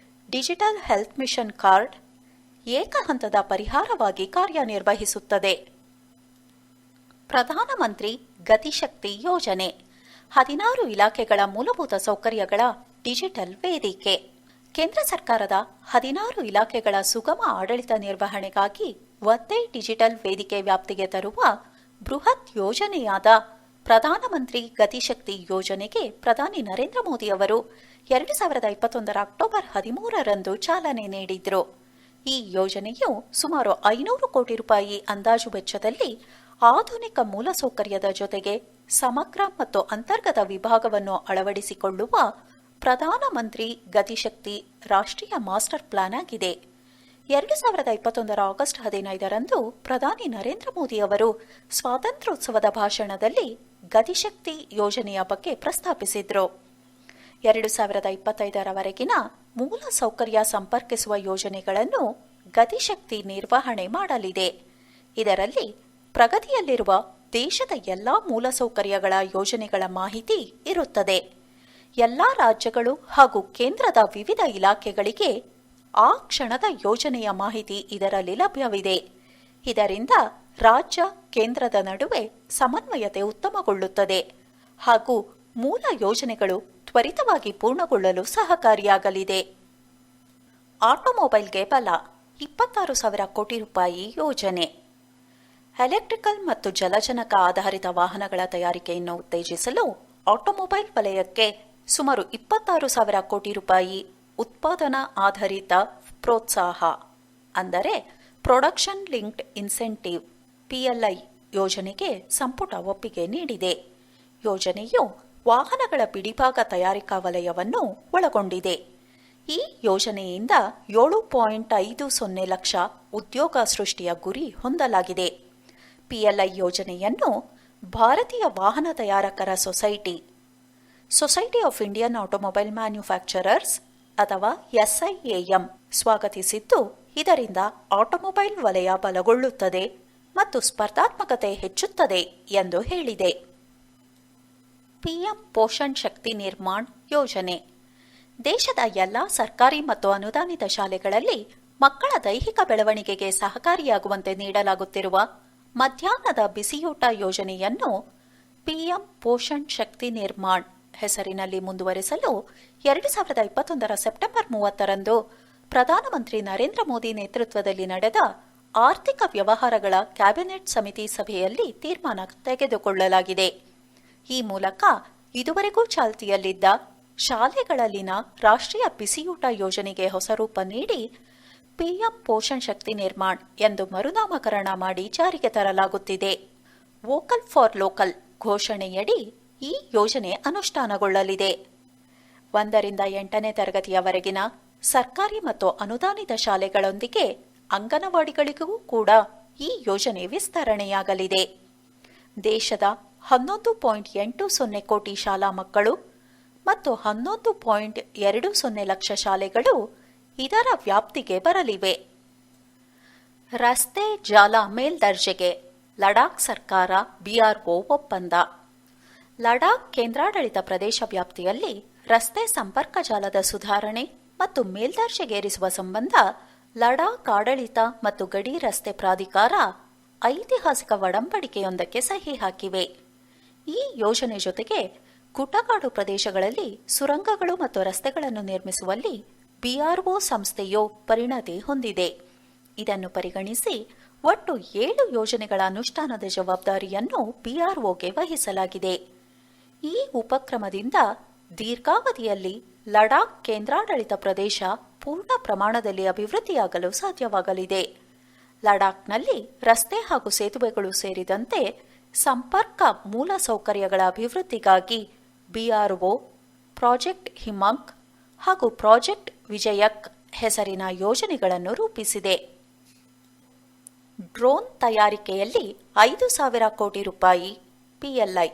ಡಿಜಿಟಲ್ ಹೆಲ್ತ್ ಮಿಷನ್ ಕಾರ್ಡ್ ಏಕ ಹಂತದ ಪರಿಹಾರವಾಗಿ ಕಾರ್ಯನಿರ್ವಹಿಸುತ್ತದೆ. ಪ್ರಧಾನಮಂತ್ರಿ ಗತಿಶಕ್ತಿ ಯೋಜನೆ 16 ಇಲಾಖೆಗಳ ಮೂಲಭೂತ ಸೌಕರ್ಯಗಳ ಡಿಜಿಟಲ್ ವೇದಿಕೆ. ಕೇಂದ್ರ ಸರ್ಕಾರದ 16 ಇಲಾಖೆಗಳ ಸುಗಮ ಆಡಳಿತ ನಿರ್ವಹಣೆಗಾಗಿ ಒಂದೇ ಡಿಜಿಟಲ್ ವೇದಿಕೆ ವ್ಯಾಪ್ತಿಗೆ ತರುವ ಬೃಹತ್ ಯೋಜನೆಯಾದ ಪ್ರಧಾನಮಂತ್ರಿ ಗತಿಶಕ್ತಿ ಯೋಜನೆಗೆ ಪ್ರಧಾನಿ ನರೇಂದ್ರ ಮೋದಿ ಅವರು 2021ರ ಅಕ್ಟೋಬರ್ 13ರಂದು ಚಾಲನೆ ನೀಡಿದ್ರು. ಈ ಯೋಜನೆಯು ಸುಮಾರು 500 ಕೋಟಿ ರೂಪಾಯಿ ಅಂದಾಜು ವೆಚ್ಚದಲ್ಲಿ ಆಧುನಿಕ ಮೂಲಸೌಕರ್ಯದ ಜೊತೆಗೆ ಸಮಗ್ರ ಮತ್ತು ಅಂತರ್ಗತ ವಿಭಾಗವನ್ನು ಅಳವಡಿಸಿಕೊಳ್ಳುವ ಪ್ರಧಾನಮಂತ್ರಿ ಗತಿಶಕ್ತಿ ರಾಷ್ಟ್ರೀಯ ಮಾಸ್ಟರ್ ಪ್ಲಾನ್ ಆಗಿದೆ. 2021ರ ಆಗಸ್ಟ್ 15ರಂದು ಪ್ರಧಾನಿ ನರೇಂದ್ರ ಮೋದಿ ಅವರು ಸ್ವಾತಂತ್ರ್ಯೋತ್ಸವದ ಭಾಷಣದಲ್ಲಿ ಗತಿಶಕ್ತಿ ಯೋಜನೆಯ ಬಗ್ಗೆ ಪ್ರಸ್ತಾಪಿಸಿದ್ರು. 2025ರವರೆಗಿನ ಮೂಲ ಸೌಕರ್ಯ ಸಂಪರ್ಕಿಸುವ ಯೋಜನೆಗಳನ್ನು ಗತಿಶಕ್ತಿ ನಿರ್ವಹಣೆ ಮಾಡಲಿದೆ. ಇದರಲ್ಲಿ ಪ್ರಗತಿಯಲ್ಲಿರುವ ದೇಶದ ಎಲ್ಲಾ ಮೂಲಸೌಕರ್ಯಗಳ ಯೋಜನೆಗಳ ಮಾಹಿತಿ ಇರುತ್ತದೆ. ಎಲ್ಲಾ ರಾಜ್ಯಗಳು ಹಾಗೂ ಕೇಂದ್ರದ ವಿವಿಧ ಇಲಾಖೆಗಳಿಗೆ ಆ ಕ್ಷಣದ ಯೋಜನೆಯ ಮಾಹಿತಿ ಇದರಲ್ಲಿ ಲಭ್ಯವಿದೆ. ಇದರಿಂದ ರಾಜ್ಯ ಕೇಂದ್ರದ ನಡುವೆ ಸಮನ್ವಯತೆ ಉತ್ತಮಗೊಳ್ಳುತ್ತದೆ ಹಾಗೂ ಮೂಲ ಯೋಜನೆಗಳು ತ್ವರಿತವಾಗಿ ಪೂರ್ಣಗೊಳ್ಳಲು ಸಹಕಾರಿಯಾಗಲಿದೆ. ಆಟೋಮೊಬೈಲ್ಗೆ ಬಲ 26,000 ಕೋಟಿ ರೂಪಾಯಿ ಯೋಜನೆ. ಎಲೆಕ್ಟ್ರಿಕಲ್ ಮತ್ತು ಜಲಜನಕ ಆಧಾರಿತ ವಾಹನಗಳ ತಯಾರಿಕೆಯನ್ನು ಉತ್ತೇಜಿಸಲು ಆಟೋಮೊಬೈಲ್ ವಲಯಕ್ಕೆ ಸುಮಾರು 26,000 ಕೋಟಿ ರೂಪಾಯಿ ಉತ್ಪಾದನಾ ಆಧಾರಿತ ಪ್ರೋತ್ಸಾಹ ಅಂದರೆ ಪ್ರೊಡಕ್ಷನ್ ಲಿಂಕ್ಡ್ ಇನ್ಸೆಂಟಿವ್ PLI ಯೋಜನೆಗೆ ಸಂಪುಟ ಒಪ್ಪಿಗೆ ನೀಡಿದೆ. ಯೋಜನೆಯು ವಾಹನಗಳ ಬಿಡಿಭಾಗ ತಯಾರಿಕಾ ವಲಯವನ್ನು ಒಳಗೊಂಡಿದೆ. ಈ ಯೋಜನೆಯಿಂದ 7.50 ಲಕ್ಷ ಉದ್ಯೋಗ ಸೃಷ್ಟಿಯ ಗುರಿ ಹೊಂದಲಾಗಿದೆ. PLI ಯೋಜನೆಯನ್ನು ಭಾರತೀಯ ವಾಹನ ತಯಾರಕರ society of Indian automobile manufacturers ಅಥವಾ SIAM ಸ್ವಾಗತಿಸಿದ್ದು, ಇದರಿಂದ ಆಟೋಮೊಬೈಲ್ ವಲಯ ಬಲಗೊಳ್ಳುತ್ತದೆ ಮತ್ತು ಸ್ಪರ್ಧಾತ್ಮಕತೆ ಹೆಚ್ಚುತ್ತದೆ ಎಂದು ಹೇಳಿದೆ. ಪಿಎಂ ಪೋಷಣ್ ಶಕ್ತಿ ನಿರ್ಮಾಣ್ ಯೋಜನೆ. ದೇಶದ ಎಲ್ಲಾ ಸರ್ಕಾರಿ ಮತ್ತು ಅನುದಾನಿತ ಶಾಲೆಗಳಲ್ಲಿ ಮಕ್ಕಳ ದೈಹಿಕ ಬೆಳವಣಿಗೆಗೆ ಸಹಕಾರಿಯಾಗುವಂತೆ ನೀಡಲಾಗುತ್ತಿರುವ ಮಧ್ಯಾಹ್ನದ ಬಿಸಿಯೂಟ ಯೋಜನೆಯನ್ನು ಪಿಎಂ ಪೋಷಣ್ ಶಕ್ತಿ ನಿರ್ಮಾಣ್ ಹೆಸರಿನಲ್ಲಿ ಮುಂದುವರೆಸಲು 2021ರ ಸೆಪ್ಟೆಂಬರ್ 30ರಂದು ಪ್ರಧಾನಮಂತ್ರಿ ನರೇಂದ್ರ ಮೋದಿ ನೇತೃತ್ವದಲ್ಲಿ ನಡೆದ ಆರ್ಥಿಕ ವ್ಯವಹಾರಗಳ ಕ್ಯಾಬಿನೆಟ್ ಸಮಿತಿ ಸಭೆಯಲ್ಲಿ ತೀರ್ಮಾನ ತೆಗೆದುಕೊಳ್ಳಲಾಗಿದೆ. ಈ ಮೂಲಕ ಇದುವರೆಗೂ ಚಾಲ್ತಿಯಲ್ಲಿದ್ದ ಶಾಲೆಗಳಲ್ಲಿನ ರಾಷ್ಟ್ರೀಯ ಬಿಸಿಯೂಟ ಯೋಜನೆಗೆ ಹೊಸ ರೂಪ ನೀಡಿ ಪಿಎಂ ಪೋಷಣ್ ಶಕ್ತಿ ನಿರ್ಮಾಣ್ ಎಂದು ಮರುನಾಮಕರಣ ಮಾಡಿ ಜಾರಿಗೆ ತರಲಾಗುತ್ತಿದೆ. ವೋಕಲ್ ಫಾರ್ ಲೋಕಲ್ ಘೋಷಣೆಯಡಿ ಈ ಯೋಜನೆ ಅನುಷ್ಠಾನಗೊಳ್ಳಲಿದೆ. 1ರಿಂದ 8ನೇ ತರಗತಿಯವರೆಗಿನ ಸರ್ಕಾರಿ ಮತ್ತು ಅನುದಾನಿತ ಶಾಲೆಗಳೊಂದಿಗೆ ಅಂಗನವಾಡಿಗಳಿಗೂ ಕೂಡ ಈ ಯೋಜನೆ ವಿಸ್ತರಣೆಯಾಗಲಿದೆ. ದೇಶದ 11.80 ಕೋಟಿ ಶಾಲಾ ಮಕ್ಕಳು ಮತ್ತು 11.20 ಲಕ್ಷ ಶಾಲೆಗಳು ಇದರ ವ್ಯಾಪ್ತಿಗೆ ಬರಲಿವೆ. ರಸ್ತೆ ಜಾಲ ಮೇಲ್ದರ್ಜೆಗೆ ಲಡಾಖ್ ಸರ್ಕಾರ ಬಿಆರ್ಒ ಒಪ್ಪಂದ. ಲಡಾಖ್ ಕೇಂದ್ರಾಡಳಿತ ಪ್ರದೇಶ ವ್ಯಾಪ್ತಿಯಲ್ಲಿ ರಸ್ತೆ ಸಂಪರ್ಕ ಜಾಲದ ಸುಧಾರಣೆ ಮತ್ತು ಮೇಲ್ದರ್ಜೆಗೇರಿಸುವ ಸಂಬಂಧ ಲಡಾಖ್ ಆಡಳಿತ ಮತ್ತು ಗಡಿ ರಸ್ತೆ ಪ್ರಾಧಿಕಾರ ಐತಿಹಾಸಿಕ ಒಡಂಬಡಿಕೆಯೊಂದಕ್ಕೆ ಸಹಿ ಹಾಕಿವೆ. ಈ ಯೋಜನೆ ಜೊತೆಗೆ ಗುಡ್ಡಗಾಡು ಪ್ರದೇಶಗಳಲ್ಲಿ ಸುರಂಗಗಳು ಮತ್ತು ರಸ್ತೆಗಳನ್ನು ನಿರ್ಮಿಸುವಲ್ಲಿ ಬಿಆರ್ಒ ಸಂಸ್ಥೆಯು ಪರಿಣತಿ ಹೊಂದಿದೆ. ಇದನ್ನು ಪರಿಗಣಿಸಿ ಒಟ್ಟು 7 ಯೋಜನೆಗಳ ಅನುಷ್ಠಾನದ ಜವಾಬ್ದಾರಿಯನ್ನು ಬಿಆರ್ಒಗೆ ವಹಿಸಲಾಗಿದೆ. ಈ ಉಪಕ್ರಮದಿಂದ ದೀರ್ಘಾವಧಿಯಲ್ಲಿ ಲಡಾಖ್ ಕೇಂದ್ರಾಡಳಿತ ಪ್ರದೇಶ ಪೂರ್ಣ ಪ್ರಮಾಣದಲ್ಲಿ ಅಭಿವೃದ್ಧಿಯಾಗಲು ಸಾಧ್ಯವಾಗಲಿದೆ. ಲಡಾಖ್ನಲ್ಲಿ ರಸ್ತೆ ಹಾಗೂ ಸೇತುವೆಗಳು ಸೇರಿದಂತೆ ಸಂಪರ್ಕ ಮೂಲಸೌಕರ್ಯಗಳ ಅಭಿವೃದ್ಧಿಗಾಗಿ ಬಿಆರ್ಒ ಪ್ರಾಜೆಕ್ಟ್ ಹಿಮಂಕ್ ಹಾಗೂ ಪ್ರಾಜೆಕ್ಟ್ ವಿಜಯಕ್ ಹೆಸರಿನ ಯೋಜನೆಗಳನ್ನು ರೂಪಿಸಿದೆ. ಡ್ರೋನ್ ತಯಾರಿಕೆಯಲ್ಲಿ 5,000 ಕೋಟಿ ರೂಪಾಯಿ ಪಿಎಲ್ಐ.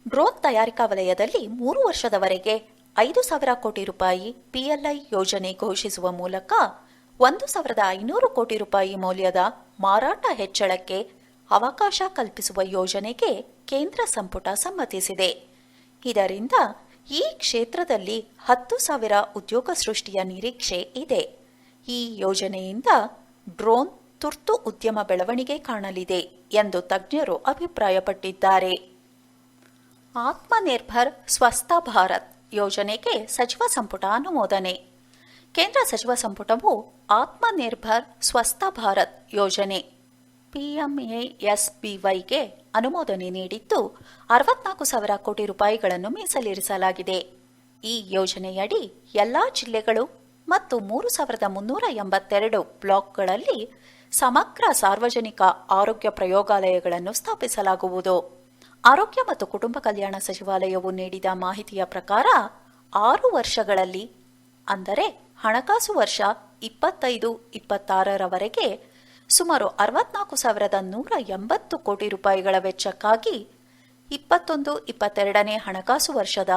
ಡ್ರೋನ್ ತಯಾರಿಕಾ ವಲಯದಲ್ಲಿ 3 ವರ್ಷದವರೆಗೆ 5,000 ಕೋಟಿ ರೂಪಾಯಿ ಪಿಎಲ್ಐ ಯೋಜನೆ ಘೋಷಿಸುವ ಮೂಲಕ 1,500 ಕೋಟಿ ರೂಪಾಯಿ ಮೌಲ್ಯದ ಮಾರಾಟ ಹೆಚ್ಚಳಕ್ಕೆ ಅವಕಾಶ ಕಲ್ಪಿಸುವ ಯೋಜನೆಗೆ ಕೇಂದ್ರ ಸಂಪುಟ ಸಮ್ಮತಿಸಿದೆ. ಇದರಿಂದ ಈ ಕ್ಷೇತ್ರದಲ್ಲಿ 10,000 ಉದ್ಯೋಗ ಸೃಷ್ಟಿಯ ನಿರೀಕ್ಷೆ ಇದೆ. ಈ ಯೋಜನೆಯಿಂದ ಡ್ರೋನ್ ತುರ್ತು ಉದ್ಯಮ ಬೆಳವಣಿಗೆ ಕಾಣಲಿದೆ ಎಂದು ತಜ್ಞರು ಅಭಿಪ್ರಾಯಪಟ್ಟಿದ್ದಾರೆ. ಆತ್ಮನಿರ್ಭರ್ ಸ್ವಸ್ಥ ಭಾರತ್ ಯೋಜನೆಗೆ ಸಚಿವ ಸಂಪುಟ ಅನುಮೋದನೆ. ಕೇಂದ್ರ ಸಚಿವ ಸಂಪುಟವು ಆತ್ಮನಿರ್ಭರ್ ಸ್ವಸ್ಥ ಭಾರತ್ ಯೋಜನೆ ಪಿಎಂಎಎಸ್ಬಿವೈಗೆ ಅನುಮೋದನೆ ನೀಡಿದ್ದು 64,000 ಕೋಟಿ ರೂಪಾಯಿಗಳನ್ನು ಮೀಸಲಿರಿಸಲಾಗಿದೆ. ಈ ಯೋಜನೆಯಡಿ ಎಲ್ಲಾ ಜಿಲ್ಲೆಗಳು ಮತ್ತು 3,382 ಬ್ಲಾಕ್ಗಳಲ್ಲಿ ಸಮಗ್ರ ಸಾರ್ವಜನಿಕ ಆರೋಗ್ಯ ಪ್ರಯೋಗಾಲಯಗಳನ್ನು ಸ್ಥಾಪಿಸಲಾಗುವುದು. ಆರೋಗ್ಯ ಮತ್ತು ಕುಟುಂಬ ಕಲ್ಯಾಣ ಸಚಿವಾಲಯವು ನೀಡಿದ ಮಾಹಿತಿಯ ಪ್ರಕಾರ 6 ವರ್ಷಗಳಲ್ಲಿ ಅಂದರೆ ಹಣಕಾಸು ವರ್ಷ 25-26ರವರೆಗೆ ಸುಮಾರು 64,180 ಕೋಟಿ ರೂಪಾಯಿಗಳ ವೆಚ್ಚಕ್ಕಾಗಿ 21-22ನೇ ಹಣಕಾಸು ವರ್ಷದ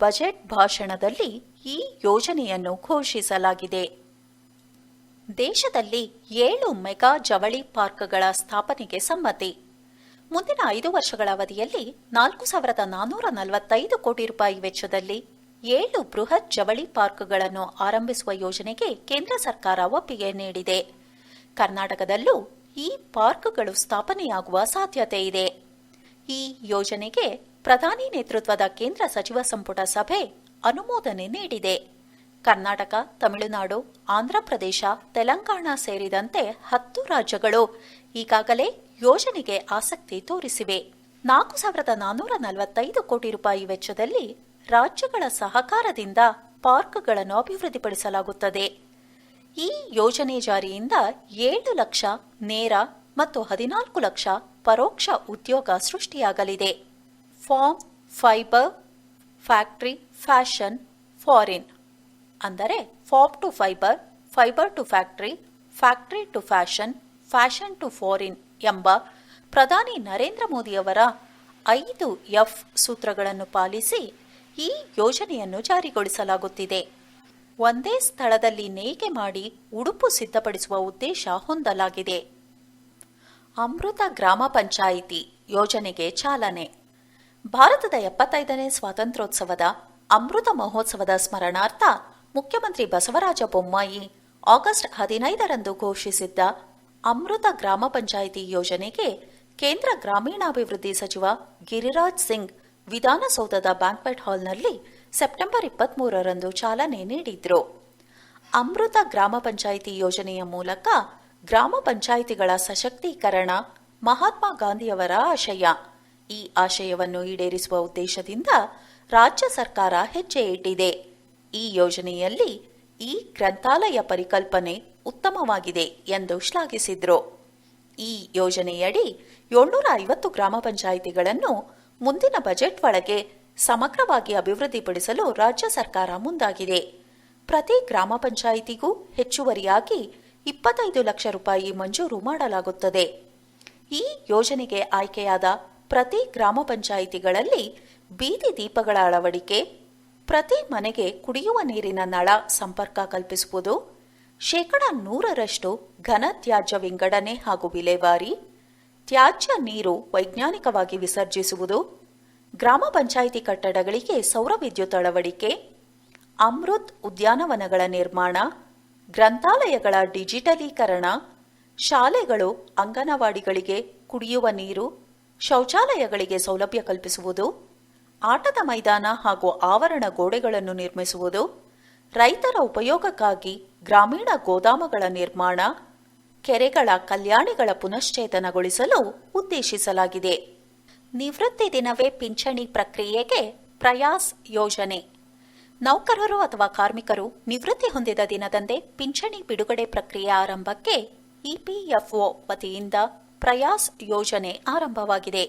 ಬಜೆಟ್ ಭಾಷಣದಲ್ಲಿ ಈ ಯೋಜನೆಯನ್ನು ಘೋಷಿಸಲಾಗಿದೆ. ದೇಶದಲ್ಲಿ 7 ಮೆಗಾ ಜವಳಿ ಪಾರ್ಕ್ಗಳ ಸ್ಥಾಪನೆಗೆ ಸಮ್ಮತಿ. ಮುಂದಿನ 5 ವರ್ಷಗಳ ಅವಧಿಯಲ್ಲಿ 4,445 ಕೋಟಿ ರೂಪಾಯಿ ವೆಚ್ಚದಲ್ಲಿ 7 ಬೃಹತ್ ಜವಳಿ ಪಾರ್ಕ್ಗಳನ್ನು ಆರಂಭಿಸುವ ಯೋಜನೆಗೆ ಕೇಂದ್ರ ಸರ್ಕಾರ ಒಪ್ಪಿಗೆ ನೀಡಿದೆ. ಕರ್ನಾಟಕದಲ್ಲೂ ಈ ಪಾರ್ಕ್ಗಳು ಸ್ಥಾಪನೆಯಾಗುವ ಸಾಧ್ಯತೆ ಇದೆ. ಈ ಯೋಜನೆಗೆ ಪ್ರಧಾನಿ ನೇತೃತ್ವದ ಕೇಂದ್ರ ಸಚಿವ ಸಂಪುಟ ಸಭೆ ಅನುಮೋದನೆ ನೀಡಿದೆ. ಕರ್ನಾಟಕ, ತಮಿಳುನಾಡು, ಆಂಧ್ರಪ್ರದೇಶ, ತೆಲಂಗಾಣ ಸೇರಿದಂತೆ 10 ರಾಜ್ಯಗಳು ಈಗಾಗಲೇ ಯೋಜನೆಗೆ ಆಸಕ್ತಿ ತೋರಿಸಿವೆ. 4,445 ಕೋಟಿ ರೂಪಾಯಿ ವೆಚ್ಚದಲ್ಲಿ ರಾಜ್ಯಗಳ ಸಹಕಾರದಿಂದ ಪಾರ್ಕ್ಗಳನ್ನು ಅಭಿವೃದ್ಧಿಪಡಿಸಲಾಗುತ್ತದೆ. ಈ ಯೋಜನೆ ಜಾರಿಯಿಂದ 7 ಲಕ್ಷ ನೇರ ಮತ್ತು 14 ಲಕ್ಷ ಪರೋಕ್ಷ ಉದ್ಯೋಗ ಸೃಷ್ಟಿಯಾಗಲಿದೆ. Farm, fibre, factory, fashion, foreign ಅಂದರೆ farm to fibre, fibre to factory, factory to fashion, fashion to foreign ಎಂಬ ಪ್ರಧಾನಿ ನರೇಂದ್ರ ಮೋದಿಯವರ 5F ಸೂತ್ರಗಳನ್ನು ಪಾಲಿಸಿ ಈ ಯೋಜನೆಯನ್ನು ಜಾರಿಗೊಳಿಸಲಾಗುತ್ತಿದೆ. ಒಂದೇ ಸ್ಥಳದಲ್ಲಿ ನೇಯ್ಗೆ ಮಾಡಿ ಉಡುಪು ಸಿದ್ಧಪಡಿಸುವ ಉದ್ದೇಶ ಹೊಂದಲಾಗಿದೆ. ಅಮೃತ ಗ್ರಾಮ ಪಂಚಾಯಿತಿ ಯೋಜನೆಗೆ ಚಾಲನೆ. ಭಾರತದ 75ನೇ ಸ್ವಾತಂತ್ರ್ಯೋತ್ಸವದ ಅಮೃತ ಮಹೋತ್ಸವದ ಸ್ಮರಣಾರ್ಥ ಮುಖ್ಯಮಂತ್ರಿ ಬಸವರಾಜ ಬೊಮ್ಮಾಯಿ ಆಗಸ್ಟ್ 15ರಂದು ಘೋಷಿಸಿದ್ದ ಅಮೃತ ಗ್ರಾಮ ಪಂಚಾಯಿತಿ ಯೋಜನೆಗೆ ಕೇಂದ್ರ ಗ್ರಾಮೀಣಾಭಿವೃದ್ಧಿ ಸಚಿವ ಗಿರಿರಾಜ್ ಸಿಂಗ್ ವಿಧಾನಸೌಧದ ಬ್ಯಾಂಕ್ವೆಟ್ ಹಾಲ್ನಲ್ಲಿ ಸೆಪ್ಟೆಂಬರ್ 23ರಂದು ಚಾಲನೆ ನೀಡಿದ್ರು. ಅಮೃತ ಗ್ರಾಮ ಪಂಚಾಯಿತಿ ಯೋಜನೆಯ ಮೂಲಕ ಗ್ರಾಮ ಪಂಚಾಯಿತಿಗಳ ಸಶಕ್ತೀಕರಣ ಮಹಾತ್ಮ ಗಾಂಧಿಯವರ ಆಶಯ. ಈ ಆಶಯವನ್ನು ಈಡೇರಿಸುವ ಉದ್ದೇಶದಿಂದ ರಾಜ್ಯ ಸರ್ಕಾರ ಹೆಜ್ಜೆ ಇಟ್ಟಿದೆ. ಈ ಯೋಜನೆಯಲ್ಲಿ ಈ ಗ್ರಂಥಾಲಯ ಪರಿಕಲ್ಪನೆ ಉತ್ತಮವಾಗಿದೆ ಎಂದು ಶ್ಲಾಘಿಸಿದ್ರು. ಈ ಯೋಜನೆಯಡಿ 750 ಗ್ರಾಮ ಪಂಚಾಯಿತಿಗಳನ್ನು ಮುಂದಿನ ಬಜೆಟ್ ಒಳಗೆ ಸಮಗ್ರವಾಗಿ ಅಭಿವೃದ್ಧಿಪಡಿಸಲು ರಾಜ್ಯ ಸರ್ಕಾರ ಮುಂದಾಗಿದೆ. ಪ್ರತಿ ಗ್ರಾಮ ಪಂಚಾಯಿತಿಗೂ ಹೆಚ್ಚುವರಿಯಾಗಿ 25 ಲಕ್ಷ ರೂಪಾಯಿ ಮಂಜೂರು ಮಾಡಲಾಗುತ್ತದೆ. ಈ ಯೋಜನೆಗೆ ಆಯ್ಕೆಯಾದ ಪ್ರತಿ ಗ್ರಾಮ ಪಂಚಾಯಿತಿಗಳಲ್ಲಿ ಬೀದಿ ದೀಪಗಳ ಅಳವಡಿಕೆ, ಪ್ರತಿ ಮನೆಗೆ ಕುಡಿಯುವ ನೀರಿನ ನಳ ಸಂಪರ್ಕ ಕಲ್ಪಿಸುವುದು, 100% ಘನ ತ್ಯಾಜ್ಯ ವಿಂಗಡಣೆ ಹಾಗೂ ವಿಲೇವಾರಿ, ತ್ಯಾಜ್ಯ ನೀರು ವೈಜ್ಞಾನಿಕವಾಗಿ ವಿಸರ್ಜಿಸುವುದು, ಗ್ರಾಮ ಪಂಚಾಯಿತಿ ಕಟ್ಟಡಗಳಿಗೆ ಸೌರ ವಿದ್ಯುತ್ ಅಳವಡಿಕೆ, ಅಮೃತ್ ಉದ್ಯಾನವನಗಳ ನಿರ್ಮಾಣ, ಗ್ರಂಥಾಲಯಗಳ ಡಿಜಿಟಲೀಕರಣ, ಶಾಲೆಗಳು ಅಂಗನವಾಡಿಗಳಿಗೆ ಕುಡಿಯುವ ನೀರು, ಶೌಚಾಲಯಗಳಿಗೆ ಸೌಲಭ್ಯ ಕಲ್ಪಿಸುವುದು, ಆಟದ ಮೈದಾನ ಹಾಗೂ ಆವರಣ ಗೋಡೆಗಳನ್ನು ನಿರ್ಮಿಸುವುದು, ರೈತರ ಉಪಯೋಗಕ್ಕಾಗಿ ಗ್ರಾಮೀಣ ಗೋದಾಮುಗಳ ನಿರ್ಮಾಣ, ಕೆರೆಗಳ ಕಲ್ಯಾಣಿಗಳ ಪುನಶ್ಚೇತನಗೊಳಿಸಲು ಉದ್ದೇಶಿಸಲಾಗಿದೆ. ನಿವೃತ್ತಿ ದಿನವೇ ಪಿಂಚಣಿ ಪ್ರಕ್ರಿಯೆಗೆ ಪ್ರಯಾಸ್ ಯೋಜನೆ. ನೌಕರರು ಅಥವಾ ಕಾರ್ಮಿಕರು ನಿವೃತ್ತಿ ಹೊಂದಿದ ದಿನದಂದೇ ಪಿಂಚಣಿ ಬಿಡುಗಡೆ ಪ್ರಕ್ರಿಯೆ ಆರಂಭಕ್ಕೆ ಇಪಿಎಫ್ಒ ವತಿಯಿಂದ ಪ್ರಯಾಸ್ ಯೋಜನೆ ಆರಂಭವಾಗಿದೆ.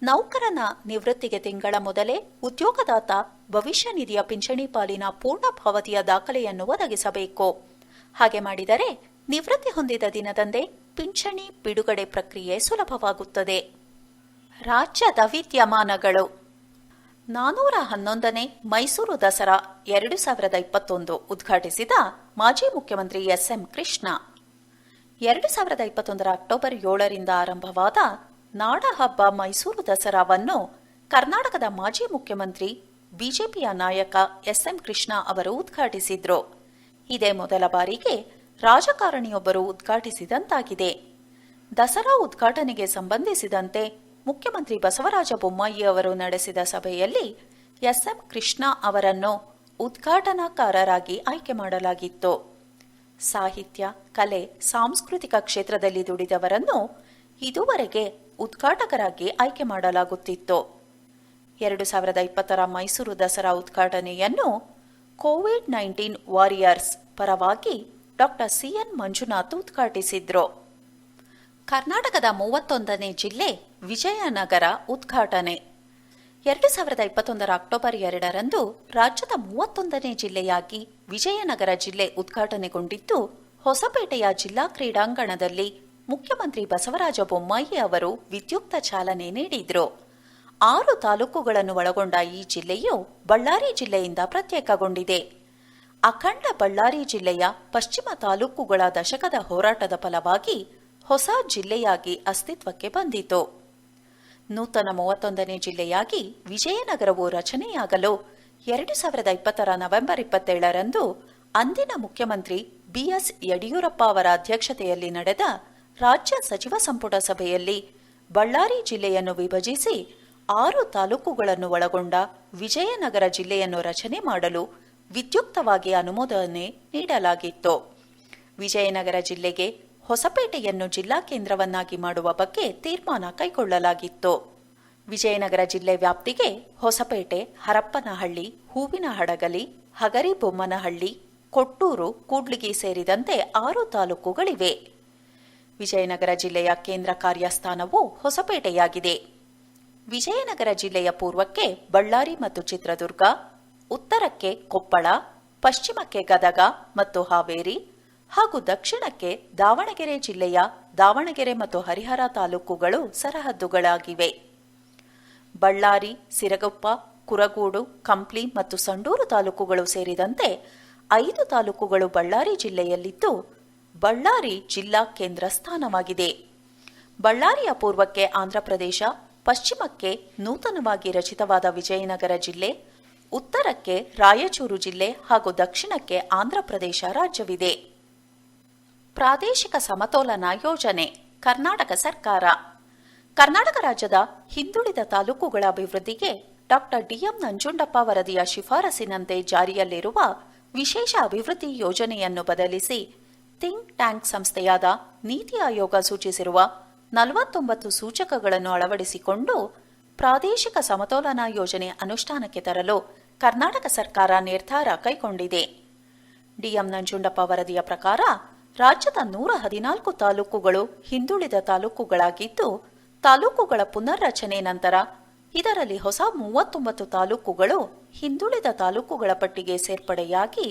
ನೌಕರನ ನಿವೃತ್ತಿಗೆ ತಿಂಗಳ ಮೊದಲೇ ಉದ್ಯೋಗದಾತ ಭವಿಷ್ಯ ನಿಧಿಯ ಪಿಂಚಣಿ ಪಾಲಿನ ಪೂರ್ಣ ಪಾವತಿಯ ದಾಖಲೆಯನ್ನು ಒದಗಿಸಬೇಕು. ಹಾಗೆ ಮಾಡಿದರೆ ನಿವೃತ್ತಿ ಹೊಂದಿದ ದಿನದಂದೇ ಪಿಂಚಣಿ ಬಿಡುಗಡೆ ಪ್ರಕ್ರಿಯೆ ಸುಲಭವಾಗುತ್ತದೆ. ರಾಜ್ಯದ ವಿದ್ಯಮಾನಗಳು. 411ನೇ ಮೈಸೂರು ದಸರಾ 2021 ಉದ್ಘಾಟಿಸಿದ ಮಾಜಿ ಮುಖ್ಯಮಂತ್ರಿ ಎಸ್.ಎಂ. ಕೃಷ್ಣ. 2021 ಅಕ್ಟೋಬರ್ 7ರಿಂದ ಆರಂಭವಾದ ನಾಡಹಬ್ಬ ಮೈಸೂರು ದಸರಾವನ್ನು ಕರ್ನಾಟಕದ ಮಾಜಿ ಮುಖ್ಯಮಂತ್ರಿ ಬಿಜೆಪಿಯ ನಾಯಕ ಎಸ್.ಎಂ. ಕೃಷ್ಣ ಅವರು ಉದ್ಘಾಟಿಸಿದ್ರು. ಇದೇ ಮೊದಲ ಬಾರಿಗೆ ರಾಜಕಾರಣಿಯೊಬ್ಬರು ಉದ್ಘಾಟಿಸಿದಂತಾಗಿದೆ. ದಸರಾ ಉದ್ಘಾಟನೆಗೆ ಸಂಬಂಧಿಸಿದಂತೆ ಮುಖ್ಯಮಂತ್ರಿ ಬಸವರಾಜ ಬೊಮ್ಮಾಯಿ ಅವರು ನಡೆಸಿದ ಸಭೆಯಲ್ಲಿ ಎಸ್.ಎಂ. ಕೃಷ್ಣ ಅವರನ್ನು ಉದ್ಘಾಟನಾಕಾರರಾಗಿ ಆಯ್ಕೆ ಮಾಡಲಾಗಿತ್ತು. ಸಾಹಿತ್ಯ, ಕಲೆ, ಸಾಂಸ್ಕೃತಿಕ ಕ್ಷೇತ್ರದಲ್ಲಿ ದುಡಿದವರನ್ನು ಇದುವರೆಗೆ ಉದ್ಘಾಟಕರಾಗಿ ಆಯ್ಕೆ ಮಾಡಲಾಗುತ್ತಿತ್ತು. 2020ರ ಮೈಸೂರು ದಸರಾ ಉದ್ಘಾಟನೆಯನ್ನು ಕೋವಿಡ್-19 ವಾರಿಯರ್ಸ್ ಪರವಾಗಿ ಡಾ. ಸಿ.ಎನ್. ಮಂಜುನಾಥ್ ಉದ್ಘಾಟಿಸಿದ್ರು. ಕರ್ನಾಟಕದ 31ನೇ ಜಿಲ್ಲೆ ವಿಜಯನಗರ ಉದ್ಘಾಟನೆ. 2021 ಅಕ್ಟೋಬರ್ 2ರಂದು ರಾಜ್ಯದ 31ನೇ ಜಿಲ್ಲೆಯಾಗಿ ವಿಜಯನಗರ ಜಿಲ್ಲೆ ಉದ್ಘಾಟನೆಗೊಂಡಿದ್ದು, ಹೊಸಪೇಟೆಯ ಜಿಲ್ಲಾ ಕ್ರೀಡಾಂಗಣದಲ್ಲಿ ಮುಖ್ಯಮಂತ್ರಿ ಬಸವರಾಜ ಬೊಮ್ಮಾಯಿ ಅವರು ವಿದ್ಯುಕ್ತ ಚಾಲನೆ ನೀಡಿದ್ರು. 6 ತಾಲೂಕುಗಳನ್ನು ಒಳಗೊಂಡ ಈ ಜಿಲ್ಲೆಯು ಬಳ್ಳಾರಿ ಜಿಲ್ಲೆಯಿಂದ ಪ್ರತ್ಯೇಕಗೊಂಡಿದೆ. ಅಖಂಡ ಬಳ್ಳಾರಿ ಜಿಲ್ಲೆಯ ಪಶ್ಚಿಮ ತಾಲೂಕುಗಳ ದಶಕದ ಹೋರಾಟದ ಫಲವಾಗಿ ಹೊಸ ಜಿಲ್ಲೆಯಾಗಿ ಅಸ್ತಿತ್ವಕ್ಕೆ ಬಂದಿತು. ನೂತನ 31ನೇ ಜಿಲ್ಲೆಯಾಗಿ ವಿಜಯನಗರವು ರಚನೆಯಾಗಲು 2020ರ ನವೆಂಬರ್ 27ರಂದು ಅಂದಿನ ಮುಖ್ಯಮಂತ್ರಿ ಬಿಎಸ್ ಯಡಿಯೂರಪ್ಪ ಅವರ ಅಧ್ಯಕ್ಷತೆಯಲ್ಲಿ ನಡೆದ ರಾಜ್ಯ ಸಚಿವ ಸಂಪುಟ ಸಭೆಯಲ್ಲಿ ಬಳ್ಳಾರಿ ಜಿಲ್ಲೆಯನ್ನು ವಿಭಜಿಸಿ 6 ತಾಲೂಕುಗಳನ್ನು ಒಳಗೊಂಡ ವಿಜಯನಗರ ಜಿಲ್ಲೆಯನ್ನು ರಚನೆ ಮಾಡಲು ವಿದ್ಯುಕ್ತವಾಗಿ ಅನುಮೋದನೆ ನೀಡಲಾಗಿತ್ತು. ವಿಜಯನಗರ ಜಿಲ್ಲೆಗೆ ಹೊಸಪೇಟೆಯನ್ನು ಜಿಲ್ಲಾ ಕೇಂದ್ರವನ್ನಾಗಿ ಮಾಡುವ ಬಗ್ಗೆ ತೀರ್ಮಾನ ಕೈಗೊಳ್ಳಲಾಗಿತ್ತು. ವಿಜಯನಗರ ಜಿಲ್ಲೆ ವ್ಯಾಪ್ತಿಗೆ ಹೊಸಪೇಟೆ, ಹರಪ್ಪನಹಳ್ಳಿ, ಹೂವಿನಹಡಗಲಿ, ಹಗರಿಬೊಮ್ಮನಹಳ್ಳಿ, ಕೊಟ್ಟೂರು, ಕೂಡ್ಲಿಗಿ ಸೇರಿದಂತೆ 6 ತಾಲೂಕುಗಳಿವೆ. ವಿಜಯನಗರ ಜಿಲ್ಲೆಯ ಕೇಂದ್ರ ಕಾರ್ಯಸ್ಥಾನವು ಹೊಸಪೇಟೆಯಾಗಿದೆ. ವಿಜಯನಗರ ಜಿಲ್ಲೆಯ ಪೂರ್ವಕ್ಕೆ ಬಳ್ಳಾರಿ ಮತ್ತು ಚಿತ್ರದುರ್ಗ, ಉತ್ತರಕ್ಕೆ ಕೊಪ್ಪಳ, ಪಶ್ಚಿಮಕ್ಕೆ ಗದಗ ಮತ್ತು ಹಾವೇರಿ ಹಾಗೂ ದಕ್ಷಿಣಕ್ಕೆ ದಾವಣಗೆರೆ ಜಿಲ್ಲೆಯ ದಾವಣಗೆರೆ ಮತ್ತು ಹರಿಹರ ತಾಲೂಕುಗಳು ಸರಹದ್ದುಗಳಾಗಿವೆ. ಬಳ್ಳಾರಿ, ಸಿರಗುಪ್ಪ, ಕುರಗೋಡು, ಕಂಪ್ಲಿ ಮತ್ತು ಸಂಡೂರು ತಾಲೂಕುಗಳು ಸೇರಿದಂತೆ 5 ತಾಲೂಕುಗಳು ಬಳ್ಳಾರಿ ಜಿಲ್ಲೆಯಲ್ಲಿದ್ದು, ಬಳ್ಳಾರಿ ಜಿಲ್ಲಾ ಕೇಂದ್ರ ಸ್ಥಾನವಾಗಿದೆ. ಬಳ್ಳಾರಿಯ ಪೂರ್ವಕ್ಕೆ ಆಂಧ್ರಪ್ರದೇಶ, ಪಶ್ಚಿಮಕ್ಕೆ ನೂತನವಾಗಿ ರಚಿತವಾದ ವಿಜಯನಗರ ಜಿಲ್ಲೆ, ಉತ್ತರಕ್ಕೆ ರಾಯಚೂರು ಜಿಲ್ಲೆ ಹಾಗೂ ದಕ್ಷಿಣಕ್ಕೆ ಆಂಧ್ರಪ್ರದೇಶ ರಾಜ್ಯವಿದೆ. ಪ್ರಾದೇಶಿಕ ಸಮತೋಲನ ಯೋಜನೆ. ಕರ್ನಾಟಕ ಸರ್ಕಾರ ಕರ್ನಾಟಕ ರಾಜ್ಯದ ಹಿಂದುಳಿದ ತಾಲೂಕುಗಳ ಅಭಿವೃದ್ಧಿಗೆ ಡಾ. ಡಿ.ಎಂ. ನಂಜುಂಡಪ್ಪ ವರದಿಯ ಶಿಫಾರಸಿನಂತೆ ಜಾರಿಯಲ್ಲಿರುವ ವಿಶೇಷ ಅಭಿವೃದ್ಧಿ ಯೋಜನೆಯನ್ನು ಬದಲಿಸಿ ಥಿಂಕ್ ಟ್ಯಾಂಕ್ ಸಂಸ್ಥೆಯಾದ ನೀತಿ ಆಯೋಗ ಸೂಚಿಸಿರುವ 49 ಸೂಚಕಗಳನ್ನು ಅಳವಡಿಸಿಕೊಂಡು ಪ್ರಾದೇಶಿಕ ಸಮತೋಲನ ಯೋಜನೆ ಅನುಷ್ಠಾನಕ್ಕೆ ತರಲು ಕರ್ನಾಟಕ ಸರ್ಕಾರ ನಿರ್ಧಾರ ಕೈಗೊಂಡಿದೆ. ಡಿಎಂ ನಂಜುಂಡಪ್ಪ ವರದಿಯ ಪ್ರಕಾರ ರಾಜ್ಯದ 114 ತಾಲೂಕುಗಳು ಹಿಂದುಳಿದ ತಾಲೂಕುಗಳಾಗಿದ್ದು, ತಾಲೂಕುಗಳ ಪುನರ್ರಚನೆ ನಂತರ ಇದರಲ್ಲಿ ಹೊಸ 39 ತಾಲೂಕುಗಳು ಹಿಂದುಳಿದ ತಾಲೂಕುಗಳ ಪಟ್ಟಿಗೆ ಸೇರ್ಪಡೆಯಾಗಿ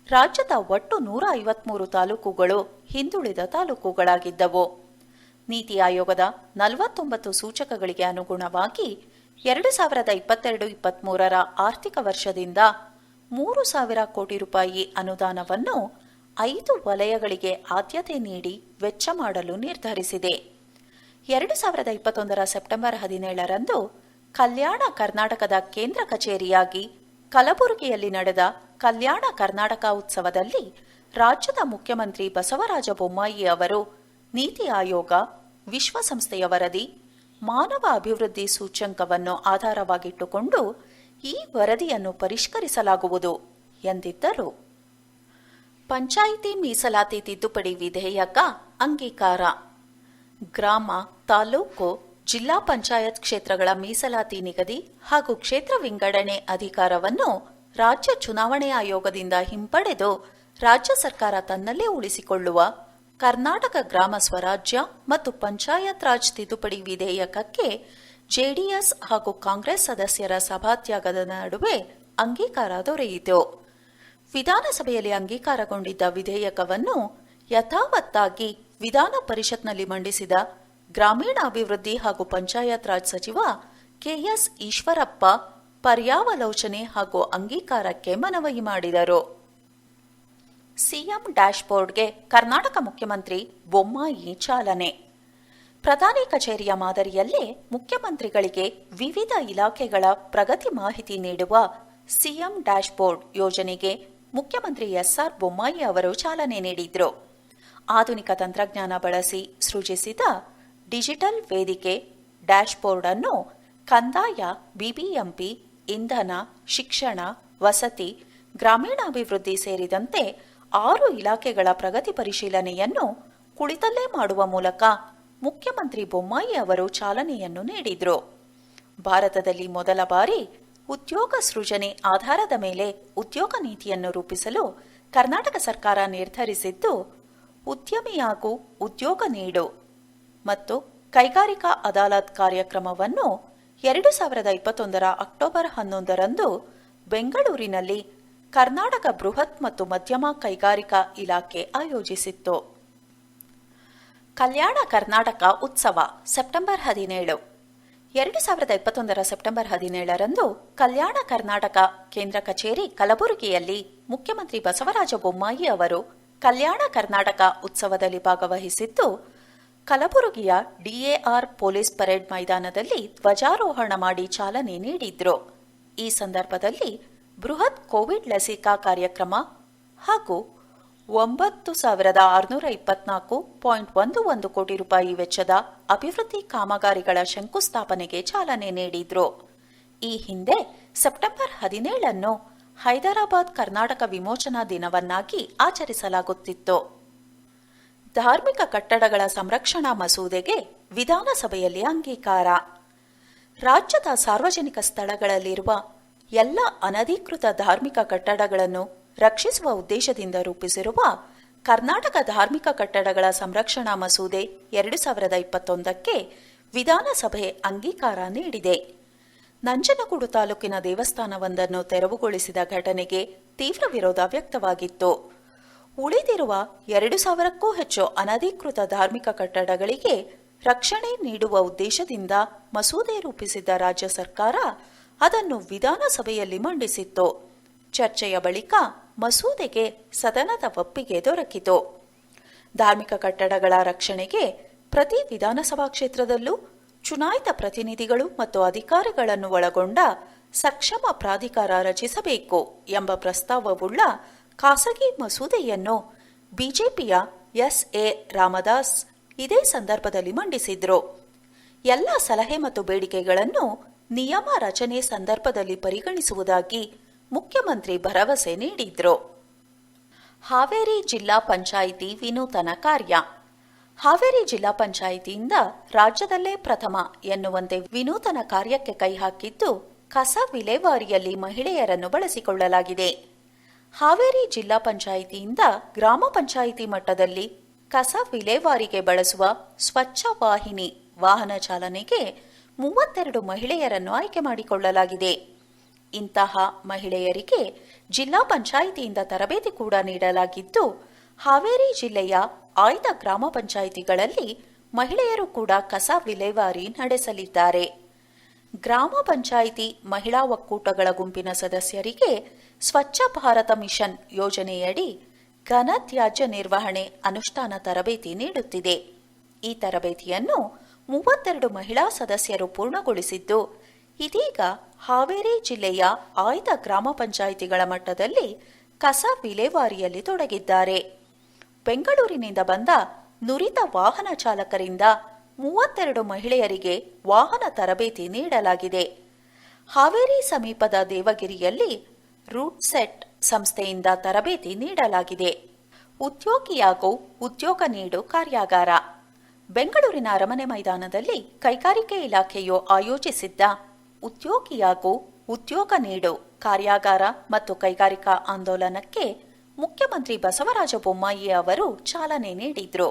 ರಾಜ್ಯದ ಒಟ್ಟು 153 ತಾಲೂಕುಗಳು ಹಿಂದುಳಿದ ತಾಲೂಕುಗಳಾಗಿದ್ದವು. ನೀತಿ ಆಯೋಗದ 49 ಸೂಚಕಗಳಿಗೆ ಅನುಗುಣವಾಗಿ 2022-23 ಆರ್ಥಿಕ ವರ್ಷದಿಂದ 3,000 ಕೋಟಿ ರೂಪಾಯಿ ಅನುದಾನವನ್ನು 5 ವಲಯಗಳಿಗೆ ಆದ್ಯತೆ ನೀಡಿ ವೆಚ್ಚ ಮಾಡಲು ನಿರ್ಧರಿಸಿದೆ. 2021 ಸೆಪ್ಟೆಂಬರ್ 17ರಂದು ಕಲ್ಯಾಣ ಕರ್ನಾಟಕದ ಕೇಂದ್ರ ಕಚೇರಿಯಾಗಿ ಕಲಬುರಗಿಯಲ್ಲಿ ನಡೆದ ಕಲ್ಯಾಣ ಕರ್ನಾಟಕ ಉತ್ಸವದಲ್ಲಿ ರಾಜ್ಯದ ಮುಖ್ಯಮಂತ್ರಿ ಬಸವರಾಜ ಬೊಮ್ಮಾಯಿ ಅವರು ನೀತಿ ಆಯೋಗ, ವಿಶ್ವಸಂಸ್ಥೆಯ ವರದಿ, ಮಾನವ ಅಭಿವೃದ್ಧಿ ಸೂಚ್ಯಂಕವನ್ನು ಆಧಾರವಾಗಿಟ್ಟುಕೊಂಡು ಈ ವರದಿಯನ್ನು ಪರಿಷ್ಕರಿಸಲಾಗುವುದು ಎಂದಿದ್ದರು. ಪಂಚಾಯಿತಿ ಮೀಸಲಾತಿ ತಿದ್ದುಪಡಿ ವಿಧೇಯಕ ಅಂಗೀಕಾರ. ಗ್ರಾಮ, ತಾಲೂಕು, ಜಿಲ್ಲಾ ಪಂಚಾಯತ್ ಕ್ಷೇತ್ರಗಳ ಮೀಸಲಾತಿ ನಿಗದಿ ಹಾಗೂ ಕ್ಷೇತ್ರ ವಿಂಗಡಣೆ ಅಧಿಕಾರವನ್ನು ರಾಜ್ಯ ಚುನಾವಣೆ ಆಯೋಗದಿಂದ ಹಿಂಪಡೆದು ರಾಜ್ಯ ಸರ್ಕಾರ ತನ್ನಲ್ಲೇ ಉಳಿಸಿಕೊಳ್ಳುವ ಕರ್ನಾಟಕ ಗ್ರಾಮ ಸ್ವರಾಜ್ಯ ಮತ್ತು ಪಂಚಾಯತ್ ರಾಜ್ ತಿದ್ದುಪಡಿ ವಿಧೇಯಕಕ್ಕೆ ಜೆಡಿಎಸ್ ಹಾಗೂ ಕಾಂಗ್ರೆಸ್ ಸದಸ್ಯರ ಸಭಾತ್ಯಾಗದ ನಡುವೆ ಅಂಗೀಕಾರ ದೊರೆಯಿತು. ವಿಧಾನಸಭೆಯಲ್ಲಿ ಅಂಗೀಕಾರಗೊಂಡಿದ್ದ ವಿಧೇಯಕವನ್ನು ಯಥಾವತ್ತಾಗಿ ವಿಧಾನ ಪರಿಷತ್ನಲ್ಲಿ ಮಂಡಿಸಿದ ಗ್ರಾಮೀಣಾಭಿವೃದ್ಧಿ ಹಾಗೂ ಪಂಚಾಯತ್ ರಾಜ್ ಸಚಿವ ಕೆಎಸ್ ಈಶ್ವರಪ್ಪ ಪರ್ಯಾವಲೋಚನೆ ಹಾಗೂ ಅಂಗೀಕಾರಕ್ಕೆ ಮನವಿ ಮಾಡಿದರು. ಸಿಎಂ ಡ್ಯಾಶ್ಬೋರ್ಡ್ಗೆ ಕರ್ನಾಟಕ ಮುಖ್ಯಮಂತ್ರಿ ಬೊಮ್ಮಾಯಿ ಚಾಲನೆ. ಪ್ರಧಾನಿ ಕಚೇರಿಯ ಮಾದರಿಯಲ್ಲೇ ಮುಖ್ಯಮಂತ್ರಿಗಳಿಗೆ ವಿವಿಧ ಇಲಾಖೆಗಳ ಪ್ರಗತಿ ಮಾಹಿತಿ ನೀಡುವ ಸಿಎಂ ಡ್ಯಾಶ್ಬೋರ್ಡ್ ಯೋಜನೆಗೆ ಮುಖ್ಯಮಂತ್ರಿ ಎಸ್ಆರ್ ಬೊಮ್ಮಾಯಿ ಅವರು ಚಾಲನೆ ನೀಡಿದ್ರು. ಆಧುನಿಕ ತಂತ್ರಜ್ಞಾನ ಬಳಸಿ ಸೃಜಿಸಿದ ಡಿಜಿಟಲ್ ವೇದಿಕೆ ಡ್ಯಾಶ್ಬೋರ್ಡ್ ಅನ್ನು ಕಂದಾಯ, ಬಿಬಿಎಂಪಿ, ಇಂಧನ, ಶಿಕ್ಷಣ, ವಸತಿ, ಗ್ರಾಮೀಣಾಭಿವೃದ್ಧಿ ಸೇರಿದಂತೆ 6 ಇಲಾಖೆಗಳ ಪ್ರಗತಿ ಪರಿಶೀಲನೆಯನ್ನು ಕುಳಿತಲ್ಲೇ ಮಾಡುವ ಮೂಲಕ ಮುಖ್ಯಮಂತ್ರಿ ಬೊಮ್ಮಾಯಿ ಅವರು ಚಾಲನೆಯನ್ನು ನೀಡಿದರು. ಭಾರತದಲ್ಲಿ ಮೊದಲ ಬಾರಿ ಉದ್ಯೋಗ ಸೃಜನೆ ಆಧಾರದ ಮೇಲೆ ಉದ್ಯೋಗ ನೀತಿಯನ್ನು ರೂಪಿಸಲು ಕರ್ನಾಟಕ ಸರ್ಕಾರ ನಿರ್ಧರಿಸಿದ್ದು, ಉದ್ಯಮಿಯಾಗೂ ಉದ್ಯೋಗ ನೀಡು ಮತ್ತು ಕೈಗಾರಿಕಾ ಅದಾಲತ್ ಕಾರ್ಯಕ್ರಮವನ್ನು 2021 ಅಕ್ಟೋಬರ್ 11ರಂದು ಬೆಂಗಳೂರಿನಲ್ಲಿ ಕರ್ನಾಟಕ ಬೃಹತ್ ಮತ್ತು ಮಧ್ಯಮ ಕೈಗಾರಿಕಾ ಇಲಾಖೆ ಆಯೋಜಿಸಿತ್ತು. ಕಲ್ಯಾಣ ಕರ್ನಾಟಕ ಉತ್ಸವ ಸೆಪ್ಟೆಂಬರ್ 17. 2021 ಸೆಪ್ಟೆಂಬರ್ 17ರಂದು ಕಲ್ಯಾಣ ಕರ್ನಾಟಕ ಕೇಂದ್ರ ಕಚೇರಿ ಕಲಬುರಗಿಯಲ್ಲಿ ಮುಖ್ಯಮಂತ್ರಿ ಬಸವರಾಜ ಬೊಮ್ಮಾಯಿ ಅವರು ಕಲ್ಯಾಣ ಕರ್ನಾಟಕ ಉತ್ಸವದಲ್ಲಿ ಭಾಗವಹಿಸಿದ್ದು, ಕಲಬುರಗಿಯ ಡಿಎಆರ್ ಪೊಲೀಸ್ ಪರೇಡ್ ಮೈದಾನದಲ್ಲಿ ಧ್ವಜಾರೋಹಣ ಮಾಡಿ ಚಾಲನೆ ನೀಡಿದ್ರು. ಈ ಸಂದರ್ಭದಲ್ಲಿ ಬೃಹತ್ ಕೋವಿಡ್ ಲಸಿಕಾ ಕಾರ್ಯಕ್ರಮ ಹಾಗೂ 9,624.11 ಕೋಟಿ ರೂಪಾಯಿ ವೆಚ್ಚದ ಅಭಿವೃದ್ಧಿ ಕಾಮಗಾರಿಗಳ ಶಂಕುಸ್ಥಾಪನೆಗೆ ಚಾಲನೆ ನೀಡಿದ್ರು. ಈ ಹಿಂದೆ ಸೆಪ್ಟೆಂಬರ್ 17 ಹೈದರಾಬಾದ್ ಕರ್ನಾಟಕ ವಿಮೋಚನಾ ದಿನವನ್ನಾಗಿ ಆಚರಿಸಲಾಗುತ್ತಿತ್ತು. ಧಾರ್ಮಿಕ ಕಟ್ಟಡಗಳ ಸಂರಕ್ಷಣಾ ಮಸೂದೆಗೆ ವಿಧಾನಸಭೆಯಲ್ಲಿ ಅಂಗೀಕಾರ. ರಾಜ್ಯದ ಸಾರ್ವಜನಿಕ ಸ್ಥಳಗಳಲ್ಲಿರುವ ಎಲ್ಲ ಅನಧಿಕೃತ ಧಾರ್ಮಿಕ ಕಟ್ಟಡಗಳನ್ನು ರಕ್ಷಿಸುವ ಉದ್ದೇಶದಿಂದ ರೂಪಿಸಿರುವ ಕರ್ನಾಟಕ ಧಾರ್ಮಿಕ ಕಟ್ಟಡಗಳ ಸಂರಕ್ಷಣಾ ಮಸೂದೆ 2021ಕ್ಕೆ ವಿಧಾನಸಭೆ ಅಂಗೀಕಾರ ನೀಡಿದೆ. ನಂಜನಗೂಡು ತಾಲೂಕಿನ ದೇವಸ್ಥಾನವೊಂದನ್ನು ತೆರವುಗೊಳಿಸಿದ ಘಟನೆಗೆ ತೀವ್ರ ವಿರೋಧ ವ್ಯಕ್ತವಾಗಿತ್ತು. ಉಳಿದಿರುವ 2,000ಕ್ಕೂ ಹೆಚ್ಚು ಅನಧಿಕೃತ ಧಾರ್ಮಿಕ ಕಟ್ಟಡಗಳಿಗೆ ರಕ್ಷಣೆ ನೀಡುವ ಉದ್ದೇಶದಿಂದ ಮಸೂದೆ ರೂಪಿಸಿದ್ದ ರಾಜ್ಯ ಸರ್ಕಾರ ಅದನ್ನು ವಿಧಾನಸಭೆಯಲ್ಲಿ ಮಂಡಿಸಿತ್ತು. ಚರ್ಚೆಯ ಬಳಿಕ ಮಸೂದೆಗೆ ಸದನದ ಒಪ್ಪಿಗೆ ದೊರಕಿತು. ಧಾರ್ಮಿಕ ಕಟ್ಟಡಗಳ ರಕ್ಷಣೆಗೆ ಪ್ರತಿ ವಿಧಾನಸಭಾ ಕ್ಷೇತ್ರದಲ್ಲೂ ಚುನಾಯಿತ ಪ್ರತಿನಿಧಿಗಳು ಮತ್ತು ಅಧಿಕಾರಿಗಳನ್ನು ಒಳಗೊಂಡ ಸಕ್ಷಮ ಪ್ರಾಧಿಕಾರ ರಚಿಸಬೇಕು ಎಂಬ ಪ್ರಸ್ತಾವವುಳ್ಳ ಖಾಸಗಿ ಮಸೂದೆಯನ್ನು ಬಿಜೆಪಿಯ ಎಸ್.ಎ. ರಾಮದಾಸ್ ಇದೇ ಸಂದರ್ಭದಲ್ಲಿ ಮಂಡಿಸಿದ್ರು. ಎಲ್ಲ ಸಲಹೆ ಮತ್ತು ಬೇಡಿಕೆಗಳನ್ನು ನಿಯಮ ರಚನೆ ಸಂದರ್ಭದಲ್ಲಿ ಪರಿಗಣಿಸುವುದಾಗಿ ಮುಖ್ಯಮಂತ್ರಿ ಭರವಸೆ ನೀಡಿದ್ರು. ಹಾವೇರಿ ಜಿಲ್ಲಾ ಪಂಚಾಯಿತಿ ವಿನೂತನ ಕಾರ್ಯ. ಹಾವೇರಿ ಜಿಲ್ಲಾ ಪಂಚಾಯಿತಿಯಿಂದ ರಾಜ್ಯದಲ್ಲೇ ಪ್ರಥಮ ಎನ್ನುವಂತೆ ವಿನೂತನ ಕಾರ್ಯಕ್ಕೆ ಕೈ ಹಾಕಿದ್ದು ಕಸ ವಿಲೇವಾರಿಯಲ್ಲಿ ಮಹಿಳೆಯರನ್ನು ಬಳಸಿಕೊಳ್ಳಲಾಗಿದೆ. ಹಾವೇರಿ ಜಿಲ್ಲಾ ಪಂಚಾಯಿತಿಯಿಂದ ಗ್ರಾಮ ಪಂಚಾಯಿತಿ ಮಟ್ಟದಲ್ಲಿ ಕಸ ವಿಲೇವಾರಿಗೆ ಬಳಸುವ ಸ್ವಚ್ಛ ವಾಹಿನಿ ವಾಹನ ಚಾಲನೆಗೆ 32 ಮಹಿಳೆಯರನ್ನು ಆಯ್ಕೆ ಮಾಡಿಕೊಳ್ಳಲಾಗಿದೆ. ಇಂತಹ ಮಹಿಳೆಯರಿಗೆ ಜಿಲ್ಲಾ ಪಂಚಾಯಿತಿಯಿಂದ ತರಬೇತಿ ಕೂಡ ನೀಡಲಾಗಿದ್ದು, ಹಾವೇರಿ ಜಿಲ್ಲೆಯ ಆಯ್ದ ಗ್ರಾಮ ಪಂಚಾಯಿತಿಗಳಲ್ಲಿ ಮಹಿಳೆಯರು ಕೂಡ ಕಸ ವಿಲೇವಾರಿ ನಡೆಸಲಿದ್ದಾರೆ. ಗ್ರಾಮ ಪಂಚಾಯಿತಿ ಮಹಿಳಾ ಒಕ್ಕೂಟಗಳ ಗುಂಪಿನ ಸದಸ್ಯರಿಗೆ ಸ್ವಚ್ಛ ಭಾರತ ಮಿಷನ್ ಯೋಜನೆಯಡಿ ಘನ ತ್ಯಾಜ್ಯ ನಿರ್ವಹಣೆ ಅನುಷ್ಠಾನ ತರಬೇತಿ ನೀಡುತ್ತಿದೆ. ಈ ತರಬೇತಿಯನ್ನು 32 ಮಹಿಳಾ ಸದಸ್ಯರು ಪೂರ್ಣಗೊಳಿಸಿದ್ದು, ಇದೀಗ ಹಾವೇರಿ ಜಿಲ್ಲೆಯ ಆಯ್ದ ಗ್ರಾಮ ಪಂಚಾಯಿತಿಗಳ ಮಟ್ಟದಲ್ಲಿ ಕಸ ವಿಲೇವಾರಿಯಲ್ಲಿ ತೊಡಗಿದ್ದಾರೆ. ಬೆಂಗಳೂರಿನಿಂದ ಬಂದ ನುರಿತ ವಾಹನ ಚಾಲಕರಿಂದ 32 ಮಹಿಳೆಯರಿಗೆ ವಾಹನ ತರಬೇತಿ ನೀಡಲಾಗಿದೆ. ಹಾವೇರಿ ಸಮೀಪದ ದೇವಗಿರಿಯಲ್ಲಿ ರೂಟ್ ಸೆಟ್ ಸಂಸ್ಥೆಯಿಂದ ತರಬೇತಿ ನೀಡಲಾಗಿದೆ. ಉದ್ಯೋಗಿಯಾಗೋ ಉದ್ಯೋಗ ನೀಡು ಕಾರ್ಯಾಗಾರ. ಬೆಂಗಳೂರಿನ ಅರಮನೆ ಮೈದಾನದಲ್ಲಿ ಕೈಗಾರಿಕೆ ಇಲಾಖೆಯು ಆಯೋಜಿಸಿದ್ದ ಉದ್ಯೋಗಿಯಾಗೋ ಉದ್ಯೋಗ ನೀಡು ಕಾರ್ಯಾಗಾರ ಮತ್ತು ಕೈಗಾರಿಕಾ ಆಂದೋಲನಕ್ಕೆ ಮುಖ್ಯಮಂತ್ರಿ ಬಸವರಾಜ ಬೊಮ್ಮಾಯಿ ಅವರು ಚಾಲನೆ ನೀಡಿದ್ರು.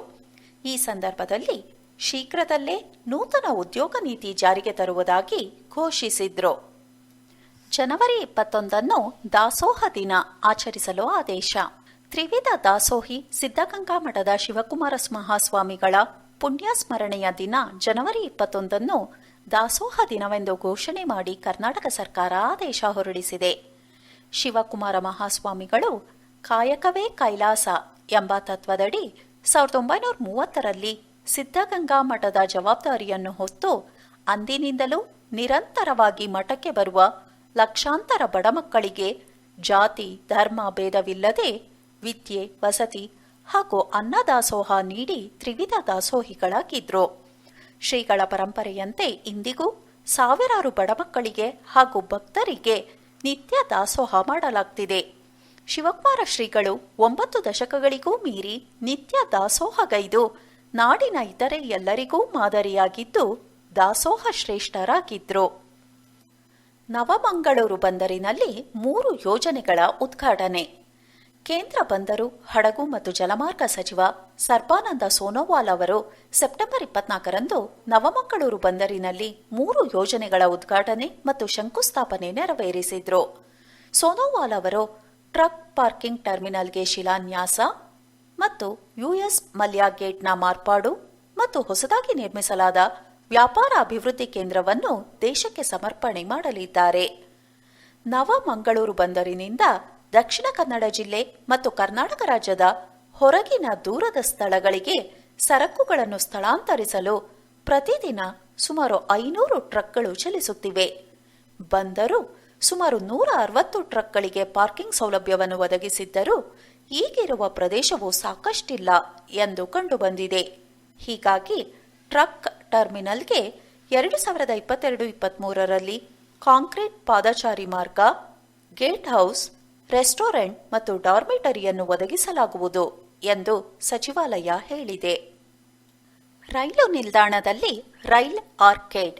ಈ ಸಂದರ್ಭದಲ್ಲಿ ಶೀಘ್ರದಲ್ಲೇ ನೂತನ ಉದ್ಯೋಗ ನೀತಿ ಜಾರಿಗೆ ತರುವುದಾಗಿ ಘೋಷಿಸಿದ್ರು. ಜನವರಿ 21 ದಾಸೋಹ ದಿನ ಆಚರಿಸಲು ಆದೇಶ. ತ್ರಿವಿಧ ದಾಸೋಹಿ ಸಿದ್ಧಗಂಗಾ ಮಠದ ಶಿವಕುಮಾರ ಮಹಾಸ್ವಾಮಿಗಳ ಪುಣ್ಯ ಸ್ಮರಣೆಯ ದಿನ ಜನವರಿ 21 ದಾಸೋಹ ದಿನವೆಂದು ಘೋಷಣೆ ಮಾಡಿ ಕರ್ನಾಟಕ ಸರ್ಕಾರ ಆದೇಶ ಹೊರಡಿಸಿದೆ. ಶಿವಕುಮಾರ ಮಹಾಸ್ವಾಮಿಗಳು ಕಾಯಕವೇ ಕೈಲಾಸ ಎಂಬ ತತ್ವದಡಿ 1930ರಲ್ಲಿ ಸಿದ್ಧಗಂಗಾ ಮಠದ ಜವಾಬ್ದಾರಿಯನ್ನು ಹೊತ್ತು ಅಂದಿನಿಂದಲೂ ನಿರಂತರವಾಗಿ ಮಠಕ್ಕೆ ಬರುವ ಲಕ್ಷಾಂತರ ಬಡಮಕ್ಕಳಿಗೆ ಜಾತಿ ಧರ್ಮ ಭೇದವಿಲ್ಲದೆ ವಿದ್ಯೆ ವಸತಿ ಹಾಗೂ ಅನ್ನದಾಸೋಹ ನೀಡಿ ತ್ರಿವಿಧ ದಾಸೋಹಿಗಳಾಗಿದ್ರು. ಶ್ರೀಗಳ ಪರಂಪರೆಯಂತೆ ಇಂದಿಗೂ ಸಾವಿರಾರು ಬಡಮಕ್ಕಳಿಗೆ ಹಾಗೂ ಭಕ್ತರಿಗೆ ನಿತ್ಯ ದಾಸೋಹ ಮಾಡಲಾಗ್ತಿದೆ. ಶಿವಕುಮಾರ ಶ್ರೀಗಳು 9 ದಶಕಗಳಿಗೂ ಮೀರಿ ನಿತ್ಯ ದಾಸೋಹಗೈದು ನಾಡಿನ ಇತರೆ ಎಲ್ಲರಿಗೂ ಮಾದರಿಯಾಗಿದ್ದು ದಾಸೋಹ ಶ್ರೇಷ್ಠರಾಗಿದ್ರು. ನವಮಂಗಳೂರು ಬಂದರಿನಲ್ಲಿ 3 ಯೋಜನೆಗಳ ಉದ್ಘಾಟನೆ. ಕೇಂದ್ರ ಬಂದರು, ಹಡಗು ಮತ್ತು ಜಲಮಾರ್ಗ ಸಚಿವ ಸರ್ಬಾನಂದ ಸೋನೋವಾಲ್ ಅವರು ಸೆಪ್ಟೆಂಬರ್ 24ರಂದು ನವಮಂಗಳೂರು ಬಂದರಿನಲ್ಲಿ 3 ಯೋಜನೆಗಳ ಉದ್ಘಾಟನೆ ಮತ್ತು ಶಂಕುಸ್ಥಾಪನೆ ನೆರವೇರಿಸಿದ್ರು. ಸೋನೋವಾಲ್ ಅವರು ಟ್ರಕ್ ಪಾರ್ಕಿಂಗ್ ಟರ್ಮಿನಲ್ಗೆ ಶಿಲಾನ್ಯಾಸ ಮತ್ತು ಯುಎಸ್ ಮಲ್ಯ ಗೇಟ್ನ ಮಾರ್ಪಾಡು ಮತ್ತು ಹೊಸದಾಗಿ ನಿರ್ಮಿಸಲಾದ ವ್ಯಾಪಾರ ಅಭಿವೃದ್ಧಿ ಕೇಂದ್ರವನ್ನು ದೇಶಕ್ಕೆ ಸಮರ್ಪಣೆ ಮಾಡಲಿದ್ದಾರೆ. ನವಮಂಗಳೂರು ಬಂದರಿನಿಂದ ದಕ್ಷಿಣ ಕನ್ನಡ ಜಿಲ್ಲೆ ಮತ್ತು ಕರ್ನಾಟಕ ರಾಜ್ಯದ ಹೊರಗಿನ ದೂರದ ಸ್ಥಳಗಳಿಗೆ ಸರಕುಗಳನ್ನು ಸ್ಥಳಾಂತರಿಸಲು ಪ್ರತಿದಿನ ಸುಮಾರು 500 ಟ್ರಕ್ಗಳು ಚಲಿಸುತ್ತಿವೆ. ಬಂದರು ಸುಮಾರು 160 ಟ್ರಕ್ಗಳಿಗೆ ಪಾರ್ಕಿಂಗ್ ಸೌಲಭ್ಯವನ್ನು ಒದಗಿಸಿದ್ದರೂ ಈಗಿರುವ ಪ್ರದೇಶವು ಸಾಕಷ್ಟಿಲ್ಲ ಎಂದು ಕಂಡುಬಂದಿದೆ. ಹೀಗಾಗಿ ಟ್ರಕ್ ಟರ್ಮಿನಲ್ಗೆ 2022-23ರಲ್ಲಿ ಕಾಂಕ್ರೀಟ್ ಪಾದಚಾರಿ ಮಾರ್ಗ, ಗೇಟ್ ಹೌಸ್, ರೆಸ್ಟೋರೆಂಟ್ ಮತ್ತು ಡಾರ್ಮಿಟರಿಯನ್ನು ಒದಗಿಸಲಾಗುವುದು ಎಂದು ಸಚಿವಾಲಯ ಹೇಳಿದೆ. ರೈಲು ನಿಲ್ದಾಣದಲ್ಲಿ ರೈಲ್ ಆರ್ಕೇಡ್.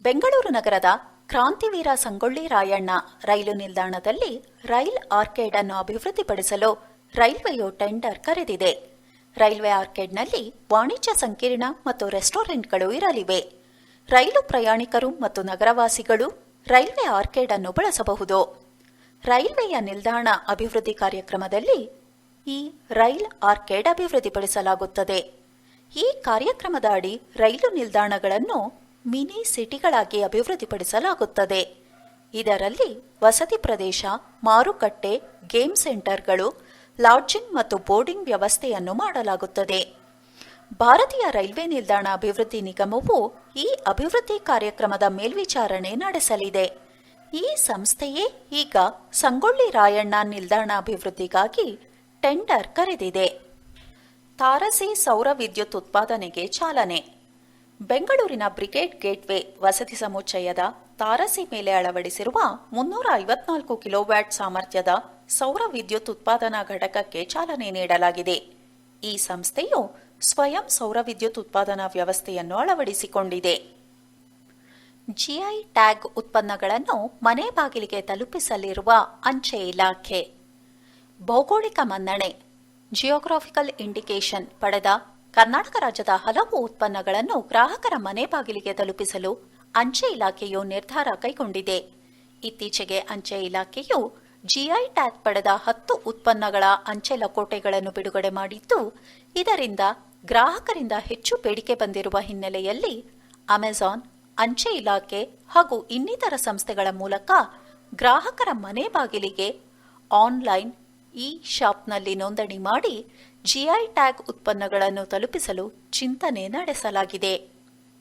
ಬೆಂಗಳೂರು ನಗರದ ಕ್ರಾಂತಿವೀರ ಸಂಗೊಳ್ಳಿ ರಾಯಣ್ಣ ರೈಲು ನಿಲ್ದಾಣದಲ್ಲಿ ರೈಲ್ ಆರ್ಕೇಡ್ ಅನ್ನು ಅಭಿವೃದ್ಧಿಪಡಿಸಲು ರೈಲ್ವೆಯು ಟೆಂಡರ್ ಕರೆದಿದೆ. ರೈಲ್ವೆ ಆರ್ಕೇಡ್ನಲ್ಲಿ ವಾಣಿಜ್ಯ ಸಂಕೀರ್ಣ ಮತ್ತು ರೆಸ್ಟೋರೆಂಟ್ಗಳು ಇರಲಿವೆ. ರೈಲು ಪ್ರಯಾಣಿಕರು ಮತ್ತು ನಗರವಾಸಿಗಳು ರೈಲ್ವೆ ಆರ್ಕೇಡ್ ಅನ್ನು ಬಳಸಬಹುದು. ರೈಲ್ವೆಯ ನಿಲ್ದಾಣ ಅಭಿವೃದ್ಧಿ ಕಾರ್ಯಕ್ರಮದಲ್ಲಿ ಈ ರೈಲ್ ಆರ್ಕೇಡ್ ಅಭಿವೃದ್ಧಿಪಡಿಸಲಾಗುತ್ತದೆ. ಈ ಕಾರ್ಯಕ್ರಮದ ಅಡಿ ರೈಲು ನಿಲ್ದಾಣಗಳನ್ನು ಮಿನಿ ಸಿಟಿಗಳಾಗಿ ಅಭಿವೃದ್ಧಿಪಡಿಸಲಾಗುತ್ತದೆ. ಇದರಲ್ಲಿ ವಸತಿ ಪ್ರದೇಶ, ಮಾರುಕಟ್ಟೆ, ಗೇಮ್ ಸೆಂಟರ್ಗಳು, ಲಾಡ್ಜಿಂಗ್ ಮತ್ತು ಬೋರ್ಡಿಂಗ್ ವ್ಯವಸ್ಥೆಯನ್ನು ಮಾಡಲಾಗುತ್ತದೆ. ಭಾರತೀಯ ರೈಲ್ವೆ ನಿಲ್ದಾಣ ಅಭಿವೃದ್ಧಿ ನಿಗಮವು ಈ ಅಭಿವೃದ್ಧಿ ಕಾರ್ಯಕ್ರಮದ ಮೇಲ್ವಿಚಾರಣೆ ನಡೆಸಲಿದೆ. ಈ ಸಂಸ್ಥೆಯೇ ಈಗ ಸಂಗೊಳ್ಳಿ ರಾಯಣ್ಣ ನಿಲ್ದಾಣ ಅಭಿವೃದ್ಧಿಗಾಗಿ ಟೆಂಡರ್ ಕರೆದಿದೆ. ತಾರಸಿ ಸೌರ ವಿದ್ಯುತ್ ಉತ್ಪಾದನೆಗೆ ಚಾಲನೆ. ಬೆಂಗಳೂರಿನ ಬ್ರಿಗೇಡ್ ಗೇಟ್ವೇ ವಸತಿ ಸಮುಚ್ಚಯದ ತಾರಸಿ ಮೇಲೆ ಅಳವಡಿಸಿರುವ 354 ಕಿಲೋವ್ಯಾಟ್ ಸಾಮರ್ಥ್ಯದ ಸೌರ ವಿದ್ಯುತ್ ಉತ್ಪಾದನಾ ಘಟಕಕ್ಕೆ ಚಾಲನೆ ನೀಡಲಾಗಿದೆ. ಈ ಸಂಸ್ಥೆಯು ಸ್ವಯಂ ಸೌರ ವಿದ್ಯುತ್ ಉತ್ಪಾದನಾ ವ್ಯವಸ್ಥೆಯನ್ನು ಅಳವಡಿಸಿಕೊಂಡಿದೆ. ಜಿಐ ಟ್ಯಾಗ್ ಉತ್ಪನ್ನಗಳನ್ನು ಮನೆ ಬಾಗಿಲಿಗೆ ತಲುಪಿಸಲಿರುವ ಅಂಚೆ ಇಲಾಖೆ. ಭೌಗೋಳಿಕ ಮನ್ನಣೆ ಜಿಯೋಗ್ರಾಫಿಕಲ್ ಇಂಡಿಕೇಶನ್ ಪಡೆದ ಕರ್ನಾಟಕ ರಾಜ್ಯದ ಹಲವು ಉತ್ಪನ್ನಗಳನ್ನು ಗ್ರಾಹಕರ ಮನೆ ಬಾಗಿಲಿಗೆ ತಲುಪಿಸಲು ಅಂಚೆ ಇಲಾಖೆಯು ನಿರ್ಧಾರ ಕೈಗೊಂಡಿದೆ. ಇತ್ತೀಚೆಗೆ ಅಂಚೆ ಇಲಾಖೆಯು ಜಿಐ ಟ್ಯಾಗ್ ಪಡೆದ 10 ಉತ್ಪನ್ನಗಳ ಅಂಚೆ ಲಕೋಟೆಗಳನ್ನು ಬಿಡುಗಡೆ ಮಾಡಿದ್ದು, ಇದರಿಂದ ಗ್ರಾಹಕರಿಂದ ಹೆಚ್ಚು ಬೇಡಿಕೆ ಬಂದಿರುವ ಹಿನ್ನೆಲೆಯಲ್ಲಿ ಅಮೆಜಾನ್, ಅಂಚೆ ಇಲಾಖೆ ಹಾಗೂ ಇನ್ನಿತರ ಸಂಸ್ಥೆಗಳ ಮೂಲಕ ಗ್ರಾಹಕರ ಮನೆ ಬಾಗಿಲಿಗೆ ಆನ್ಲೈನ್ ಇ-ಶಾಪ್ನಲ್ಲಿ ನೋಂದಣಿ ಮಾಡಿ ಜಿಐ ಟ್ಯಾಗ್ ಉತ್ಪನ್ನಗಳನ್ನು ತಲುಪಿಸಲು ಚಿಂತನೆ ನಡೆಸಲಾಗಿದೆ.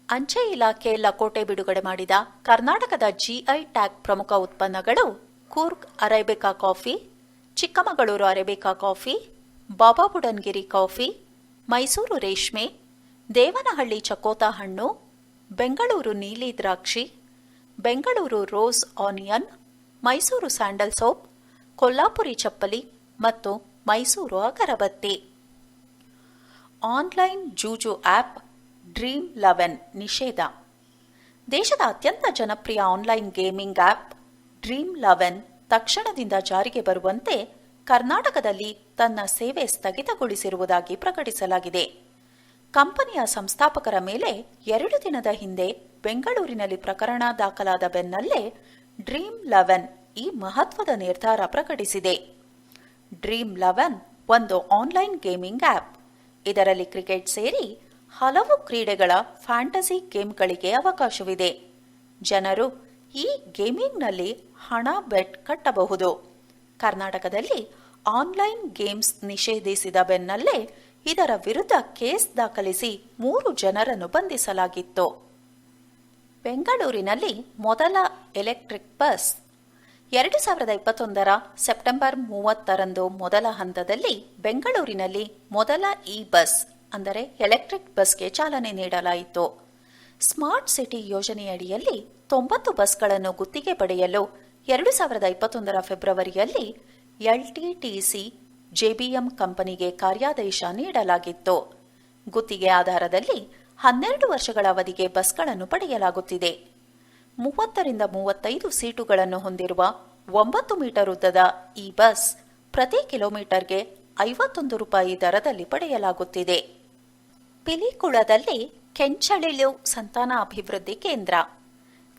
ಅಂಚೆ ಇಲಾಖೆ ಲಕೋಟೆ ಬಿಡುಗಡೆ ಮಾಡಿದ ಕರ್ನಾಟಕದ ಜಿಐ ಟ್ಯಾಗ್ ಪ್ರಮುಖ ಉತ್ಪನ್ನಗಳು Coorg arabica coffee, Chikkamagaluru arabica coffee, Baba Budangiri coffee, Mysuru ರೇಷ್ಮೆ, ದೇವನಹಳ್ಳಿ ಚಕೋತ ಹಣ್ಣು, ಬೆಂಗಳೂರು ನೀಲಿ ದ್ರಾಕ್ಷಿ, Bengaluru rose onion, Mysuru sandal soap, Kolhapuri ಚಪ್ಪಲಿ ಮತ್ತು ಮೈಸೂರು ಅಗರಬತ್ತಿ. ಆನ್ಲೈನ್ ಜೂಜು ಆಪ್ ಡ್ರೀಮ್11 ನಿಷೇಧ. ದೇಶದ ಅತ್ಯಂತ ಜನಪ್ರಿಯ ಆನ್ಲೈನ್ ಗೇಮಿಂಗ್ ಆಪ್ ಡ್ರೀಮ್11 ತಕ್ಷಣದಿಂದ ಜಾರಿಗೆ ಬರುವಂತೆ ಕರ್ನಾಟಕದಲ್ಲಿ ತನ್ನ ಸೇವೆ ಸ್ಥಗಿತಗೊಳಿಸಿರುವುದಾಗಿ ಪ್ರಕಟಿಸಲಾಗಿದೆ. ಕಂಪನಿಯ ಸಂಸ್ಥಾಪಕರ ಮೇಲೆ 2 ದಿನದ ಹಿಂದೆ ಬೆಂಗಳೂರಿನಲ್ಲಿ ಪ್ರಕರಣ ದಾಖಲಾದ ಬೆನ್ನಲ್ಲೇ ಡ್ರೀಮ್11 ಈ ಮಹತ್ವದ ನಿರ್ಧಾರ ಪ್ರಕಟಿಸಿದೆ. ಡ್ರೀಮ್11 ಒಂದು ಆನ್ಲೈನ್ ಗೇಮಿಂಗ್ ಆಪ್. ಇದರಲ್ಲಿ ಕ್ರಿಕೆಟ್ ಸೇರಿ ಹಲವು ಕ್ರೀಡೆಗಳ ಫ್ಯಾಂಟಸಿ ಗೇಮ್ಗಳಿಗೆ ಅವಕಾಶವಿದೆ. ಜನರು ಈ ಗೇಮಿಂಗ್ನಲ್ಲಿ ಹಣ ಬೆಟ್ ಕಟ್ಟಬಹುದು. ಕರ್ನಾಟಕದಲ್ಲಿ ಆನ್ಲೈನ್ ಗೇಮ್ಸ್ ನಿಷೇಧಿಸಿದ ಬೆನ್ನಲ್ಲೇ ಇದರ ವಿರುದ್ಧ ಕೇಸ್ ದಾಖಲಿಸಿ 3 ಜನರನ್ನು ಬಂಧಿಸಲಾಗಿತ್ತು. ಬೆಂಗಳೂರಿನಲ್ಲಿ ಮೊದಲ ಎಲೆಕ್ಟ್ರಿಕ್ ಬಸ್ 2021 ಸೆಪ್ಟೆಂಬರ್ 30ರಂದು ಮೊದಲ ಹಂತದಲ್ಲಿ ಬೆಂಗಳೂರಿನಲ್ಲಿ ಮೊದಲ ಇ ಬಸ್ ಅಂದರೆ ಎಲೆಕ್ಟ್ರಿಕ್ ಬಸ್ಗೆ ಚಾಲನೆ ನೀಡಲಾಯಿತು. ಸ್ಮಾರ್ಟ್ ಸಿಟಿ ಯೋಜನೆಯಡಿಯಲ್ಲಿ 90 ಬಸ್ಗಳನ್ನು ಗುತ್ತಿಗೆ ಪಡೆಯಲು 2021 ಫೆಬ್ರವರಿಯಲ್ಲಿ ಎಲ್ಟಿಟಿಸಿ ಜೆಬಿಎಂ ಕಂಪನಿಗೆ ಕಾರ್ಯಾದೇಶ ನೀಡಲಾಗಿತ್ತು. ಗುತ್ತಿಗೆ ಆಧಾರದಲ್ಲಿ 12 ವರ್ಷಗಳ ಅವಧಿಗೆ ಬಸ್ಗಳನ್ನು ಪಡೆಯಲಾಗುತ್ತಿದೆ. 30ರಿಂದ 35 ಸೀಟುಗಳನ್ನು ಹೊಂದಿರುವ 9 ಮೀಟರ್ ಉದ್ದದ ಈ ಬಸ್ ಪ್ರತಿ ಕಿಲೋಮೀಟರ್ಗೆ 51 ರೂಪಾಯಿ ದರದಲ್ಲಿ ಪಡೆಯಲಾಗುತ್ತಿದೆ. ಪಿಲಿಕುಳದಲ್ಲಿ ಕೆಂಚಳಿಲು ಸಂತಾನಾಭಿವೃದ್ಧಿ ಕೇಂದ್ರ.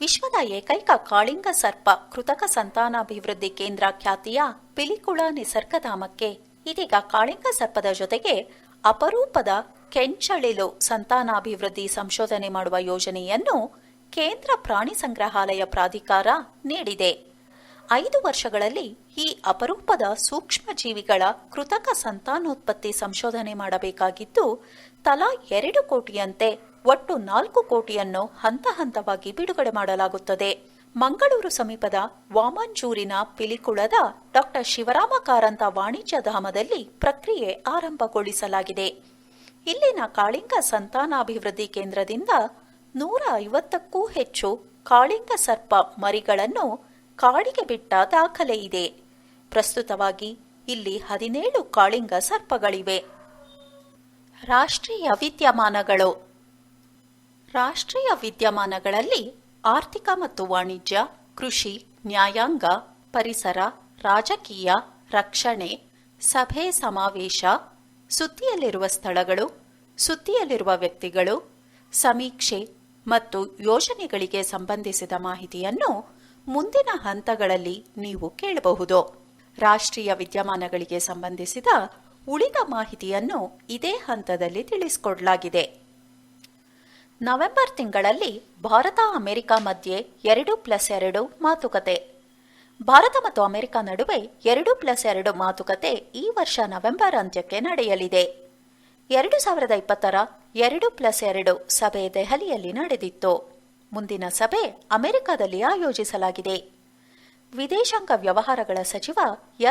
ವಿಶ್ವದ ಏಕೈಕ ಕಾಳಿಂಗ ಸರ್ಪ ಕೃತಕ ಸಂತಾನಾಭಿವೃದ್ಧಿ ಕೇಂದ್ರ ಖ್ಯಾತಿಯ ಪಿಲಿಕುಳ ನಿಸರ್ಗಧಾಮಕ್ಕೆ ಇದೀಗ ಕಾಳಿಂಗ ಸರ್ಪದ ಜೊತೆಗೆ ಅಪರೂಪದ ಕೆಂಚಳಿಲು ಸಂತಾನಾಭಿವೃದ್ಧಿ ಸಂಶೋಧನೆ ಮಾಡುವ ಯೋಜನೆಯನ್ನು ಕೇಂದ್ರ ಪ್ರಾಣಿ ಸಂಗ್ರಹಾಲಯ ಪ್ರಾಧಿಕಾರ ನೀಡಿದೆ. 5 ವರ್ಷಗಳಲ್ಲಿ ಈ ಅಪರೂಪದ ಸೂಕ್ಷ್ಮ ಜೀವಿಗಳ ಕೃತಕ ಸಂತಾನೋತ್ಪತ್ತಿ ಸಂಶೋಧನೆ ಮಾಡಬೇಕಾಗಿದ್ದು, ತಲಾ 2 ಕೋಟಿಯಂತೆ ಒಟ್ಟು 4 ಕೋಟಿಯನ್ನು ಹಂತ ಹಂತವಾಗಿ ಬಿಡುಗಡೆ ಮಾಡಲಾಗುತ್ತದೆ. ಮಂಗಳೂರು ಸಮೀಪದ ವಾಮಂಜೂರಿನ ಪಿಲಿಕುಳದ ಡಾ ಶಿವರಾಮ ಕಾರಂತ ವಾಣಿಜ್ಯ ಧಾಮದಲ್ಲಿ ಪ್ರಕ್ರಿಯೆ ಆರಂಭಗೊಳಿಸಲಾಗಿದೆ. ಇಲ್ಲಿನ ಕಾಳಿಂಗ ಸಂತಾನಾಭಿವೃದ್ಧಿ ಕೇಂದ್ರದಿಂದ 150ಕ್ಕೂ ಹೆಚ್ಚು ಕಾಳಿಂಗ ಸರ್ಪ ಮರಿಗಳನ್ನು ಕಾಡಿಗೆ ಬಿಟ್ಟ ದಾಖಲೆ ಇದೆ. ಪ್ರಸ್ತುತವಾಗಿ ಇಲ್ಲಿ 17 ಕಾಳಿಂಗ ಸರ್ಪಗಳಿವೆ. ರಾಷ್ಟ್ರೀಯ ವಿದ್ಯಮಾನಗಳು. ರಾಷ್ಟ್ರೀಯ ವಿದ್ಯಮಾನಗಳಲ್ಲಿ ಆರ್ಥಿಕ ಮತ್ತು ವಾಣಿಜ್ಯ, ಕೃಷಿ, ನ್ಯಾಯಾಂಗ, ಪರಿಸರ, ರಾಜಕೀಯ, ರಕ್ಷಣೆ, ಸಭೆ ಸಮಾವೇಶ, ಸುದ್ದಿಯಲ್ಲಿರುವ ಸ್ಥಳಗಳು, ಸುದ್ದಿಯಲ್ಲಿರುವ ವ್ಯಕ್ತಿಗಳು, ಸಮೀಕ್ಷೆ ಮತ್ತು ಯೋಜನೆಗಳಿಗೆ ಸಂಬಂಧಿಸಿದ ಮಾಹಿತಿಯನ್ನು ಮುಂದಿನ ಹಂತಗಳಲ್ಲಿ ನೀವು ಕೇಳಬಹುದು. ರಾಷ್ಟ್ರೀಯ ವಿದ್ಯಮಾನಗಳಿಗೆ ಸಂಬಂಧಿಸಿದ ಉಳಿದ ಮಾಹಿತಿಯನ್ನು ಇದೇ ಹಂತದಲ್ಲಿ ತಿಳಿಸಿಕೊಡಲಾಗಿದೆ. ನವೆಂಬರ್ ತಿಂಗಳಲ್ಲಿ ಭಾರತ ಅಮೆರಿಕ ಮಧ್ಯೆ 2+2 ಮಾತುಕತೆ. ಭಾರತ ಮತ್ತು ಅಮೆರಿಕ ನಡುವೆ 2+2 ಮಾತುಕತೆ ಈ ವರ್ಷ ನವೆಂಬರ್ ಅಂತ್ಯಕ್ಕೆ ನಡೆಯಲಿದೆ. 2020ರ 2+2 ಸಭೆ ದೆಹಲಿಯಲ್ಲಿ ನಡೆದಿತ್ತು. ಮುಂದಿನ ಸಭೆ ಅಮೆರಿಕದಲ್ಲಿ ಆಯೋಜಿಸಲಾಗಿದೆ. ವಿದೇಶಾಂಗ ವ್ಯವಹಾರಗಳ ಸಚಿವ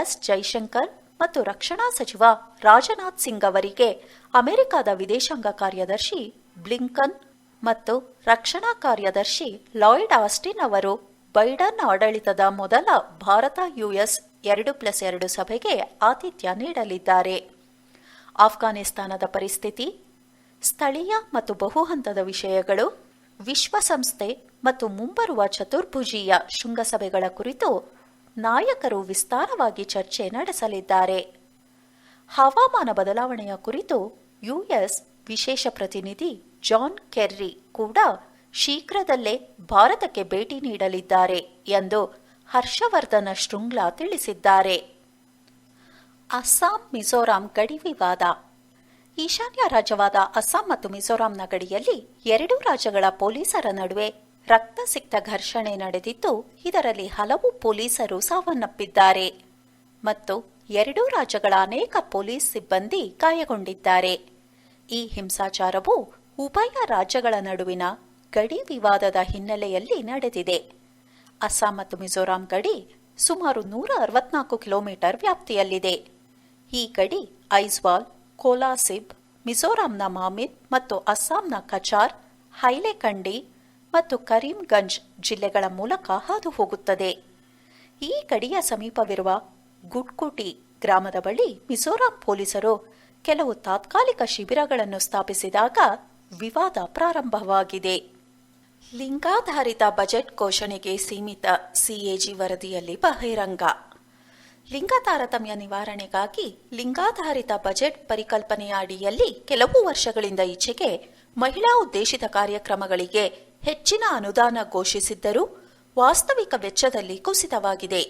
ಎಸ್ ಜೈಶಂಕರ್ ಮತ್ತು ರಕ್ಷಣಾ ಸಚಿವ ರಾಜನಾಥ್ ಸಿಂಗ್ ಅವರಿಗೆ ಅಮೆರಿಕದ ವಿದೇಶಾಂಗ ಕಾರ್ಯದರ್ಶಿ ಬ್ಲಿಂಕನ್ ಮತ್ತು ರಕ್ಷಣಾ ಕಾರ್ಯದರ್ಶಿ ಲಾಯ್ಡ್ ಆಸ್ಟಿನ್ ಅವರು ಬೈಡನ್ ಆಡಳಿತದ ಮೊದಲ ಭಾರತ-ಯುಎಸ್ 2+2 ಸಭೆಗೆ ಆತಿಥ್ಯ ನೀಡಲಿದ್ದಾರೆ. ಆಫ್ಘಾನಿಸ್ತಾನದ ಪರಿಸ್ಥಿತಿ, ಸ್ಥಳೀಯ ಮತ್ತು ಬಹುಹಂತದ ವಿಷಯಗಳು, ವಿಶ್ವಸಂಸ್ಥೆ ಮತ್ತು ಮುಂಬರುವ ಚತುರ್ಭುಜೀಯ ಶೃಂಗಸಭೆಗಳ ಕುರಿತು ನಾಯಕರು ವಿಸ್ತಾರವಾಗಿ ಚರ್ಚೆ ನಡೆಸಲಿದ್ದಾರೆ. ಹವಾಮಾನ ಬದಲಾವಣೆಯ ಕುರಿತು ಯುಎಸ್ ವಿಶೇಷ ಪ್ರತಿನಿಧಿ ಜಾನ್ ಕೆರ್ರಿ ಕೂಡ ಶೀಘ್ರದಲ್ಲೇ ಭಾರತಕ್ಕೆ ಭೇಟಿ ನೀಡಲಿದ್ದಾರೆ ಎಂದು ಹರ್ಷವರ್ಧನ ಶೃಂಗ್ಲಾ ತಿಳಿಸಿದ್ದಾರೆ. ಅಸ್ಸಾಂ ಮಿಜೋರಾಂ ಗಡಿ ವಿವಾದ. ಈಶಾನ್ಯ ರಾಜ್ಯವಾದ ಅಸ್ಸಾಂ ಮತ್ತು ಮಿಜೋರಾಂನ ಗಡಿಯಲ್ಲಿ ಎರಡೂ ರಾಜ್ಯಗಳ ಪೊಲೀಸರ ನಡುವೆ ರಕ್ತಸಿಕ್ತ ಘರ್ಷಣೆ ನಡೆದಿದ್ದು, ಇದರಲ್ಲಿ ಹಲವು ಪೊಲೀಸರು ಸಾವನ್ನಪ್ಪಿದ್ದಾರೆ ಮತ್ತು ಎರಡೂ ರಾಜ್ಯಗಳ ಅನೇಕ ಪೊಲೀಸ್ ಸಿಬ್ಬಂದಿ ಗಾಯಗೊಂಡಿದ್ದಾರೆ. ಈ ಹಿಂಸಾಚಾರವು ಉಭಯ ರಾಜ್ಯಗಳ ನಡುವಿನ ಗಡಿ ವಿವಾದದ ಹಿನ್ನೆಲೆಯಲ್ಲಿ ನಡೆದಿದೆ. ಅಸ್ಸಾಂ ಮತ್ತು ಮಿಜೋರಾಂ ಗಡಿ ಸುಮಾರು 164 ಕಿಲೋಮೀಟರ್ ವ್ಯಾಪ್ತಿಯಲ್ಲಿದೆ. ಈ ಗಡಿ ಐಜ್ವಾಲ್, ಕೋಲಾಸಿಬ್, ಮಿಜೋರಾಂನ ಮಾಮಿನ್ ಮತ್ತು ಅಸ್ಸಾಂನ ಕಚಾರ್, ಹೈಲೆಕಂಡಿ ಮತ್ತು ಕರೀಂಗಂಜ್ ಜಿಲ್ಲೆಗಳ ಮೂಲಕ ಹಾದು ಹೋಗುತ್ತದೆ. ಈ ಗಡಿಯ ಸಮೀಪವಿರುವ ಗುಡ್ಕುಟಿ ಗ್ರಾಮದ ಬಳಿ ಮಿಜೋರಾಂ ಪೊಲೀಸರು ಕೆಲವು ತಾತ್ಕಾಲಿಕ ಶಿಬಿರಗಳನ್ನು ಸ್ಥಾಪಿಸಿದಾಗ ವಿವಾದ ಪ್ರಾರಂಭವಾಗಿದೆ. ಲಿಂಗಾಧಾರಿತ ಬಜೆಟ್ ಘೋಷಣೆಗೆ ಸೀಮಿತ ಸಿಎಜಿ ವರದಿಯಲ್ಲಿ ಬಹಿರಂಗ. ಲಿಂಗ ತಾರತಮ್ಯ ನಿವಾರಣೆಗಾಗಿ ಲಿಂಗಾಧಾರಿತ ಬಜೆಟ್ ಪರಿಕಲ್ಪನೆಯ ಅಡಿಯಲ್ಲಿ ಕೆಲವು ವರ್ಷಗಳಿಂದ ಈಚೆಗೆ ಮಹಿಳಾ ಉದ್ದೇಶಿತ ಕಾರ್ಯಕ್ರಮಗಳಿಗೆ ಹೆಚ್ಚಿನ ಅನುದಾನ ಘೋಷಿಸಿದ್ದರೂ ವಾಸ್ತವಿಕ ವೆಚ್ಚದಲ್ಲಿ ಕುಸಿತವಾಗಿದೆ.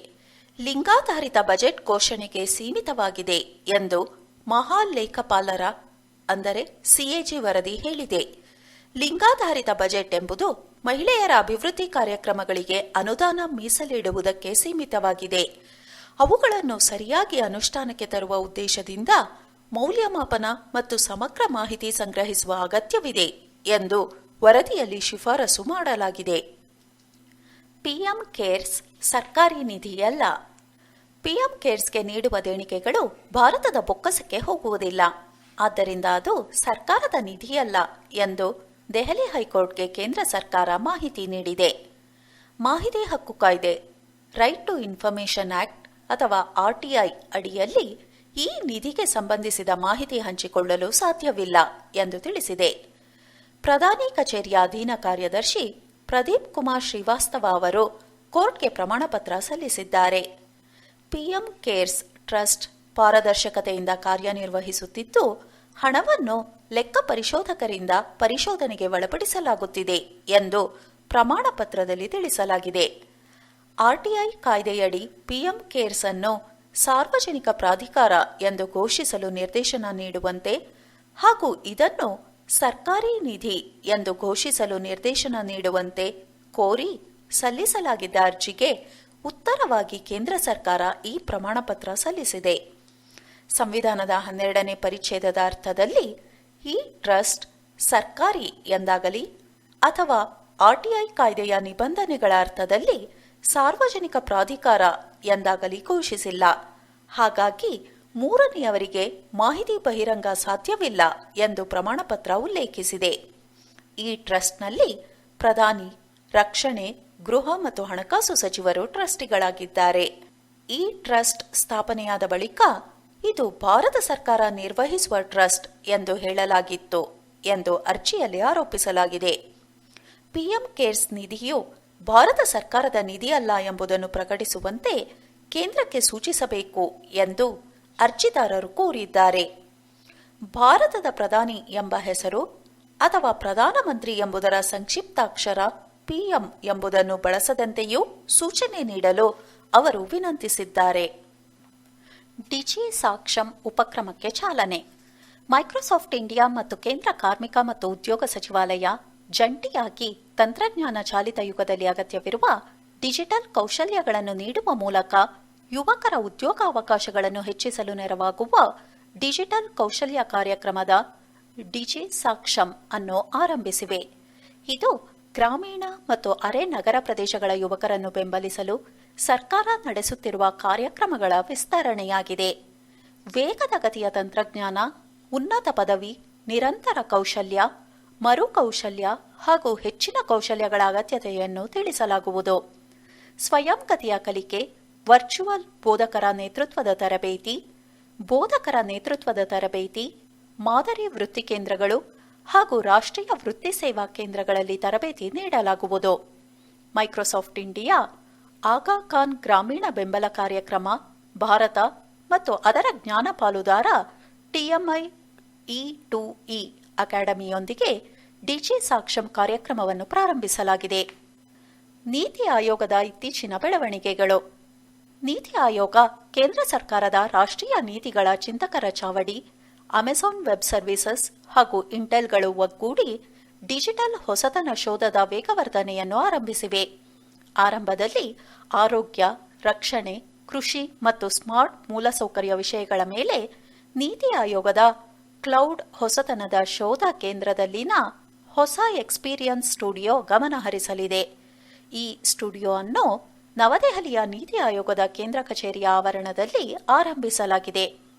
ಲಿಂಗಾಧಾರಿತ ಬಜೆಟ್ ಘೋಷಣೆಗೆ ಸೀಮಿತವಾಗಿದೆ ಎಂದು ಮಹಾಲೇಖಪಾಲರ ಅಂದರೆ ಸಿಎಜಿ ವರದಿ ಹೇಳಿದೆ. ಲಿಂಗಾಧಾರಿತ ಬಜೆಟ್ ಎಂಬುದು ಮಹಿಳೆಯರ ಅಭಿವೃದ್ಧಿ ಕಾರ್ಯಕ್ರಮಗಳಿಗೆ ಅನುದಾನ ಮೀಸಲಿಡುವುದಕ್ಕೆ ಸೀಮಿತವಾಗಿದೆ. ಅವುಗಳನ್ನು ಸರಿಯಾಗಿ ಅನುಷ್ಠಾನಕ್ಕೆ ತರುವ ಉದ್ದೇಶದಿಂದ ಮೌಲ್ಯಮಾಪನ ಮತ್ತು ಸಮಗ್ರ ಮಾಹಿತಿ ಸಂಗ್ರಹಿಸುವ ಅಗತ್ಯವಿದೆ ಎಂದು ವರದಿಯಲ್ಲಿ ಶಿಫಾರಸು ಮಾಡಲಾಗಿದೆ. ಪಿಎಂ ಕೇರ್ಸ್ ಸರ್ಕಾರಿ ನಿಧಿಯಲ್ಲ. ಪಿಎಂ ಕೇರ್ಸ್ಗೆ ನೀಡುವ ದೇಣಿಗೆಗಳು ಭಾರತದ ಬೊಕ್ಕಸಕ್ಕೆ ಹೋಗುವುದಿಲ್ಲ, ಆದ್ದರಿಂದ ಅದು ಸರ್ಕಾರದ ನಿಧಿಯಲ್ಲ ಎಂದು ದೆಹಲಿ ಹೈಕೋರ್ಟ್ಗೆ ಕೇಂದ್ರ ಸರ್ಕಾರ ಮಾಹಿತಿ ನೀಡಿದೆ. ಮಾಹಿತಿ ಹಕ್ಕು ಕಾಯ್ದೆ, ರೈಟ್ ಟು ಇನ್ಫಾರ್ಮೇಷನ್ ಆಕ್ಟ್ ಅಥವಾ ಆರ್ಟಿಐ ಅಡಿಯಲ್ಲಿ ಈ ನಿಧಿಗೆ ಸಂಬಂಧಿಸಿದ ಮಾಹಿತಿ ಹಂಚಿಕೊಳ್ಳಲು ಸಾಧ್ಯವಿಲ್ಲ ಎಂದು ತಿಳಿಸಿದೆ. ಪ್ರಧಾನಿ ಕಚೇರಿಯ ಅಧೀನ ಕಾರ್ಯದರ್ಶಿ ಪ್ರದೀಪ್ ಕುಮಾರ್ ಶ್ರೀವಾಸ್ತವ ಅವರು ಕೋರ್ಟ್ಗೆ ಪ್ರಮಾಣಪತ್ರ ಸಲ್ಲಿಸಿದ್ದಾರೆ. ಪಿಎಂ ಕೇರ್ಸ್ ಟ್ರಸ್ಟ್ ಪಾರದರ್ಶಕತೆಯಿಂದ ಕಾರ್ಯನಿರ್ವಹಿಸುತ್ತಿದ್ದು, ಹಣವನ್ನು ಲೆಕ್ಕ ಪರಿಶೋಧಕರಿಂದ ಪರಿಶೋಧನೆಗೆ ಒಳಪಡಿಸಲಾಗುತ್ತಿದೆ ಎಂದು ಪ್ರಮಾಣಪತ್ರದಲ್ಲಿ ತಿಳಿಸಲಾಗಿದೆ. ಆರ್ಟಿಐ ಕಾಯ್ದೆಯಡಿ ಪಿಎಂ ಕೇರ್ಸ್ ಅನ್ನು ಸಾರ್ವಜನಿಕ ಪ್ರಾಧಿಕಾರ ಎಂದು ಘೋಷಿಸಲು ನಿರ್ದೇಶನ ನೀಡುವಂತೆ ಹಾಗೂ ಇದನ್ನು ಸರ್ಕಾರಿ ನಿಧಿ ಎಂದು ಘೋಷಿಸಲು ನಿರ್ದೇಶನ ನೀಡುವಂತೆ ಕೋರಿ ಸಲ್ಲಿಸಲಾಗಿದ್ದ ಅರ್ಜಿಗೆ ಉತ್ತರವಾಗಿ ಕೇಂದ್ರ ಸರ್ಕಾರ ಈ ಪ್ರಮಾಣಪತ್ರ ಸಲ್ಲಿಸಿದೆ. ಸಂವಿಧಾನದ 12ನೇ ಪರಿಚ್ಛೇದದ ಅರ್ಥದಲ್ಲಿ ಈ ಟ್ರಸ್ಟ್ ಸರ್ಕಾರಿ ಎಂದಾಗಲಿ ಅಥವಾ ಆರ್ಟಿಐ ಕಾಯ್ದೆಯ ನಿಬಂಧನೆಗಳ ಅರ್ಥದಲ್ಲಿ ಸಾರ್ವಜನಿಕ ಪ್ರಾಧಿಕಾರ ಎಂದಾಗಲಿ ಘೋಷಿಸಿಲ್ಲ. ಹಾಗಾಗಿ ಮೂರನೆಯವರಿಗೆ ಮಾಹಿತಿ ಬಹಿರಂಗ ಸಾಧ್ಯವಿಲ್ಲ ಎಂದು ಪ್ರಮಾಣಪತ್ರ ಉಲ್ಲೇಖಿಸಿದೆ. ಈ ಟ್ರಸ್ಟ್ನಲ್ಲಿ ಪ್ರಧಾನಿ, ರಕ್ಷಣೆ, ಗೃಹ ಮತ್ತು ಹಣಕಾಸು ಸಚಿವರು ಟ್ರಸ್ಟಿಗಳಾಗಿದ್ದಾರೆ. ಈ ಟ್ರಸ್ಟ್ ಸ್ಥಾಪನೆಯಾದ ಬಳಿಕ ಇದು ಭಾರತ ಸರ್ಕಾರ ನಿರ್ವಹಿಸುವ ಟ್ರಸ್ಟ್ ಎಂದು ಹೇಳಲಾಗಿತ್ತು ಎಂದು ಅರ್ಜಿಯಲ್ಲಿ ಆರೋಪಿಸಲಾಗಿದೆ. ಪಿಎಂ ಕೇರ್ಸ್ ನಿಧಿಯು ಭಾರತ ಸರ್ಕಾರದ ನಿಧಿಯಲ್ಲ ಎಂಬುದನ್ನು ಪ್ರಕಟಿಸುವಂತೆ ಕೇಂದ್ರಕ್ಕೆ ಸೂಚಿಸಬೇಕು ಎಂದು ಅರ್ಜಿದಾರರು ಕೋರಿದ್ದಾರೆ. ಭಾರತದ ಪ್ರಧಾನಿ ಎಂಬ ಹೆಸರು ಅಥವಾ ಪ್ರಧಾನಮಂತ್ರಿ ಎಂಬುದರ ಸಂಕ್ಷಿಪ್ತಾಕ್ಷರ ಪಿಎಂ ಎಂಬುದನ್ನು ಬಳಸದಂತೆಯೂ ಸೂಚನೆ ನೀಡಲು ಅವರು ವಿನಂತಿಸಿದ್ದಾರೆ. ಡಿಜಿ ಸಾಕ್ಷಂ ಉಪಕ್ರಮಕ್ಕೆ ಚಾಲನೆ. ಮೈಕ್ರೋಸಾಫ್ಟ್ ಇಂಡಿಯಾ ಮತ್ತು ಕೇಂದ್ರ ಕಾರ್ಮಿಕ ಮತ್ತು ಉದ್ಯೋಗ ಸಚಿವಾಲಯ ಜಂಟಿಯಾಗಿ ತಂತ್ರಜ್ಞಾನ ಚಾಲಿತ ಯುಗದಲ್ಲಿ ಅಗತ್ಯವಿರುವ ಡಿಜಿಟಲ್ ಕೌಶಲ್ಯಗಳನ್ನು ನೀಡುವ ಮೂಲಕ ಯುವಕರ ಉದ್ಯೋಗಾವಕಾಶಗಳನ್ನು ಹೆಚ್ಚಿಸಲು ನೆರವಾಗುವ ಡಿಜಿಟಲ್ ಕೌಶಲ್ಯ ಕಾರ್ಯಕ್ರಮದ ಡಿಜಿ ಸಾಕ್ಷಂ ಅನ್ನು ಆರಂಭಿಸಿವೆ. ಇದು ಗ್ರಾಮೀಣ ಮತ್ತು ಅರೆ ನಗರ ಪ್ರದೇಶಗಳ ಯುವಕರನ್ನು ಬೆಂಬಲಿಸಲು ಸರ್ಕಾರ ನಡೆಸುತ್ತಿರುವ ಕಾರ್ಯಕ್ರಮಗಳ ವಿಸ್ತರಣೆಯಾಗಿದೆ. ವೇಗದ ಗತಿಯ ತಂತ್ರಜ್ಞಾನ, ಉನ್ನತ ಪದವಿ, ನಿರಂತರ ಕೌಶಲ್ಯ, ಮರುಕೌಶಲ್ಯ ಹಾಗೂ ಹೆಚ್ಚಿನ ಕೌಶಲ್ಯಗಳ ಅಗತ್ಯತೆಯನ್ನು ತಿಳಿಸಲಾಗುವುದು. ಸ್ವಯಂ ಗತಿಯ ಕಲಿಕೆ, ವರ್ಚುವಲ್ ಬೋಧಕರ ನೇತೃತ್ವದ ತರಬೇತಿ, ಬೋಧಕರ ನೇತೃತ್ವದ ತರಬೇತಿ, ಮಾದರಿ ವೃತ್ತಿ ಕೇಂದ್ರಗಳು ಹಾಗೂ ರಾಷ್ಟ್ರೀಯ ವೃತ್ತಿ ಸೇವಾ ಕೇಂದ್ರಗಳಲ್ಲಿ ತರಬೇತಿ ನೀಡಲಾಗುವುದು. ಮೈಕ್ರೋಸಾಫ್ಟ್ ಇಂಡಿಯಾ, ಆಗಾ ಖಾನ್ ಗ್ರಾಮೀಣ ಬೆಂಬಲ ಕಾರ್ಯಕ್ರಮ, ಭಾರತ ಮತ್ತು ಅದರ ಜ್ಞಾನ ಪಾಲುದಾರ ಟಿಎಂಐ ಇ2ಇ ಅಕಾಡೆಮಿಯೊಂದಿಗೆ ಡಿಜಿ ಸಾಕ್ಷಂ ಕಾರ್ಯಕ್ರಮವನ್ನು ಪ್ರಾರಂಭಿಸಲಾಗಿದೆ. ನೀತಿ ಆಯೋಗದ ಇತ್ತೀಚಿನ ಬೆಳವಣಿಗೆಗಳು. ನೀತಿ ಆಯೋಗ ಕೇಂದ್ರ ಸರ್ಕಾರದ ರಾಷ್ಟ್ರೀಯ ನೀತಿಗಳ ಚಿಂತಕರ ಚಾವಡಿ, ಅಮೆಜಾನ್ ವೆಬ್ ಸರ್ವಿಸಸ್ ಹಾಗೂ ಇಂಟೆಲ್ಗಳು ಒಗ್ಗೂಡಿ ಡಿಜಿಟಲ್ ಹೊಸತನ ಶೋಧದ ವೇಗವರ್ಧನೆಯನ್ನು ಆರಂಭಿಸಿವೆ. ಆರಂಭದಲ್ಲಿ ಆರೋಗ್ಯ, ರಕ್ಷಣೆ, ಕೃಷಿ ಮತ್ತು ಸ್ಮಾರ್ಟ್ ಮೂಲಸೌಕರ್ಯ ವಿಷಯಗಳ ಮೇಲೆ ನೀತಿ ಆಯೋಗದ ಕ್ಲೌಡ್ ಹೊಸತನದ ಶೋಧ ಕೇಂದ್ರದಲ್ಲಿನ ಹೊಸ ಎಕ್ಸ್ಪೀರಿಯನ್ಸ್ ಸ್ಟುಡಿಯೋ ಗಮನಹರಿಸಲಿದೆ. ಈ ಸ್ಟುಡಿಯೋ ಅನ್ನು ನವದೆಹಲಿಯ ನೀತಿ ಆಯೋಗದ ಕೇಂದ್ರ ಕಚೇರಿಯ ಆವರಣದಲ್ಲಿ ಆರಂಭಿಸಲಾಗಿದೆ.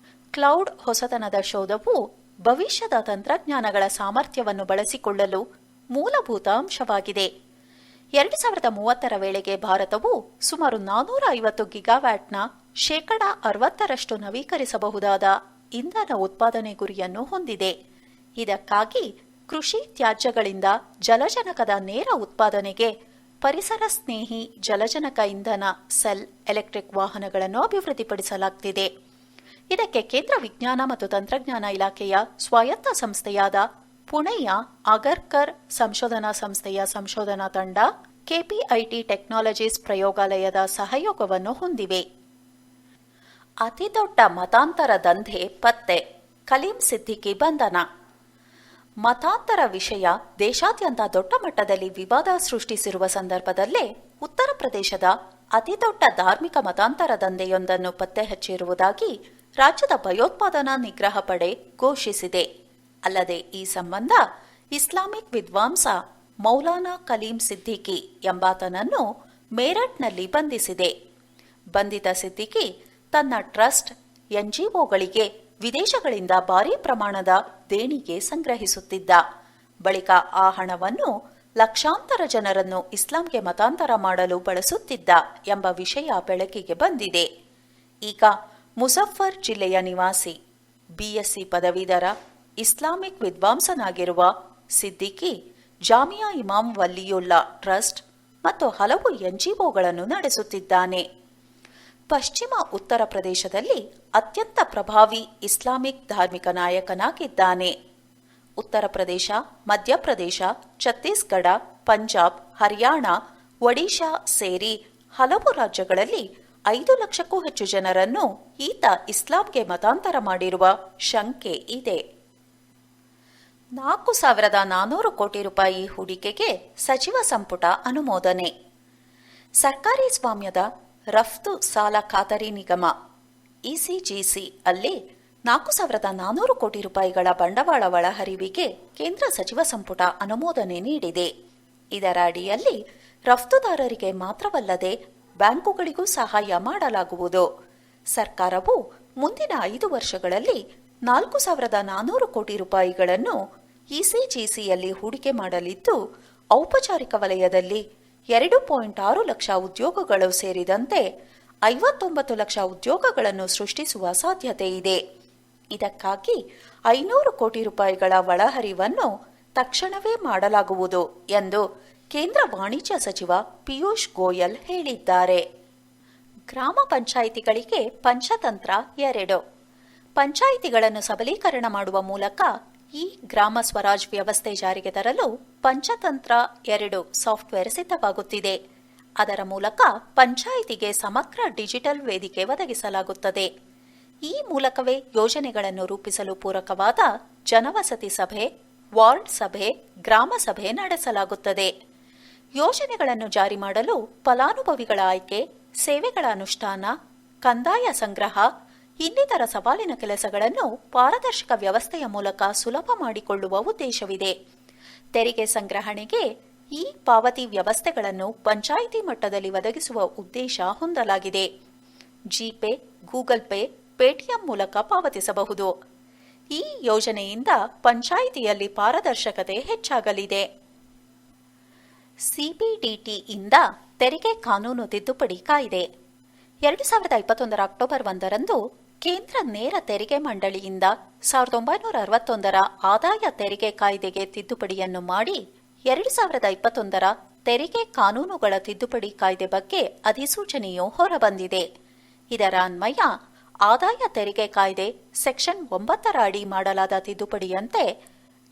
ಕ್ಲೌಡ್ ಹೊಸತನದ ಶೋಧವು ಭವಿಷ್ಯದ ತಂತ್ರಜ್ಞಾನಗಳ ಸಾಮರ್ಥ್ಯವನ್ನು ಬಳಸಿಕೊಳ್ಳಲು ಮೂಲಭೂತ ಅಂಶವಾಗಿದೆ. 2030ರ ವೇಳೆಗೆ ಭಾರತವು ಸುಮಾರು 450 ಗಿಗಾವ್ಯಾಟ್ನ ಶೇಕಡಾ 60ರಷ್ಟು ನವೀಕರಿಸಬಹುದಾದ ಇಂಧನ ಉತ್ಪಾದನೆ ಗುರಿಯನ್ನು ಹೊಂದಿದೆ. ಇದಕ್ಕಾಗಿ ಕೃಷಿ ತ್ಯಾಜ್ಯಗಳಿಂದ ಜಲಜನಕದ ನೇರ ಉತ್ಪಾದನೆಗೆ ಪರಿಸರ ಸ್ನೇಹಿ ಜಲಜನಕ ಇಂಧನ ಸೆಲ್ ಎಲೆಕ್ಟ್ರಿಕ್ ವಾಹನಗಳನ್ನು ಅಭಿವೃದ್ಧಿಪಡಿಸಲಾಗುತ್ತಿದೆ. ಇದಕ್ಕೆ ಕೇಂದ್ರ ವಿಜ್ಞಾನ ಮತ್ತು ತಂತ್ರಜ್ಞಾನ ಇಲಾಖೆಯ ಸ್ವಾಯತ್ತ ಸಂಸ್ಥೆಯಾದ ಪುಣೆಯ ಅಗರ್ಕರ್ ಸಂಶೋಧನಾ ಸಂಸ್ಥೆಯ ಸಂಶೋಧನಾ ತಂಡ ಕೆಪಿಐಟಿ ಟೆಕ್ನಾಲಜೀಸ್ ಪ್ರಯೋಗಾಲಯದ ಸಹಯೋಗವನ್ನು ಹೊಂದಿವೆ. ಅತಿದೊಡ್ಡ ಮತಾಂತರ ದಂಧೆ ಪತ್ತೆ, ಕಲೀಂ ಸಿದ್ದಿಕಿ ಬಂಧನ. ಮತಾಂತರ ವಿಷಯ ದೇಶಾದ್ಯಂತ ದೊಡ್ಡ ಮಟ್ಟದಲ್ಲಿ ವಿವಾದ ಸೃಷ್ಟಿಸಿರುವ ಸಂದರ್ಭದಲ್ಲೇ ಉತ್ತರ ಪ್ರದೇಶದ ಅತಿದೊಡ್ಡ ಧಾರ್ಮಿಕ ಮತಾಂತರ ದಂಧೆಯೊಂದನ್ನು ಪತ್ತೆ ಹಚ್ಚಿರುವುದಾಗಿ ರಾಜ್ಯದ ಭಯೋತ್ಪಾದನಾ ನಿಗ್ರಹ ಪಡೆ ಘೋಷಿಸಿದೆ. ಅಲ್ಲದೆ ಈ ಸಂಬಂಧ ಇಸ್ಲಾಮಿಕ್ ವಿದ್ವಾಂಸ ಮೌಲಾನಾ ಕಲೀಂ ಸಿದ್ದಿಕಿ ಎಂಬಾತನನ್ನು ಮೇರಠ್ನಲ್ಲಿ ಬಂಧಿಸಿದೆ. ಬಂಧಿತ ಸಿದ್ದಿಕಿ ತನ್ನ ಟ್ರಸ್ಟ್ ಎನ್ಜಿಒಗಳಿಗೆ ವಿದೇಶಗಳಿಂದ ಭಾರೀ ಪ್ರಮಾಣದ ದೇಣಿಗೆ ಸಂಗ್ರಹಿಸುತ್ತಿದ್ದ. ಬಳಿಕ ಆ ಹಣವನ್ನು ಲಕ್ಷಾಂತರ ಜನರನ್ನು ಇಸ್ಲಾಂಗೆ ಮತಾಂತರ ಮಾಡಲು ಬಳಸುತ್ತಿದ್ದ ಎಂಬ ವಿಷಯ ಬೆಳಕಿಗೆ ಬಂದಿದೆ. ಈಗ ಮುಜಫರ್ ಜಿಲ್ಲೆಯ ನಿವಾಸಿ, ಬಿಎಸ್ಸಿ ಪದವೀಧರ, ಇಸ್ಲಾಮಿಕ್ ವಿದ್ವಾಂಸನಾಗಿರುವ ಸಿದ್ದಿಕಿ ಜಾಮಿಯಾ ಇಮಾಮ್ ವಲಿಯುಲ್ಲಾ ಟ್ರಸ್ಟ್ ಮತ್ತು ಹಲವು ಎನ್ಜಿಒಗಳನ್ನು ನಡೆಸುತ್ತಿದ್ದಾನೆ. ಪಶ್ಚಿಮ ಉತ್ತರ ಪ್ರದೇಶದಲ್ಲಿ ಅತ್ಯಂತ ಪ್ರಭಾವಿ ಇಸ್ಲಾಮಿಕ್ ಧಾರ್ಮಿಕ ನಾಯಕನಾಗಿದ್ದಾನೆ. ಉತ್ತರ ಪ್ರದೇಶ, ಮಧ್ಯಪ್ರದೇಶ, ಛತ್ತೀಸ್ಗಢ, ಪಂಜಾಬ್, ಹರಿಯಾಣ, ಒಡಿಶಾ ಸೇರಿ ಹಲವು ರಾಜ್ಯಗಳಲ್ಲಿ 5 ಲಕ್ಷಕ್ಕೂ ಹೆಚ್ಚು ಜನರನ್ನು ಈತ ಇಸ್ಲಾಂಗೆ ಮತಾಂತರ ಮಾಡಿರುವ ಶಂಕೆ ಇದೆ. 4,400 ಕೋಟಿ ರೂಪಾಯಿ ಹೂಡಿಕೆಗೆ ಸಚಿವ ಸಂಪುಟ ಅನುಮೋದನೆ. ಸರ್ಕಾರಿ ಸ್ವಾಮ್ಯದ ರಫ್ತು ಸಾಲ ಖಾತರಿ ನಿಗಮ ಇಸಿಜಿಸಿ ಅಲ್ಲಿ 4,400 ಕೋಟಿ ರೂಪಾಯಿಗಳ ಬಂಡವಾಳ ಒಳಹರಿವಿಗೆ ಕೇಂದ್ರ ಸಚಿವ ಸಂಪುಟ ಅನುಮೋದನೆ ನೀಡಿದೆ. ಇದರ ಅಡಿಯಲ್ಲಿ ರಫ್ತುದಾರರಿಗೆ ಮಾತ್ರವಲ್ಲದೆ ಬ್ಯಾಂಕುಗಳಿಗೂ ಸಹಾಯ ಮಾಡಲಾಗುವುದು. ಸರ್ಕಾರವು ಮುಂದಿನ 5 ವರ್ಷಗಳಲ್ಲಿ 4,400 ಕೋಟಿ ರೂಪಾಯಿಗಳನ್ನು ಇಸಿಜಿಸಿಯಲ್ಲಿ ಹೂಡಿಕೆ ಮಾಡಲಿದ್ದು, ಔಪಚಾರಿಕ ವಲಯದಲ್ಲಿ 2.6 ಲಕ್ಷ ಉದ್ಯೋಗಗಳು ಸೇರಿದಂತೆ 59 ಲಕ್ಷ ಉದ್ಯೋಗಗಳನ್ನು ಸೃಷ್ಟಿಸುವ ಸಾಧ್ಯತೆ ಇದೆ. ಇದಕ್ಕಾಗಿ 500 ಕೋಟಿ ರೂಪಾಯಿಗಳ ಒಳಹರಿವನ್ನು ತಕ್ಷಣವೇ ಮಾಡಲಾಗುವುದು ಎಂದು ಕೇಂದ್ರ ವಾಣಿಜ್ಯ ಸಚಿವ ಪಿಯೂಷ್ ಗೋಯಲ್ ಹೇಳಿದ್ದಾರೆ. ಗ್ರಾಮ ಪಂಚಾಯಿತಿಗಳಿಗೆ ಪಂಚತಂತ್ರ 2. ಪಂಚಾಯಿತಿಗಳನ್ನು ಸಬಲೀಕರಣ ಮಾಡುವ ಮೂಲಕ ಈ ಗ್ರಾಮ ಸ್ವರಾಜ್ ವ್ಯವಸ್ಥೆ ಜಾರಿಗೆ ತರಲು ಪಂಚತಂತ್ರ 2 ಸಾಫ್ಟ್ವೇರ್ ಸಿದ್ಧವಾಗುತ್ತಿದೆ. ಅದರ ಮೂಲಕ ಪಂಚಾಯಿತಿಗೆ ಸಮಗ್ರ ಡಿಜಿಟಲ್ ವೇದಿಕೆ ಒದಗಿಸಲಾಗುತ್ತದೆ. ಈ ಮೂಲಕವೇ ಯೋಜನೆಗಳನ್ನು ರೂಪಿಸಲು ಪೂರಕವಾದ ಜನವಸತಿ ಸಭೆ, ವಾರ್ಡ್ ಸಭೆ, ಗ್ರಾಮ ಸಭೆ ನಡೆಸಲಾಗುತ್ತದೆ. ಯೋಜನೆಗಳನ್ನು ಜಾರಿ ಮಾಡಲು ಫಲಾನುಭವಿಗಳ ಆಯ್ಕೆ, ಸೇವೆಗಳ ಅನುಷ್ಠಾನ, ಕಂದಾಯ ಸಂಗ್ರಹ ಇನ್ನಿತರ ಸವಾಲಿನ ಕೆಲಸಗಳನ್ನು ಪಾರದರ್ಶಕ ವ್ಯವಸ್ಥೆಯ ಮೂಲಕ ಸುಲಭ ಮಾಡಿಕೊಳ್ಳುವ ಉದ್ದೇಶವಿದೆ. ತೆರಿಗೆ ಸಂಗ್ರಹಣೆಗೆ ಈ ಪಾವತಿ ವ್ಯವಸ್ಥೆಗಳನ್ನು ಪಂಚಾಯಿತಿ ಮಟ್ಟದಲ್ಲಿ ಒದಗಿಸುವ ಉದ್ದೇಶ ಹೊಂದಲಾಗಿದೆ. ಜಿಪೇ, ಗೂಗಲ್ ಪೇ, ಪೇಟಿಎಂ ಮೂಲಕ ಪಾವತಿಸಬಹುದು. ಈ ಯೋಜನೆಯಿಂದ ಪಂಚಾಯಿತಿಯಲ್ಲಿ ಪಾರದರ್ಶಕತೆ ಹೆಚ್ಚಾಗಲಿದೆ. ಸಿಬಿಡಿಟಿಯಿಂದ ತೆರಿಗೆ ಕಾನೂನು ತಿದ್ದುಪಡಿ ಕಾಯ್ದೆ. 2021 ಅಕ್ಟೋಬರ್ 1ರಂದು ಕೇಂದ್ರ ನೇರ ತೆರಿಗೆ ಮಂಡಳಿಯಿಂದ 1961ರ ಆದಾಯ ತೆರಿಗೆ ಕಾಯ್ದೆಗೆ ತಿದ್ದುಪಡಿಯನ್ನು ಮಾಡಿ 2021ರ ತೆರಿಗೆ ಕಾನೂನುಗಳ ತಿದ್ದುಪಡಿ ಕಾಯ್ದೆ ಬಗ್ಗೆ ಅಧಿಸೂಚನೆಯು ಹೊರಬಂದಿದೆ. ಇದರ ಅನ್ವಯ ಆದಾಯ ತೆರಿಗೆ ಕಾಯ್ದೆ ಸೆಕ್ಷನ್ 9ರ ಅಡಿ ಮಾಡಲಾದ ತಿದ್ದುಪಡಿಯಂತೆ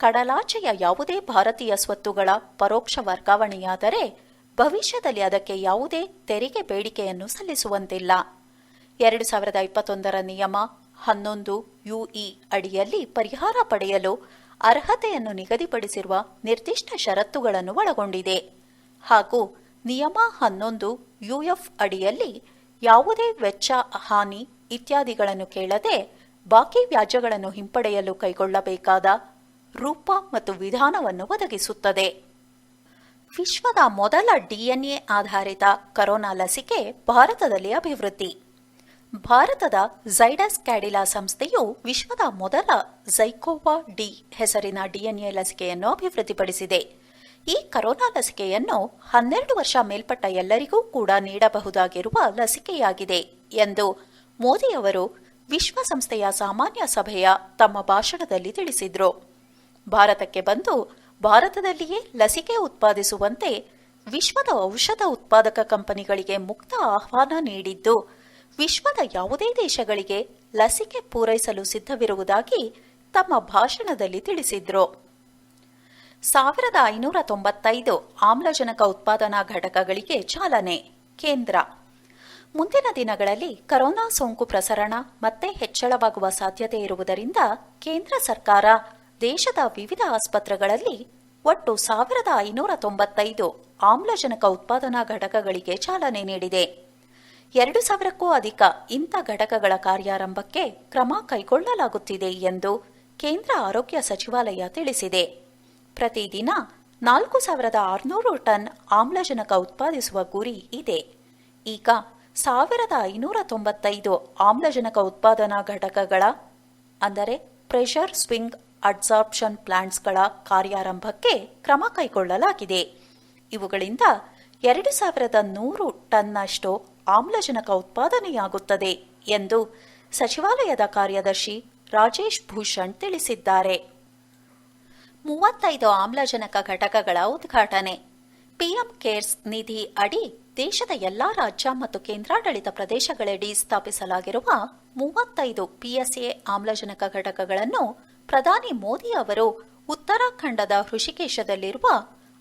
ಕಡಲಾಚೆಯ ಯಾವುದೇ ಭಾರತೀಯ ಸ್ವತ್ತುಗಳ ಪರೋಕ್ಷ ವರ್ಗಾವಣೆಯಾದರೆ ಭವಿಷ್ಯದಲ್ಲಿ ಅದಕ್ಕೆ ಯಾವುದೇ ತೆರಿಗೆ ಬೇಡಿಕೆಯನ್ನು ಸಲ್ಲಿಸುವಂತಿಲ್ಲ. 2021ರ ನಿಯಮ 11 ಯುಇ ಅಡಿಯಲ್ಲಿ ಪರಿಹಾರ ಪಡೆಯಲು ಅರ್ಹತೆಯನ್ನು ನಿಗದಿಪಡಿಸಿರುವ ನಿರ್ದಿಷ್ಟ ಷರತ್ತುಗಳನ್ನು ಒಳಗೊಂಡಿದೆ ಹಾಗೂ ನಿಯಮ 11 ಯುಎಫ್ ಅಡಿಯಲ್ಲಿ ಯಾವುದೇ ವೆಚ್ಚ, ಹಾನಿ ಇತ್ಯಾದಿಗಳನ್ನು ಕೇಳದೆ ಬಾಕಿ ವ್ಯಾಜ್ಯಗಳನ್ನು ಹಿಂಪಡೆಯಲು ಕೈಗೊಳ್ಳಬೇಕಾದ ರೂಪ ಮತ್ತು ವಿಧಾನವನ್ನು ಒದಗಿಸುತ್ತದೆ. ವಿಶ್ವದ ಮೊದಲ ಡಿಎನ್ಎ ಆಧಾರಿತ ಕರೋನಾ ಲಸಿಕೆ ಭಾರತದಲ್ಲಿ ಅಭಿವೃದ್ಧಿ. ಭಾರತದ ಝೈಡಸ್ ಕ್ಯಾಡಿಲಾ ಸಂಸ್ಥೆಯು ವಿಶ್ವದ ಮೊದಲ ಝೈಕೋವಾ ಡಿ ಹೆಸರಿನ ಡಿಎನ್ಎ ಲಸಿಕೆಯನ್ನು ಅಭಿವೃದ್ಧಿಪಡಿಸಿದೆ. ಈ ಕರೋನಾ ಲಸಿಕೆಯನ್ನು 12 ವರ್ಷ ಮೇಲ್ಪಟ್ಟ ಎಲ್ಲರಿಗೂ ಕೂಡ ನೀಡಬಹುದಾಗಿರುವ ಲಸಿಕೆಯಾಗಿದೆ ಎಂದು ಮೋದಿ ಅವರು ವಿಶ್ವಸಂಸ್ಥೆಯ ಸಾಮಾನ್ಯ ಸಭೆಯ ತಮ್ಮ ಭಾಷಣದಲ್ಲಿ ತಿಳಿಸಿದರು. ಭಾರತಕ್ಕೆ ಬಂದು ಭಾರತದಲ್ಲಿಯೇ ಲಸಿಕೆ ಉತ್ಪಾದಿಸುವಂತೆ ವಿಶ್ವದ ಔಷಧ ಉತ್ಪಾದಕ ಕಂಪನಿಗಳಿಗೆ ಮುಕ್ತ ಆಹ್ವಾನ ನೀಡಿದ್ದು, ವಿಶ್ವದ ಯಾವುದೇ ದೇಶಗಳಿಗೆ ಲಸಿಕೆ ಪೂರೈಸಲು ಸಿದ್ಧವಿರುವುದಾಗಿ ತಮ್ಮ ಭಾಷಣದಲ್ಲಿ ತಿಳಿಸಿದ್ರು. 1595 ಆಮ್ಲಜನಕ ಉತ್ಪಾದನಾ ಘಟಕಗಳಿಗೆ ಚಾಲನೆ. ಕೇಂದ್ರ ಮುಂದಿನ ದಿನಗಳಲ್ಲಿ ಕೊರೋನಾ ಸೋಂಕು ಪ್ರಸರಣ ಮತ್ತೆ ಹೆಚ್ಚಳವಾಗುವ ಸಾಧ್ಯತೆ ಇರುವುದರಿಂದ ಕೇಂದ್ರ ಸರ್ಕಾರ ದೇಶದ ವಿವಿಧ ಆಸ್ಪತ್ರೆಗಳಲ್ಲಿ ಒಟ್ಟು 1595 ಆಮ್ಲಜನಕ ಉತ್ಪಾದನಾ ಘಟಕಗಳಿಗೆ ಚಾಲನೆ ನೀಡಿದೆ. 2000ಕ್ಕೂ ಅಧಿಕ ಇಂಥ ಘಟಕಗಳ ಕಾರ್ಯಾರಂಭಕ್ಕೆ ಕ್ರಮ ಕೈಗೊಳ್ಳಲಾಗುತ್ತಿದೆ ಎಂದು ಕೇಂದ್ರ ಆರೋಗ್ಯ ಸಚಿವಾಲಯ ತಿಳಿಸಿದೆ. ಪ್ರತಿದಿನ 4600 ಟನ್ ಆಮ್ಲಜನಕ ಉತ್ಪಾದಿಸುವ ಗುರಿ ಇದೆ. ಈಗ 1595 ಆಮ್ಲಜನಕ ಉತ್ಪಾದನಾ ಘಟಕಗಳ ಅಂದರೆ ಪ್ರೆಷರ್ ಸ್ವಿಂಗ್ ಅಡ್ಸಾರ್ಪ್ಷನ್ ಪ್ಲಾಂಟ್ಸ್ಗಳ ಕಾರ್ಯಾರಂಭಕ್ಕೆ ಕ್ರಮ ಕೈಗೊಳ್ಳಲಾಗಿದೆ. ಇವುಗಳಿಂದ 2100 ಟನ್ನಷ್ಟು ಆಮ್ಲಜನಕ ಉತ್ಪಾದನೆಯಾಗುತ್ತದೆ ಎಂದು ಸಚಿವಾಲಯದ ಕಾರ್ಯದರ್ಶಿ ರಾಜೇಶ್ ಭೂಷಣ್ ತಿಳಿಸಿದ್ದಾರೆ. 35 ಆಮ್ಲಜನಕ ಘಟಕಗಳ ಉದ್ಘಾಟನೆ. ಪಿಎಂ ಕೇರ್ಸ್ ನಿಧಿ ಅಡಿ ದೇಶದ ಎಲ್ಲಾ ರಾಜ್ಯ ಮತ್ತು ಕೇಂದ್ರಾಡಳಿತ ಪ್ರದೇಶಗಳಡಿ ಸ್ಥಾಪಿಸಲಾಗಿರುವ 35 ಪಿಎಸ್ಎ ಆಮ್ಲಜನಕ ಘಟಕಗಳನ್ನು ಪ್ರಧಾನಿ ಮೋದಿ ಅವರು ಉತ್ತರಾಖಂಡದ ಹೃಷಿಕೇಶದಲ್ಲಿರುವ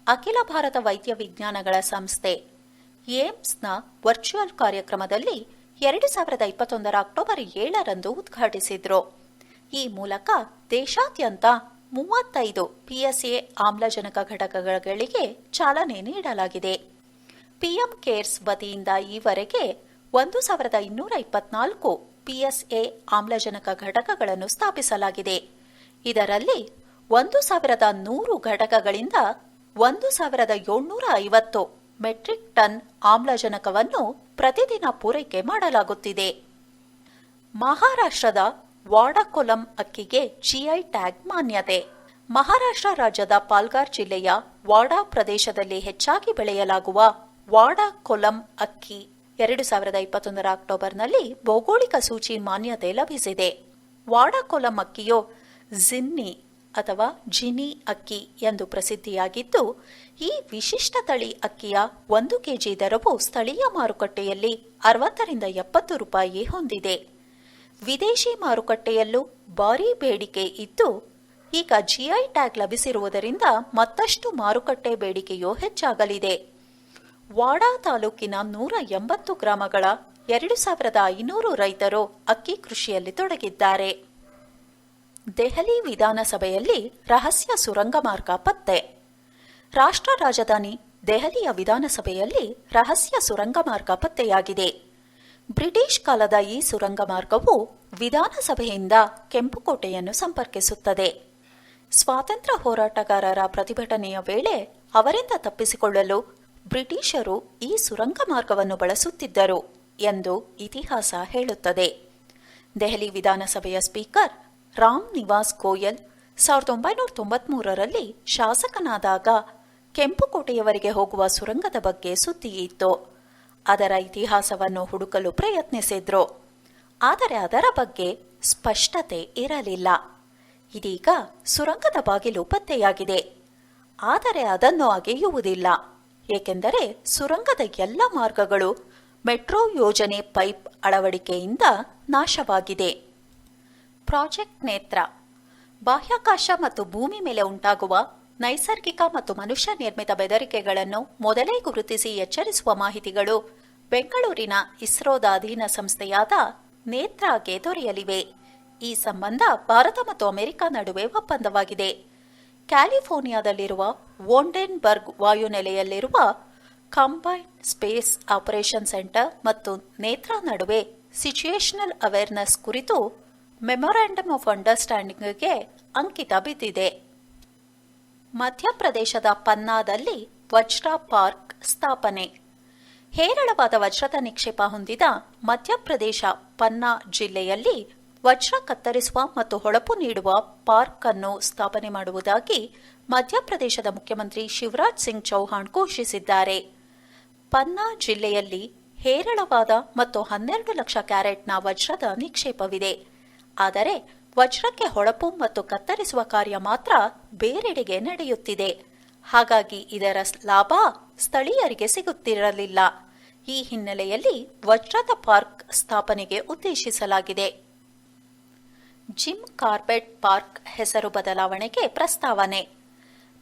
ಅಖಿಲ ಭಾರತ ವೈದ್ಯ ವಿಜ್ಞಾನಗಳ ಸಂಸ್ಥೆ ಏಮ್ಸ್ನ ವರ್ಚುವಲ್ ಕಾರ್ಯಕ್ರಮದಲ್ಲಿ 2021ರ ಅಕ್ಟೋಬರ್ 7ರಂದು ಉದ್ಘಾಟಿಸಿದ್ರು. ಈ ಮೂಲಕ ದೇಶಾದ್ಯಂತ 35 ಪಿಎಸ್ಎ ಆಮ್ಲಜನಕ ಘಟಕಗಳಿಗೆ ಚಾಲನೆ ನೀಡಲಾಗಿದೆ. ಪಿಎಂ ಕೇರ್ಸ್ ವತಿಯಿಂದ ಈವರೆಗೆ 1224 ಪಿಎಸ್ಎ ಆಮ್ಲಜನಕ ಘಟಕಗಳನ್ನು ಸ್ಥಾಪಿಸಲಾಗಿದೆ. ಇದರಲ್ಲಿ 1100 ಘಟಕಗಳಿಂದ 1750 ಮೆಟ್ರಿಕ್ ಟನ್ ಆಮ್ಲಜನಕವನ್ನು ಪ್ರತಿದಿನ ಪೂರೈಕೆ ಮಾಡಲಾಗುತ್ತಿದೆ. ಮಹಾರಾಷ್ಟ್ರದ ವಾಡಾಕೊಲಂ ಅಕ್ಕಿಗೆ ಜಿಐ ಟ್ಯಾಗ್ ಮಾನ್ಯತೆ. ಮಹಾರಾಷ್ಟ್ರ ರಾಜ್ಯದ ಪಾಲ್ಗಾರ್ ಜಿಲ್ಲೆಯ ವಾಡಾ ಪ್ರದೇಶದಲ್ಲಿ ಹೆಚ್ಚಾಗಿ ಬೆಳೆಯಲಾಗುವ ವಾಡಾಕೊಲಂ ಅಕ್ಕಿ 2021ರ ಅಕ್ಟೋಬರ್ನಲ್ಲಿ ಭೌಗೋಳಿಕ ಸೂಚಿ ಮಾನ್ಯತೆ ಲಭಿಸಿದೆ. ವಾಡಾಕೊಲಂ ಅಕ್ಕಿಯು ಜಿನ್ನಿ ಅಥವಾ ಜಿನಿ ಅಕ್ಕಿ ಎಂದು ಪ್ರಸಿದ್ಧಿಯಾಗಿದ್ದು, ಈ ವಿಶಿಷ್ಟ ತಳಿ ಅಕ್ಕಿಯ 1 ಕೆಜಿ ದರವು ಸ್ಥಳೀಯ ಮಾರುಕಟ್ಟೆಯಲ್ಲಿ 60ರಿಂದ 70 ರೂಪಾಯಿ ಹೊಂದಿದೆ. ವಿದೇಶಿ ಮಾರುಕಟ್ಟೆಯಲ್ಲೂ ಭಾರೀ ಬೇಡಿಕೆ ಇದ್ದು, ಈಗ ಜಿಐ ಟ್ಯಾಗ್ ಲಭಿಸಿರುವುದರಿಂದ ಮತ್ತಷ್ಟು ಮಾರುಕಟ್ಟೆ ಬೇಡಿಕೆಯೂ ಹೆಚ್ಚಾಗಲಿದೆ. ವಾಡಾ ತಾಲೂಕಿನ 180 ಗ್ರಾಮಗಳ 2500 ರೈತರು ಅಕ್ಕಿ ಕೃಷಿಯಲ್ಲಿ ತೊಡಗಿದ್ದಾರೆ. ದೆಹಲಿ ವಿಧಾನಸಭೆಯಲ್ಲಿ ರಹಸ್ಯ ಸುರಂಗ ಮಾರ್ಗ ಪತ್ತೆ. ರಾಷ್ಟ್ರ ರಾಜಧಾನಿ ದೆಹಲಿಯ ವಿಧಾನಸಭೆಯಲ್ಲಿ ರಹಸ್ಯ ಸುರಂಗ ಮಾರ್ಗ ಪತ್ತೆಯಾಗಿದೆ. ಬ್ರಿಟಿಷ್ ಕಾಲದ ಈ ಸುರಂಗ ಮಾರ್ಗವು ವಿಧಾನಸಭೆಯಿಂದ ಕೆಂಪುಕೋಟೆಯನ್ನು ಸಂಪರ್ಕಿಸುತ್ತದೆ. ಸ್ವಾತಂತ್ರ್ಯ ಹೋರಾಟಗಾರರ ಪ್ರತಿಭಟನೆಯ ವೇಳೆ ಅವರಿಂದ ತಪ್ಪಿಸಿಕೊಳ್ಳಲು ಬ್ರಿಟಿಷರು ಈ ಸುರಂಗ ಮಾರ್ಗವನ್ನು ಬಳಸುತ್ತಿದ್ದರು ಎಂದು ಇತಿಹಾಸ ಹೇಳುತ್ತದೆ. ದೆಹಲಿ ವಿಧಾನಸಭೆಯ ಸ್ಪೀಕರ್ ರಾಮ್ ನಿವಾಸ್ ಗೋಯಲ್ 1993ರಲ್ಲಿ ಶಾಸಕನಾದಾಗ ಕೆಂಪುಕೋಟೆಯವರೆಗೆ ಹೋಗುವ ಸುರಂಗದ ಬಗ್ಗೆ ಸುದ್ದಿಯಿತ್ತು. ಅದರ ಇತಿಹಾಸವನ್ನು ಹುಡುಕಲು ಪ್ರಯತ್ನಿಸಿದ್ರು. ಆದರೆ ಅದರ ಬಗ್ಗೆ ಸ್ಪಷ್ಟತೆ ಇರಲಿಲ್ಲ. ಇದೀಗ ಸುರಂಗದ ಬಾಗಿಲು ಪತ್ತೆಯಾಗಿದೆ. ಆದರೆ ಅದನ್ನು ಅಗೆಯುವುದಿಲ್ಲ, ಏಕೆಂದರೆ ಸುರಂಗದ ಎಲ್ಲ ಮಾರ್ಗಗಳು ಮೆಟ್ರೋ ಯೋಜನೆ ಪೈಪ್ ಅಳವಡಿಕೆಯಿಂದ ನಾಶವಾಗಿದೆ. ಪ್ರಾಜೆಕ್ಟ್ ನೇತ್ರ ಬಾಹ್ಯಾಕಾಶ ಮತ್ತು ಭೂಮಿ ಮೇಲೆ ಉಂಟಾಗುವ ನೈಸರ್ಗಿಕ ಮತ್ತು ಮನುಷ್ಯ ನಿರ್ಮಿತ ಬೆದರಿಕೆಗಳನ್ನು ಮೊದಲೇ ಗುರುತಿಸಿ ಎಚ್ಚರಿಸುವ ಮಾಹಿತಿಗಳು ಬೆಂಗಳೂರಿನ ಇಸ್ರೋದ ಅಧೀನ ಸಂಸ್ಥೆಯಾದ ನೇತ್ರಾಗೆ ದೊರೆಯಲಿವೆ. ಈ ಸಂಬಂಧ ಭಾರತ ಮತ್ತು ಅಮೆರಿಕ ನಡುವೆ ಒಪ್ಪಂದವಾಗಿದೆ. ಕ್ಯಾಲಿಫೋರ್ನಿಯಾದಲ್ಲಿರುವ ವೋಂಡೆನ್ಬರ್ಗ್ ವಾಯುನೆಲೆಯಲ್ಲಿರುವ ಕಂಬೈನ್ಡ್ ಸ್ಪೇಸ್ ಆಪರೇಷನ್ ಸೆಂಟರ್ ಮತ್ತು ನೇತ್ರಾ ನಡುವೆ ಸಿಚುಯೇಷನಲ್ ಅವೇರ್ನೆಸ್ ಕುರಿತು ಮೆಮೊರಾಂಡಮ್ ಆಫ್ ಅಂಡರ್ಸ್ಟ್ಯಾಂಡಿಂಗ್ಗೆ ಅಂಕಿತ ಬಿದ್ದಿದೆ. ಮಧ್ಯಪ್ರದೇಶದ ಪನ್ನಾದಲ್ಲಿ ವಜ್ರ ಪಾರ್ಕ್ ಸ್ಥಾಪನೆ. ಹೇರಳವಾದ ವಜ್ರದ ನಿಕ್ಷೇಪ ಹೊಂದಿದ ಮಧ್ಯಪ್ರದೇಶ ಪನ್ನಾ ಜಿಲ್ಲೆಯಲ್ಲಿ ವಜ್ರ ಕತ್ತರಿಸುವ ಮತ್ತು ಹೊಳಪು ನೀಡುವ ಪಾರ್ಕ್ ಅನ್ನು ಸ್ಥಾಪನೆ ಮಾಡುವುದಾಗಿ ಮಧ್ಯಪ್ರದೇಶದ ಮುಖ್ಯಮಂತ್ರಿ ಶಿವರಾಜ್ ಸಿಂಗ್ ಚೌಹಾಣ್ ಘೋಷಿಸಿದ್ದಾರೆ. ಪನ್ನಾ ಜಿಲ್ಲೆಯಲ್ಲಿ ಹೇರಳವಾದ ಮತ್ತು 12 ಲಕ್ಷ ಕ್ಯಾರೆಟ್ನ ವಜ್ರದ ನಿಕ್ಷೇಪವಿದೆ. ಆದರೆ ವಜ್ರಕ್ಕೆ ಹೊಳಪು ಮತ್ತು ಕತ್ತರಿಸುವ ಕಾರ್ಯ ಮಾತ್ರ ಬೇರೆಡೆಗೆ ನಡೆಯುತ್ತಿದೆ. ಹಾಗಾಗಿ ಇದರ ಲಾಭ ಸ್ಥಳೀಯರಿಗೆ ಸಿಗುತ್ತಿರಲಿಲ್ಲ. ಈ ಹಿನ್ನೆಲೆಯಲ್ಲಿ ವಜ್ರದ ಪಾರ್ಕ್ ಸ್ಥಾಪನೆಗೆ ಉದ್ದೇಶಿಸಲಾಗಿದೆ. ಜಿಮ್ ಕಾರ್ಬೆಟ್ ಪಾರ್ಕ್ ಹೆಸರು ಬದಲಾವಣೆಗೆ ಪ್ರಸ್ತಾವನೆ.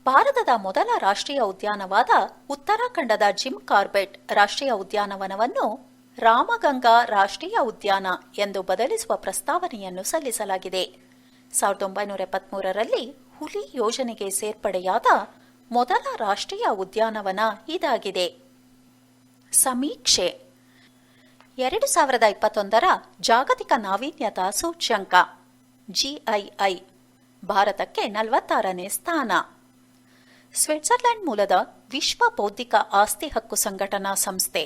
ಭಾರತದ ಮೊದಲ ರಾಷ್ಟ್ರೀಯ ಉದ್ಯಾನವಾದ ಉತ್ತರಾಖಂಡದ ಜಿಮ್ ಕಾರ್ಬೆಟ್ ರಾಷ್ಟ್ರೀಯ ಉದ್ಯಾನವನವನ್ನು ರಾಮಗಂಗಾ ರಾಷ್ಟ್ರೀಯ ಉದ್ಯಾನ ಎಂದು ಬದಲಿಸುವ ಪ್ರಸ್ತಾವನೆಯನ್ನು ಸಲ್ಲಿಸಲಾಗಿದೆ. 1973ರಲ್ಲಿ ಹುಲಿ ಯೋಜನೆಗೆ ಸೇರ್ಪಡೆಯಾದ ಮೊದಲ ರಾಷ್ಟ್ರೀಯ ಉದ್ಯಾನವನ ಇದಾಗಿದೆ. ಸಮೀಕ್ಷೆ 2021ರ ಜಾಗತಿಕ ನಾವೀನ್ಯತಾ ಸೂಚ್ಯಂಕ GII ಭಾರತಕ್ಕೆ 46ನೇ ಸ್ಥಾನ. ಸ್ವಿಟ್ಜರ್ಲೆಂಡ್ ಮೂಲದ ವಿಶ್ವ ಬೌದ್ಧಿಕ ಆಸ್ತಿ ಹಕ್ಕು ಸಂಘಟನಾ ಸಂಸ್ಥೆ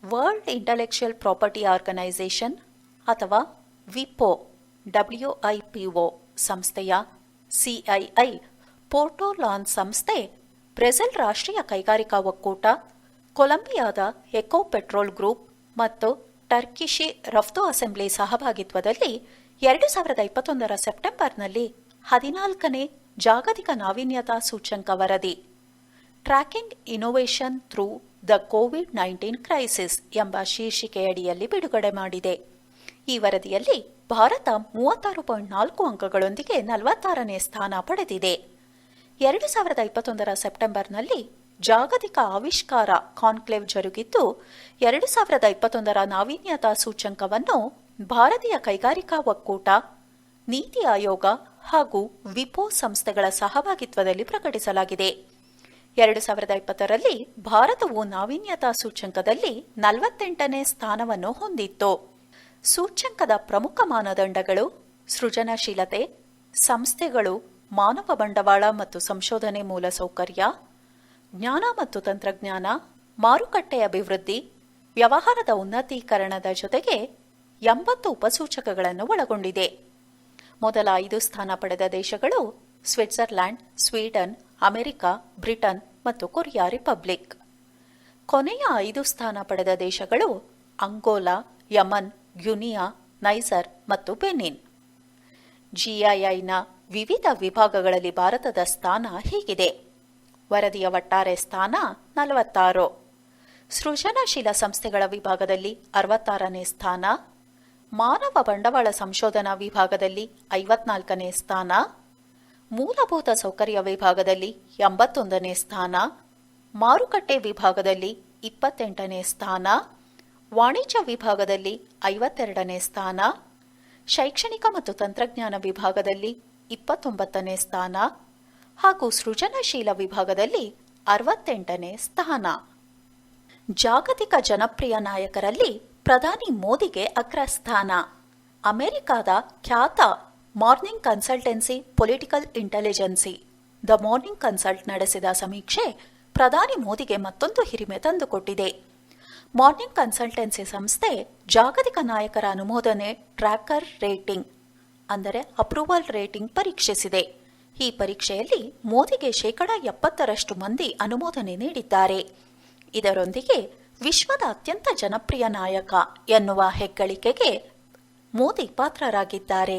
ವರ್ಲ್ಡ್ ಇಂಟೆಲೆಕ್ಚುಯಲ್ ಪ್ರಾಪರ್ಟಿ ಆರ್ಗನೈಸೇಷನ್ ಅಥವಾ WIPO ಸಂಸ್ಥೆಯ CII ಪೋರ್ಟೋಲಾನ್ ಸಂಸ್ಥೆ, ಬ್ರೆಜಿಲ್ ರಾಷ್ಟ್ರೀಯ ಕೈಗಾರಿಕಾ ಒಕ್ಕೂಟ, ಕೊಲಂಬಿಯಾದ ಎಕೋ ಪೆಟ್ರೋಲ್ ಗ್ರೂಪ್ ಮತ್ತು ಟರ್ಕಿಶಿ ರಫ್ತು ಅಸೆಂಬ್ಲಿ ಸಹಭಾಗಿತ್ವದಲ್ಲಿ 2021ರ ಸೆಪ್ಟೆಂಬರ್ನಲ್ಲಿ 14ನೇ ಜಾಗತಿಕ ನಾವೀನ್ಯತಾ ಸೂಚ್ಯಂಕ ವರದಿ tracking innovation through the COVID-19 crisis ಎಂಬ ಶೀರ್ಷಿಕೆಯಡಿಯಲ್ಲಿ ಬಿಡುಗಡೆ ಮಾಡಿದೆ. ಈ ವರದಿಯಲ್ಲಿ ಭಾರತ 36.4 ಅಂಕಗಳೊಂದಿಗೆ 46ನೇ ಸ್ಥಾನ ಪಡೆದಿದೆ. 2021ರ ಸೆಪ್ಟೆಂಬರ್ನಲ್ಲಿ ಜಾಗತಿಕ ಆವಿಷ್ಕಾರ ಕಾನ್ಕ್ಲೇವ್ ಜರುಗಿದ್ದು, 2021ರ ನಾವೀನ್ಯತಾ ಸೂಚ್ಯಂಕವನ್ನು ಭಾರತೀಯ ಕೈಗಾರಿಕಾ ಒಕ್ಕೂಟ, ನೀತಿ ಆಯೋಗ ಹಾಗೂ ವಿಪೋ ಸಂಸ್ಥೆಗಳ ಸಹಭಾಗಿತ್ವದಲ್ಲಿ ಪ್ರಕಟಿಸಲಾಗಿದೆ. 2020ರಲ್ಲಿ ಭಾರತವು ನಾವೀನ್ಯತಾ ಸೂಚ್ಯಂಕದಲ್ಲಿ 48ನೇ ಸ್ಥಾನವನ್ನು ಹೊಂದಿತ್ತು. ಸೂಚ್ಯಂಕದ ಪ್ರಮುಖ ಮಾನದಂಡಗಳು ಸೃಜನಶೀಲತೆ, ಸಂಸ್ಥೆಗಳು, ಮಾನವ ಬಂಡವಾಳ ಮತ್ತು ಸಂಶೋಧನೆ ಮೂಲಸೌಕರ್ಯ, ಜ್ಞಾನ ಮತ್ತು ತಂತ್ರಜ್ಞಾನ, ಮಾರುಕಟ್ಟೆ ಅಭಿವೃದ್ಧಿ, ವ್ಯವಹಾರದ ಉನ್ನತೀಕರಣದ ಜೊತೆಗೆ 80 ಉಪಸೂಚಕಗಳನ್ನು ಒಳಗೊಂಡಿದೆ. ಮೊದಲ 5 ಸ್ಥಾನ ಪಡೆದ ದೇಶಗಳು ಸ್ವಿಟ್ಜರ್ಲ್ಯಾಂಡ್, ಸ್ವೀಡನ್, ಅಮೆರಿಕ, ಬ್ರಿಟನ್ ಮತ್ತು ಕೊರಿಯಾ ರಿಪಬ್ಲಿಕ್. ಕೊನೆಯ 5 ಸ್ಥಾನ ಪಡೆದ ದೇಶಗಳು ಅಂಗೋಲಾ, ಯಮನ್, ಗ್ಯುನಿಯಾ, ನೈಜರ್ ಮತ್ತು ಬೆನಿನ್. GIIನ ವಿವಿಧ ವಿಭಾಗಗಳಲ್ಲಿ ಭಾರತದ ಸ್ಥಾನ ಹೀಗಿದೆ. ವರದಿಯ ಒಟ್ಟಾರೆ ಸ್ಥಾನ 46. ಸೃಜನಶೀಲ ಸಂಸ್ಥೆಗಳ ವಿಭಾಗದಲ್ಲಿ 66ನೇ ಸ್ಥಾನ, ಮಾನವ ಬಂಡವಾಳ ಸಂಶೋಧನಾ ವಿಭಾಗದಲ್ಲಿ 54ನೇ ಸ್ಥಾನ, ಮೂಲಭೂತ ಸೌಕರ್ಯ ವಿಭಾಗದಲ್ಲಿ 81ನೇ ಸ್ಥಾನ, ಮಾರುಕಟ್ಟೆ ವಿಭಾಗದಲ್ಲಿ 28ನೇ ಸ್ಥಾನ, ವಾಣಿಜ್ಯ ವಿಭಾಗದಲ್ಲಿ 52ನೇ ಸ್ಥಾನ, ಶೈಕ್ಷಣಿಕ ಮತ್ತು ತಂತ್ರಜ್ಞಾನ ವಿಭಾಗದಲ್ಲಿ 29ನೇ ಸ್ಥಾನ ಹಾಗೂ ಸೃಜನಶೀಲ ವಿಭಾಗದಲ್ಲಿ 68ನೇ ಸ್ಥಾನ. ಜಾಗತಿಕ ಜನಪ್ರಿಯ ನಾಯಕರಲ್ಲಿ ಪ್ರಧಾನಿ ಮೋದಿಗೆ ಅಗ್ರಸ್ಥಾನ. ಅಮೆರಿಕದ ಖ್ಯಾತ morning consultancy political intelligence the morning consult ನಡೆಸಿದ ಸಮೀಕ್ಷೆ ಪ್ರಧಾನಿ ಮೋದಿಗೆ ಮತ್ತೊಂದು ಹಿರಿಮೆ ತಂದುಕೊಟ್ಟಿದೆ. ಮಾರ್ನಿಂಗ್ ಕನ್ಸಲ್ಟೆನ್ಸಿ ಸಂಸ್ಥೆ ಜಾಗತಿಕ ನಾಯಕರ ಅನುಮೋದನೆ ಟ್ರ್ಯಾಕರ್ ರೇಟಿಂಗ್ ಅಂದರೆ ಅಪ್ರೂವಲ್ ರೇಟಿಂಗ್ ಪರೀಕ್ಷಿಸಿದೆ. ಈ ಪರೀಕ್ಷೆಯಲ್ಲಿ ಮೋದಿಗೆ 70% ಮಂದಿ ಅನುಮೋದನೆ ನೀಡಿದ್ದಾರೆ. ಇದರೊಂದಿಗೆ ವಿಶ್ವದ ಅತ್ಯಂತ ಜನಪ್ರಿಯ ನಾಯಕ ಎನ್ನುವ ಹೆಗ್ಗಳಿಕೆಗೆ ಮೋದಿ ಪಾತ್ರರಾಗಿದ್ದಾರೆ.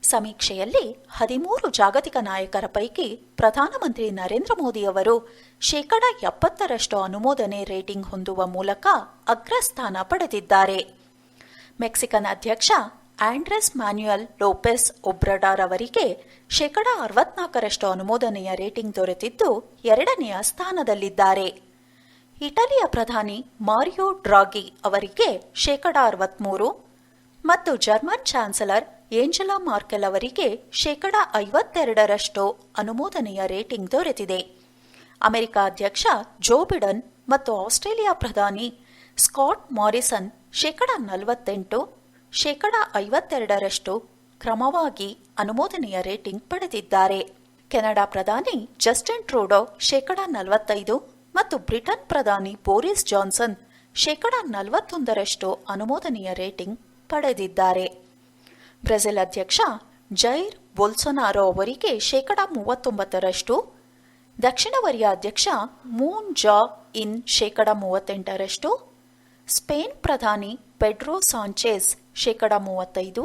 ಸಮೀಕ್ಷೆಯಲ್ಲಿ 13 ಜಾಗತಿಕ ನಾಯಕರ ಪೈಕಿ ಪ್ರಧಾನಮಂತ್ರಿ ನರೇಂದ್ರ ಮೋದಿ ಅವರು 70% ಅನುಮೋದನೆ ರೇಟಿಂಗ್ ಹೊಂದುವ ಮೂಲಕ ಅಗ್ರಸ್ಥಾನ ಪಡೆದಿದ್ದಾರೆ. ಮೆಕ್ಸಿಕನ್ ಅಧ್ಯಕ್ಷ ಆಂಡ್ರೆಸ್ ಮ್ಯಾನ್ಯುಯಲ್ ಲೋಪೆಸ್ ಒಬ್ರಡಾರ್ ಅವರಿಗೆ 64% ಅನುಮೋದನೆಯ ರೇಟಿಂಗ್ ದೊರೆತಿದ್ದು 2ನೆಯ ಸ್ಥಾನದಲ್ಲಿದ್ದಾರೆ. ಇಟಲಿಯ ಪ್ರಧಾನಿ ಮಾರಿಯೋ ಡ್ರಾಗಿ ಅವರಿಗೆ 63% ಮತ್ತು ಜರ್ಮನ್ ಚಾನ್ಸಲರ್ ಏಂಜೆಲಾ ಮಾರ್ಕೆಲ್ ಅವರಿಗೆ 52% ಅನುಮೋದನೆಯ ರೇಟಿಂಗ್ ದೊರೆತಿದೆ. ಅಮೆರಿಕ ಅಧ್ಯಕ್ಷ ಜೋ ಬಿಡನ್ ಮತ್ತು ಆಸ್ಟ್ರೇಲಿಯಾ ಪ್ರಧಾನಿ ಸ್ಕಾಟ್ ಮಾರಿಸನ್ 48%, 52% ಕ್ರಮವಾಗಿ ಅನುಮೋದನೆಯ ರೇಟಿಂಗ್ ಪಡೆದಿದ್ದಾರೆ. ಕೆನಡಾ ಪ್ರಧಾನಿ ಜಸ್ಟಿನ್ ಟ್ರೂಡೋ 45% ಮತ್ತು ಬ್ರಿಟನ್ ಪ್ರಧಾನಿ ಬೋರಿಸ್ ಜಾನ್ಸನ್ 41% ಅನುಮೋದನೆಯ ರೇಟಿಂಗ್ ಪಡೆದಿದ್ದಾರೆ. ಬ್ರೆಜಿಲ್ ಅಧ್ಯಕ್ಷ ಜೈರ್ ಬೊಲ್ಸೊನಾರೋ ಅವರಿಗೆ 39%, ದಕ್ಷಿಣ ಕೊರಿಯಾ ಅಧ್ಯಕ್ಷ ಮೂನ್ ಜಾ ಇನ್ 38%, ಸ್ಪೇನ್ ಪ್ರಧಾನಿ ಪೆಡ್ರೋ ಸಾಂಚೆಸ್ 35%,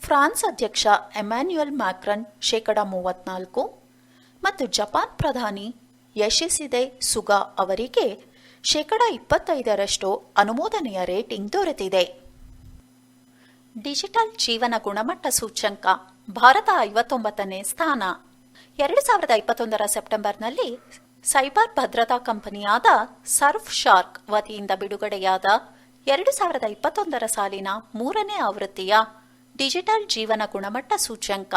ಫ್ರಾನ್ಸ್ ಅಧ್ಯಕ್ಷ ಎಮ್ಯಾನ್ಯುಯಲ್ ಮ್ಯಾಕ್ರನ್ 34% ಮತ್ತು ಜಪಾನ್ ಪ್ರಧಾನಿ ಯಶಿಹಿದೆ ಸುಗಾ ಅವರಿಗೆ 25% ಅನುಮೋದನೆಯ ರೇಟಿಂಗ್ ದೊರೆತಿದೆ. ಡಿಜಿಟಲ್ ಜೀವನ ಗುಣಮಟ್ಟ ಸೂಚ್ಯಂಕ ಭಾರತ 59ನೇ ಸ್ಥಾನ. 2021 ಸೆಪ್ಟೆಂಬರ್ನಲ್ಲಿ ಸೈಬರ್ ಭದ್ರತಾ ಕಂಪನಿಯಾದ ಸರ್ಫ್ ಶಾರ್ಕ್ ವತಿಯಿಂದ ಬಿಡುಗಡೆಯಾದ 2021 ಸಾಲಿನ 3ನೇ ಆವೃತ್ತಿಯ ಡಿಜಿಟಲ್ ಜೀವನ ಗುಣಮಟ್ಟ ಸೂಚ್ಯಂಕ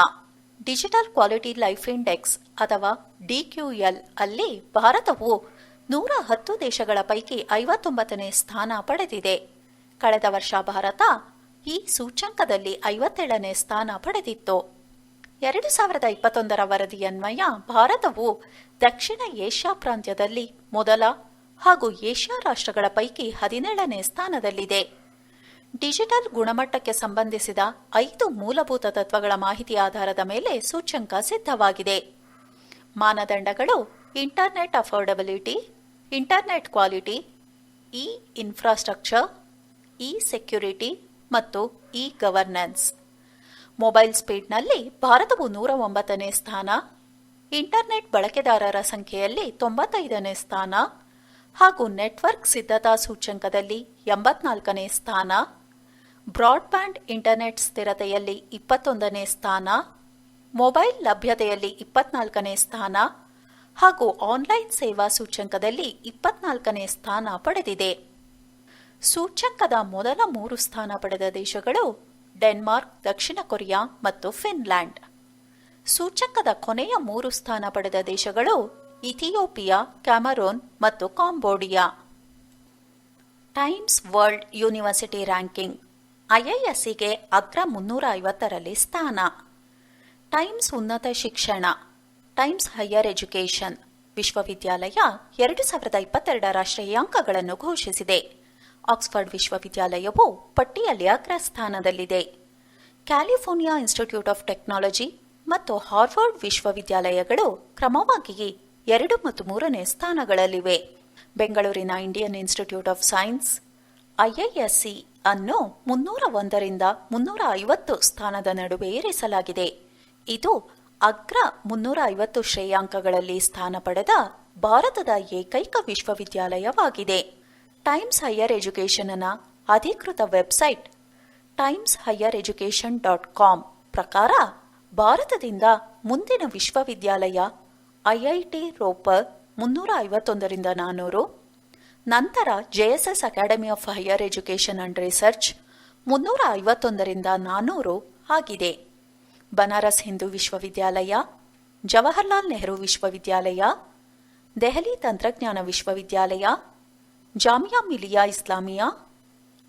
ಡಿಜಿಟಲ್ ಕ್ವಾಲಿಟಿ ಲೈಫ್ ಇಂಡೆಕ್ಸ್ ಅಥವಾ DQL ಅಲ್ಲಿ ಭಾರತವು 110 ದೇಶಗಳ ಪೈಕಿ 59ನೇ ಸ್ಥಾನ ಪಡೆದಿದೆ. ಕಳೆದ ವರ್ಷ ಭಾರತ ಈ ಸೂಚ್ಯಂಕದಲ್ಲಿ 57ನೇ ಸ್ಥಾನ ಪಡೆದಿತ್ತು. 2021 ವರದಿಯನ್ವಯ ಭಾರತವು ದಕ್ಷಿಣ ಏಷ್ಯಾ ಪ್ರಾಂತ್ಯದಲ್ಲಿ ಮೊದಲ ಹಾಗೂ ಏಷ್ಯಾ ರಾಷ್ಟ್ರಗಳ ಪೈಕಿ 17ನೇ ಸ್ಥಾನದಲ್ಲಿದೆ. ಡಿಜಿಟಲ್ ಗುಣಮಟ್ಟಕ್ಕೆ ಸಂಬಂಧಿಸಿದ 5 ಮೂಲಭೂತ ತತ್ವಗಳ ಮಾಹಿತಿ ಆಧಾರದ ಮೇಲೆ ಸೂಚ್ಯಂಕ ಸಿದ್ಧವಾಗಿದೆ. ಮಾನದಂಡಗಳು internet affordability, internet quality, E infrastructure, E security ಮತ್ತು ಇ ಗವರ್ನೆನ್ಸ್. ಮೊಬೈಲ್ ಸ್ಪೀಡ್ನಲ್ಲಿ ಭಾರತವು 109ನೇ ಸ್ಥಾನ, ಇಂಟರ್ನೆಟ್ ಬಳಕೆದಾರರ ಸಂಖ್ಯೆಯಲ್ಲಿ 95ನೇ ಸ್ಥಾನ ಹಾಗೂ ನೆಟ್ವರ್ಕ್ ಸಿದ್ಧತಾ ಸೂಚ್ಯಂಕದಲ್ಲಿ 84ನೇ ಸ್ಥಾನ, ಬ್ರಾಡ್ಬ್ಯಾಂಡ್ ಇಂಟರ್ನೆಟ್ ಸ್ಥಿರತೆಯಲ್ಲಿ 21ನೇ ಸ್ಥಾನ, ಮೊಬೈಲ್ ಲಭ್ಯತೆಯಲ್ಲಿ 24ನೇ ಸ್ಥಾನ ಹಾಗೂ ಆನ್ಲೈನ್ ಸೇವಾ ಸೂಚ್ಯಂಕದಲ್ಲಿ 24ನೇ ಸ್ಥಾನ ಪಡೆದಿದೆ. ಸೂಚ್ಯಂಕದ ಮೊದಲ 3 ಸ್ಥಾನ ಪಡೆದ ದೇಶಗಳು ಡೆನ್ಮಾರ್ಕ್, ದಕ್ಷಿಣ ಕೊರಿಯಾ ಮತ್ತು ಫಿನ್ಲ್ಯಾಂಡ್. ಸೂಚ್ಯಂಕದ ಕೊನೆಯ 3 ಸ್ಥಾನ ಪಡೆದ ದೇಶಗಳು ಇಥಿಯೋಪಿಯಾ, ಕ್ಯಾಮರೂನ್ ಮತ್ತು Cambodia. Times World University ranking IIScಗೆ ಅಗ್ರ 350ರಲ್ಲಿ ಸ್ಥಾನ. ಟೈಮ್ಸ್ ಉನ್ನತ ಶಿಕ್ಷಣ ಟೈಮ್ಸ್ ಹೈಯರ್ ಎಜುಕೇಷನ್ ವಿಶ್ವವಿದ್ಯಾಲಯ 2022ರ ಶ್ರೇಯಾಂಕಗಳನ್ನು ಘೋಷಿಸಿದೆ. ಆಕ್ಸ್ಫರ್ಡ್ ವಿಶ್ವವಿದ್ಯಾಲಯವು ಪಟ್ಟಿಯಲ್ಲಿ ಅಗ್ರಸ್ಥಾನದಲ್ಲಿದೆ. ಕ್ಯಾಲಿಫೋರ್ನಿಯಾ ಇನ್ಸ್ಟಿಟ್ಯೂಟ್ ಆಫ್ ಟೆಕ್ನಾಲಜಿ ಮತ್ತು ಹಾರ್ವರ್ಡ್ ವಿಶ್ವವಿದ್ಯಾಲಯಗಳು ಕ್ರಮವಾಗಿ 2 ಮತ್ತು 3ನೇ ಸ್ಥಾನಗಳಲ್ಲಿವೆ. ಬೆಂಗಳೂರಿನ Indian institute of science IISc ಅನ್ನು 301ರಿಂದ 350 ಸ್ಥಾನದ ನಡುವೆ ಇರಿಸಲಾಗಿದೆ. ಇದು ಅಗ್ರ 350 ಶ್ರೇಯಾಂಕಗಳಲ್ಲಿ ಸ್ಥಾನ ಪಡೆದ ಭಾರತದ ಏಕೈಕ ವಿಶ್ವವಿದ್ಯಾಲಯವಾಗಿದೆ. ಟೈಮ್ಸ್ ಹೈಯರ್ ಎಜುಕೇಷನ್ನ ಅಧಿಕೃತ ವೆಬ್ಸೈಟ್ timeshighereducation.com ಪ್ರಕಾರ ಭಾರತದಿಂದ ಮುಂದಿನ ವಿಶ್ವವಿದ್ಯಾಲಯ IIT ರೋಪರ್ 351ರಿಂದ 400, ನಂತರ JSS academy of higher education and research 351ರಿಂದ 400 ಆಗಿದೆ. ಬನಾರಸ್ ಹಿಂದೂ ವಿಶ್ವವಿದ್ಯಾಲಯ, ಜವಾಹರ್ಲಾಲ್ ನೆಹರು ವಿಶ್ವವಿದ್ಯಾಲಯ, ದೆಹಲಿ ತಂತ್ರಜ್ಞಾನ ವಿಶ್ವವಿದ್ಯಾಲಯ, ಜಾಮಿಯಾ ಮಿಲಿಯಾ ಇಸ್ಲಾಮಿಯಾ,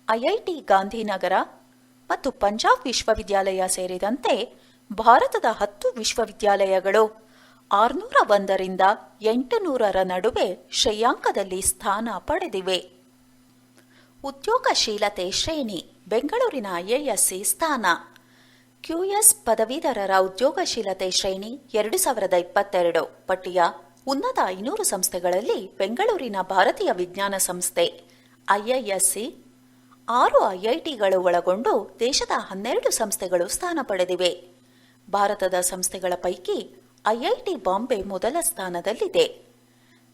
IIT ಗಾಂಧಿನಗರ ಮತ್ತು ಪಂಜಾಬ್ ವಿಶ್ವವಿದ್ಯಾಲಯ ಸೇರಿದಂತೆ ಭಾರತದ 10 ವಿಶ್ವವಿದ್ಯಾಲಯಗಳು 601ರಿಂದ 800ರ ನಡುವೆ ಶ್ರೇಯಾಂಕದಲ್ಲಿ ಸ್ಥಾನ ಪಡೆದಿವೆ. ಉದ್ಯೋಗಶೀಲತೆ ಶ್ರೇಣಿ ಬೆಂಗಳೂರಿನ IISc ಸ್ಥಾನ. QS ಪದವೀಧರರ ಉದ್ಯೋಗಶೀಲತೆ ಶ್ರೇಣಿ 2022 ಪಟ್ಟಿಯ ಉನ್ನತ 500 ಸಂಸ್ಥೆಗಳಲ್ಲಿ ಬೆಂಗಳೂರಿನ ಭಾರತೀಯ ವಿಜ್ಞಾನ ಸಂಸ್ಥೆ IISc 6 ಐಐಟಿಗಳು ಒಳಗೊಂಡು ದೇಶದ 12 ಸಂಸ್ಥೆಗಳು ಸ್ಥಾನ ಪಡೆದಿವೆ. ಭಾರತದ ಸಂಸ್ಥೆಗಳ ಪೈಕಿ ಐಐಟಿ ಬಾಂಬೆ ಮೊದಲ ಸ್ಥಾನದಲ್ಲಿದೆ.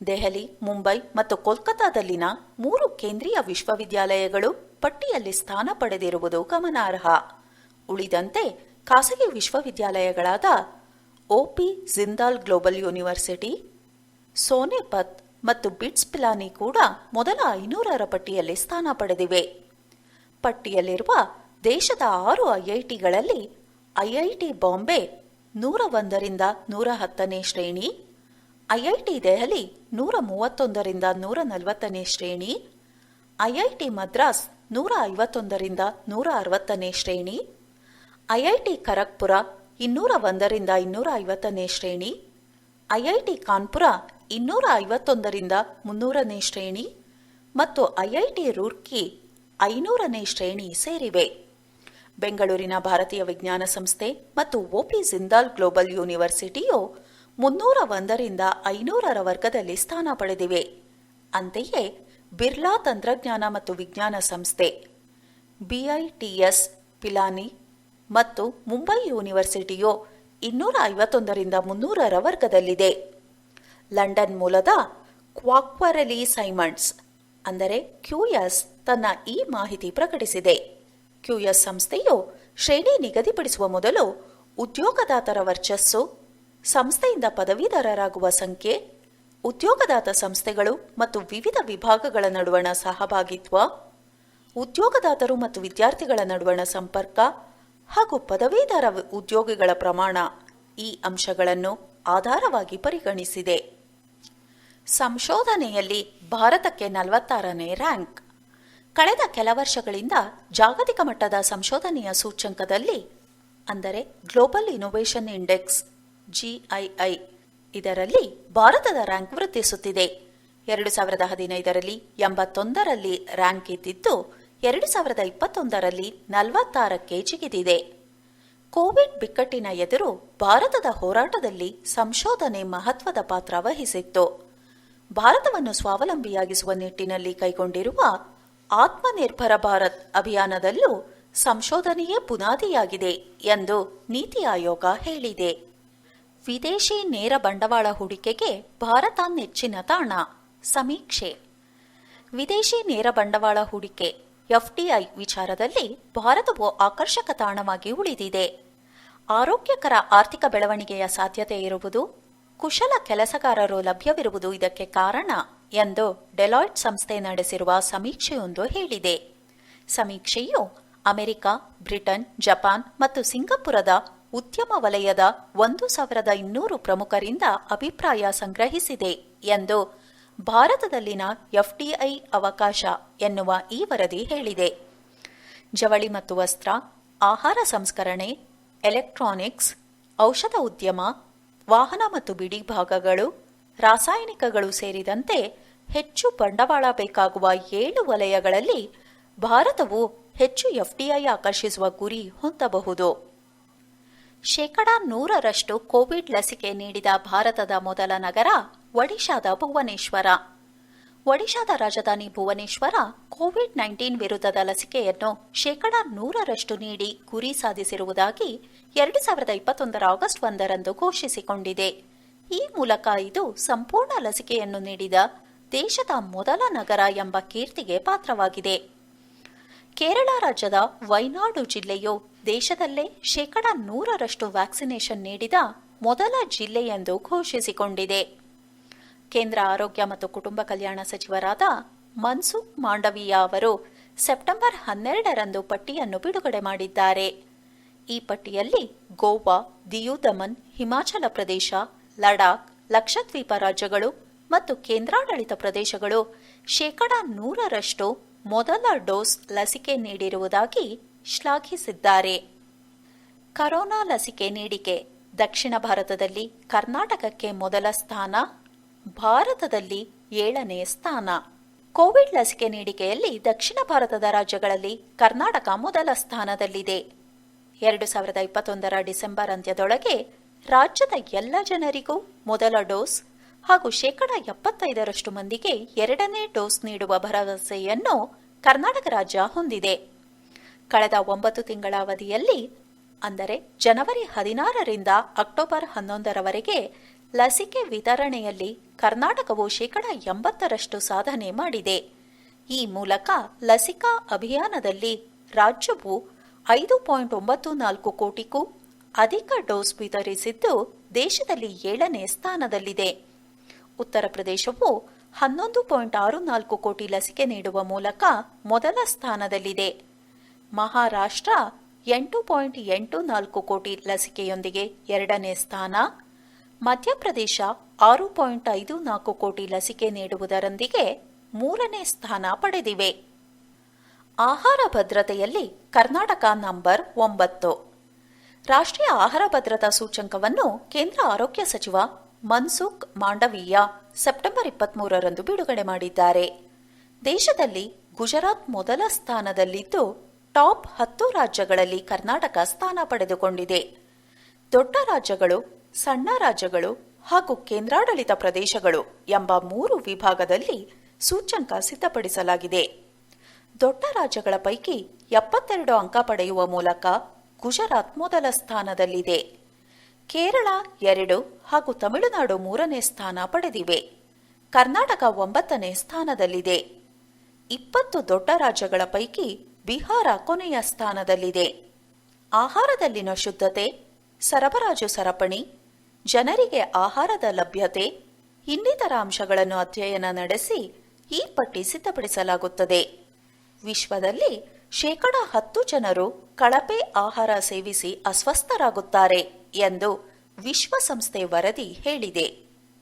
ದೆಹಲಿ, ಮುಂಬೈ ಮತ್ತು ಕೋಲ್ಕತಾದಲ್ಲಿನ 3 ಕೇಂದ್ರೀಯ ವಿಶ್ವವಿದ್ಯಾಲಯಗಳು ಪಟ್ಟಿಯಲ್ಲಿ ಸ್ಥಾನ ಪಡೆದಿರುವುದು ಗಮನಾರ್ಹ. ಉಳಿದಂತೆ ಖಾಸಗಿ ವಿಶ್ವವಿದ್ಯಾಲಯಗಳಾದ OP Jindal global university, Sonepat ಮತ್ತು ಬಿಟ್ಸ್ ಪಿಲಾನಿ ಕೂಡ ಮೊದಲ 500ರ ಪಟ್ಟಿಯಲ್ಲಿ ಸ್ಥಾನ ಪಡೆದಿವೆ. ಪಟ್ಟಿಯಲ್ಲಿರುವ ದೇಶದ 6 ಐಐಟಿಗಳಲ್ಲಿ ಐಐಟಿ ಬಾಂಬೆ 101ರಿಂದ 110ನೇ ಶ್ರೇಣಿ, ಐಐಟಿ ದೆಹಲಿ 131ರಿಂದ 140ನೇ ಶ್ರೇಣಿ, ಐಐಟಿ ಮದ್ರಾಸ್ 151ರಿಂದ 160ನೇ ಶ್ರೇಣಿ, ಐಐಟಿ ಖರಗ್ಪುರ 201ರಿಂದ 250ನೇ ಶ್ರೇಣಿ, ಐಐಟಿ ಕಾನ್ಪುರ 251ರಿಂದ 300ನೇ ಶ್ರೇಣಿ ಮತ್ತು ಐಐಟಿ ರೂರ್ಕಿ 500ನೇ ಶ್ರೇಣಿ ಸೇರಿವೆ. ಬೆಂಗಳೂರಿನ ಭಾರತೀಯ ವಿಜ್ಞಾನ ಸಂಸ್ಥೆ ಮತ್ತು ಒಪಿ ಜಿಂದಾಲ್ ಗ್ಲೋಬಲ್ ಯೂನಿವರ್ಸಿಟಿಯು 301ರಿಂದ 500ರ ವರ್ಗದಲ್ಲಿ ಸ್ಥಾನ ಪಡೆದಿವೆ. ಅಂತೆಯೇ ಬಿರ್ಲಾ ತಂತ್ರಜ್ಞಾನ ಮತ್ತು ವಿಜ್ಞಾನ ಸಂಸ್ಥೆ, ಬಿಐಟಿಎಸ್ ಪಿಲಾನಿ ಮತ್ತು ಮುಂಬೈ ಯೂನಿವರ್ಸಿಟಿಯು 251ರಿಂದ 300ರ ವರ್ಗದಲ್ಲಿದೆ. ಲಂಡನ್ ಮೂಲದ ಕ್ವಾಕ್ವರೆಲಿ ಸೈಮಂಡ್ಸ್ ಅಂದರೆ ಕ್ಯೂಎಸ್ ತನ್ನ ಈ ಮಾಹಿತಿ ಪ್ರಕಟಿಸಿದೆ. ಕ್ಯೂಎಸ್ ಸಂಸ್ಥೆಯು ಶ್ರೇಣಿ ನಿಗದಿಪಡಿಸುವ ಮೊದಲು ಉದ್ಯೋಗದಾತರ ವರ್ಚಸ್ಸು, ಸಂಸ್ಥೆಯಿಂದ ಪದವೀಧರರಾಗುವ ಸಂಖ್ಯೆ, ಉದ್ಯೋಗದಾತ ಸಂಸ್ಥೆಗಳು ಮತ್ತು ವಿವಿಧ ವಿಭಾಗಗಳ ನಡುವಣ ಸಹಭಾಗಿತ್ವ, ಉದ್ಯೋಗದಾತರು ಮತ್ತು ವಿದ್ಯಾರ್ಥಿಗಳ ನಡುವಣ ಸಂಪರ್ಕ ಹಾಗೂ ಪದವೀಧರ ಉದ್ಯೋಗಿಗಳ ಪ್ರಮಾಣ ಈ ಅಂಶಗಳನ್ನು ಆಧಾರವಾಗಿ ಪರಿಗಣಿಸಿದೆ. ಸಂಶೋಧನೆಯಲ್ಲಿ ಭಾರತಕ್ಕೆ 46ನೇ ರ್ಯಾಂಕ್. ಕಳೆದ ಕೆಲ ವರ್ಷಗಳಿಂದ ಜಾಗತಿಕ ಮಟ್ಟದ ಸಂಶೋಧನೆಯ ಸೂಚ್ಯಂಕದಲ್ಲಿ ಅಂದರೆ ಗ್ಲೋಬಲ್ ಇನೋವೇಷನ್ ಇಂಡೆಕ್ಸ್ GII ಇದರಲ್ಲಿ ಭಾರತದ ರ್ಯಾಂಕ್ ವೃದ್ಧಿಸುತ್ತಿದೆ. 2015ರಲ್ಲಿ 81ರಲ್ಲಿ ರ್ಯಾಂಕ್ ಇದ್ದಿದ್ದು 2021ರಲ್ಲಿ 46ಕ್ಕೆ ಜಿಗಿದಿದೆ. ಕೋವಿಡ್ ಬಿಕ್ಕಟ್ಟಿನ ಎದುರು ಭಾರತದ ಹೋರಾಟದಲ್ಲಿ ಸಂಶೋಧನೆ ಮಹತ್ವದ ಪಾತ್ರ ವಹಿಸಿತ್ತು. ಭಾರತವನ್ನು ಸ್ವಾವಲಂಬಿಯಾಗಿಸುವ ನಿಟ್ಟಿನಲ್ಲಿ ಕೈಗೊಂಡಿರುವ ಆತ್ಮನಿರ್ಭರ ಭಾರತ್ ಅಭಿಯಾನದಲ್ಲೂ ಸಂಶೋಧನೆಯೇ ಬುನಾದಿಯಾಗಿದೆ ಎಂದು ನೀತಿ ಆಯೋಗ ಹೇಳಿದೆ. ವಿದೇಶಿ ನೇರ ಬಂಡವಾಳ ಹೂಡಿಕೆಗೆ ಭಾರತ ನೆಚ್ಚಿನ ತಾಣ. ಸಮೀಕ್ಷೆ. ವಿದೇಶಿ ನೇರ ಬಂಡವಾಳ ಹೂಡಿಕೆ FDI ವಿಚಾರದಲ್ಲಿ ಭಾರತವು ಆಕರ್ಷಕ ತಾಣವಾಗಿ ಉಳಿದಿದೆ. ಆರೋಗ್ಯಕರ ಆರ್ಥಿಕ ಬೆಳವಣಿಗೆಯ ಸಾಧ್ಯತೆ ಇರುವುದು, ಕುಶಲ ಕೆಲಸಗಾರರು ಲಭ್ಯವಿರುವುದು ಇದಕ್ಕೆ ಕಾರಣ ಎಂದು ಡೆಲಾಯ್ಟ್ ಸಂಸ್ಥೆ ನಡೆಸಿರುವ ಸಮೀಕ್ಷೆಯೊಂದು ಹೇಳಿದೆ. ಸಮೀಕ್ಷೆಯು ಅಮೆರಿಕ, ಬ್ರಿಟನ್, ಜಪಾನ್ ಮತ್ತು ಸಿಂಗಪುರದ ಉದ್ಯಮ ವಲಯದ 1200 ಪ್ರಮುಖರಿಂದ ಅಭಿಪ್ರಾಯ ಸಂಗ್ರಹಿಸಿದೆ ಎಂದು ಭಾರತದಲ್ಲಿನ FDI ಅವಕಾಶ ಎನ್ನುವ ಈ ವರದಿ ಹೇಳಿದೆ. ಜವಳಿ ಮತ್ತು ವಸ್ತ್ರ, ಆಹಾರ ಸಂಸ್ಕರಣೆ, ಎಲೆಕ್ಟ್ರಾನಿಕ್ಸ್, ಔಷಧ ಉದ್ಯಮ, ವಾಹನ ಮತ್ತು ಬಿಡಿ ಭಾಗಗಳು, ರಾಸಾಯನಿಕಗಳು ಸೇರಿದಂತೆ ಹೆಚ್ಚು ಬಂಡವಾಳ ಬೇಕಾಗುವ 7 ವಲಯಗಳಲ್ಲಿ ಭಾರತವು ಹೆಚ್ಚು FDI ಆಕರ್ಷಿಸುವ ಗುರಿ ಹೊಂದಬಹುದು. 100% ಕೋವಿಡ್ ಲಸಿಕೆ ನೀಡಿದ ಭಾರತದ ಮೊದಲ ನಗರ ಒಡಿಶಾದ ಭುವನೇಶ್ವರ. ಒಡಿಶಾದ ರಾಜಧಾನಿ ಭುವನೇಶ್ವರ ಕೋವಿಡ್-19 ವಿರುದ್ಧದ ಲಸಿಕೆಯನ್ನು 100% ನೀಡಿ ಗುರಿ ಸಾಧಿಸಿರುವುದಾಗಿ 2021ರ ಆಗಸ್ಟ್ 1ರಂದು ಘೋಷಿಸಿಕೊಂಡಿದೆ. ಈ ಮೂಲಕ ಇದು ಸಂಪೂರ್ಣ ಲಸಿಕೆಯನ್ನು ನೀಡಿದ ದೇಶದ ಮೊದಲ ನಗರ ಎಂಬ ಕೀರ್ತಿಗೆ ಪಾತ್ರವಾಗಿದೆ. ಕೇರಳ ರಾಜ್ಯದ ವೈನಾಡು ಜಿಲ್ಲೆಯು ದೇಶದಲ್ಲೇ 100% ವ್ಯಾಕ್ಸಿನೇಷನ್ ನೀಡಿದ ಮೊದಲ ಜಿಲ್ಲೆ ಎಂದು ಘೋಷಿಸಿಕೊಂಡಿದೆ. ಕೇಂದ್ರ ಆರೋಗ್ಯ ಮತ್ತು ಕುಟುಂಬ ಕಲ್ಯಾಣ ಸಚಿವರಾದ ಮನ್ಸುಖ್ ಮಾಂಡವೀಯ ಅವರು ಸೆಪ್ಟೆಂಬರ್ 12ರಂದು ಪಟ್ಟಿಯನ್ನು ಬಿಡುಗಡೆ ಮಾಡಿದ್ದಾರೆ. ಈ ಪಟ್ಟಿಯಲ್ಲಿ ಗೋವಾ, ದಿಯು ದಮನ್, ಹಿಮಾಚಲ ಪ್ರದೇಶ, ಲಡಾಖ್, ಲಕ್ಷದ್ವೀಪ ರಾಜ್ಯಗಳು ಮತ್ತು ಕೇಂದ್ರಾಡಳಿತ ಪ್ರದೇಶಗಳು 100% ಮೊದಲ ಡೋಸ್ ಲಸಿಕೆ ನೀಡಿರುವುದಾಗಿ ಶ್ಲಾಘಿಸಿದ್ದಾರೆ. ಕರೋನಾ ಲಸಿಕೆ ನೀಡಿಕೆ. ದಕ್ಷಿಣ ಭಾರತದಲ್ಲಿ ಕರ್ನಾಟಕಕ್ಕೆ ಮೊದಲ ಸ್ಥಾನ, ಭಾರತದಲ್ಲಿ 7ನೇ ಸ್ಥಾನ. ಕೋವಿಡ್ ಲಸಿಕೆ ನೀಡಿಕೆಯಲ್ಲಿ ದಕ್ಷಿಣ ಭಾರತದ ರಾಜ್ಯಗಳಲ್ಲಿ ಕರ್ನಾಟಕ ಮೊದಲ ಸ್ಥಾನದಲ್ಲಿದೆ. 2021ರ ಡಿಸೆಂಬರ್ ಅಂತ್ಯದೊಳಗೆ ರಾಜ್ಯದ ಎಲ್ಲ ಜನರಿಗೂ ಮೊದಲ ಡೋಸ್ ಹಾಗೂ 75% ಮಂದಿಗೆ 2ನೇ ಡೋಸ್ ನೀಡುವ ಭರವಸೆಯನ್ನು ಕರ್ನಾಟಕ ರಾಜ್ಯ ಹೊಂದಿದೆ. ಕಳೆದ 9 ತಿಂಗಳ ಅವಧಿಯಲ್ಲಿ ಅಂದರೆ ಜನವರಿ 16ರಿಂದ ಅಕ್ಟೋಬರ್ 11ರವರೆಗೆ ಲಸಿಕೆ ವಿತರಣೆಯಲ್ಲಿ ಕರ್ನಾಟಕವು ಶೇಕಡ 80ರಷ್ಟು ಸಾಧನೆ ಮಾಡಿದೆ. ಈ ಮೂಲಕ ಲಸಿಕಾ ಅಭಿಯಾನದಲ್ಲಿ ರಾಜ್ಯವು 5.94 ಕೋಟಿಗೂ ಅಧಿಕ ಡೋಸ್ ವಿತರಿಸಿದ್ದು ದೇಶದಲ್ಲಿ 7ನೇ ಸ್ಥಾನದಲ್ಲಿದೆ. ಉತ್ತರ ಪ್ರದೇಶವು 11.64 ಕೋಟಿ ಲಸಿಕೆ ನೀಡುವ ಮೂಲಕ ಮೊದಲ ಸ್ಥಾನದಲ್ಲಿದೆ. ಮಹಾರಾಷ್ಟ್ರ 8.84 ಕೋಟಿ ಲಸಿಕೆಯೊಂದಿಗೆ 2ನೇ ಸ್ಥಾನ, ಮಧ್ಯಪ್ರದೇಶ 6.54 ಕೋಟಿ ಲಸಿಕೆ ನೀಡುವುದರೊಂದಿಗೆ 3ನೇ ಸ್ಥಾನ ಪಡೆದಿವೆ. ಆಹಾರ ಭದ್ರತೆಯಲ್ಲಿ ಕರ್ನಾಟಕ ನಂಬರ್ 9. ರಾಷ್ಟ್ರೀಯ ಆಹಾರ ಭದ್ರತಾ ಸೂಚ್ಯಂಕವನ್ನು ಕೇಂದ್ರ ಆರೋಗ್ಯ ಸಚಿವ ಮನ್ಸುಖ್ ಮಾಂಡವೀಯ ಸೆಪ್ಟೆಂಬರ್ 23ರಂದು ಬಿಡುಗಡೆ ಮಾಡಿದ್ದಾರೆ. ದೇಶದಲ್ಲಿ ಗುಜರಾತ್ ಮೊದಲ ಸ್ಥಾನದಲ್ಲಿದ್ದು ಟಾಪ್ 10 ರಾಜ್ಯಗಳಲ್ಲಿ ಕರ್ನಾಟಕ ಸ್ಥಾನ ಪಡೆದುಕೊಂಡಿದೆ. ದೊಡ್ಡ ರಾಜ್ಯಗಳು, ಸಣ್ಣ ರಾಜ್ಯಗಳು ಹಾಗೂ ಕೇಂದ್ರಾಡಳಿತ ಪ್ರದೇಶಗಳು ಎಂಬ 3 ವಿಭಾಗದಲ್ಲಿ ಸೂಚ್ಯಂಕ ಸಿದ್ಧಪಡಿಸಲಾಗಿದೆ. ದೊಡ್ಡ ರಾಜ್ಯಗಳ ಪೈಕಿ 72 ಅಂಕ ಪಡೆಯುವ ಮೂಲಕ ಗುಜರಾತ್ ಮೊದಲ ಸ್ಥಾನದಲ್ಲಿದೆ. ಕೇರಳ 2 ಹಾಗೂ ತಮಿಳುನಾಡು 3ನೇ ಸ್ಥಾನ ಪಡೆದಿವೆ. ಕರ್ನಾಟಕ 9ನೇ ಸ್ಥಾನದಲ್ಲಿದೆ. 20 ದೊಡ್ಡ ರಾಜ್ಯಗಳ ಪೈಕಿ ಬಿಹಾರ ಕೊನೆಯ ಸ್ಥಾನದಲ್ಲಿದೆ. ಆಹಾರದಲ್ಲಿನ ಶುದ್ಧತೆ, ಸರಬರಾಜು ಸರಪಣಿ, ಜನರಿಗೆ ಆಹಾರದ ಲಭ್ಯತೆ ಇನ್ನಿತರ ಅಂಶಗಳನ್ನು ಅಧ್ಯಯನ ನಡೆಸಿ ಈ ಪಟ್ಟಿ ಸಿದ್ಧಪಡಿಸಲಾಗುತ್ತದೆ. ವಿಶ್ವದಲ್ಲಿ ಶೇಕಡ 10 ಜನರು ಕಳಪೆ ಆಹಾರ ಸೇವಿಸಿ ಅಸ್ವಸ್ಥರಾಗುತ್ತಾರೆ ಎಂದು ವಿಶ್ವಸಂಸ್ಥೆ ವರದಿ ಹೇಳಿದೆ.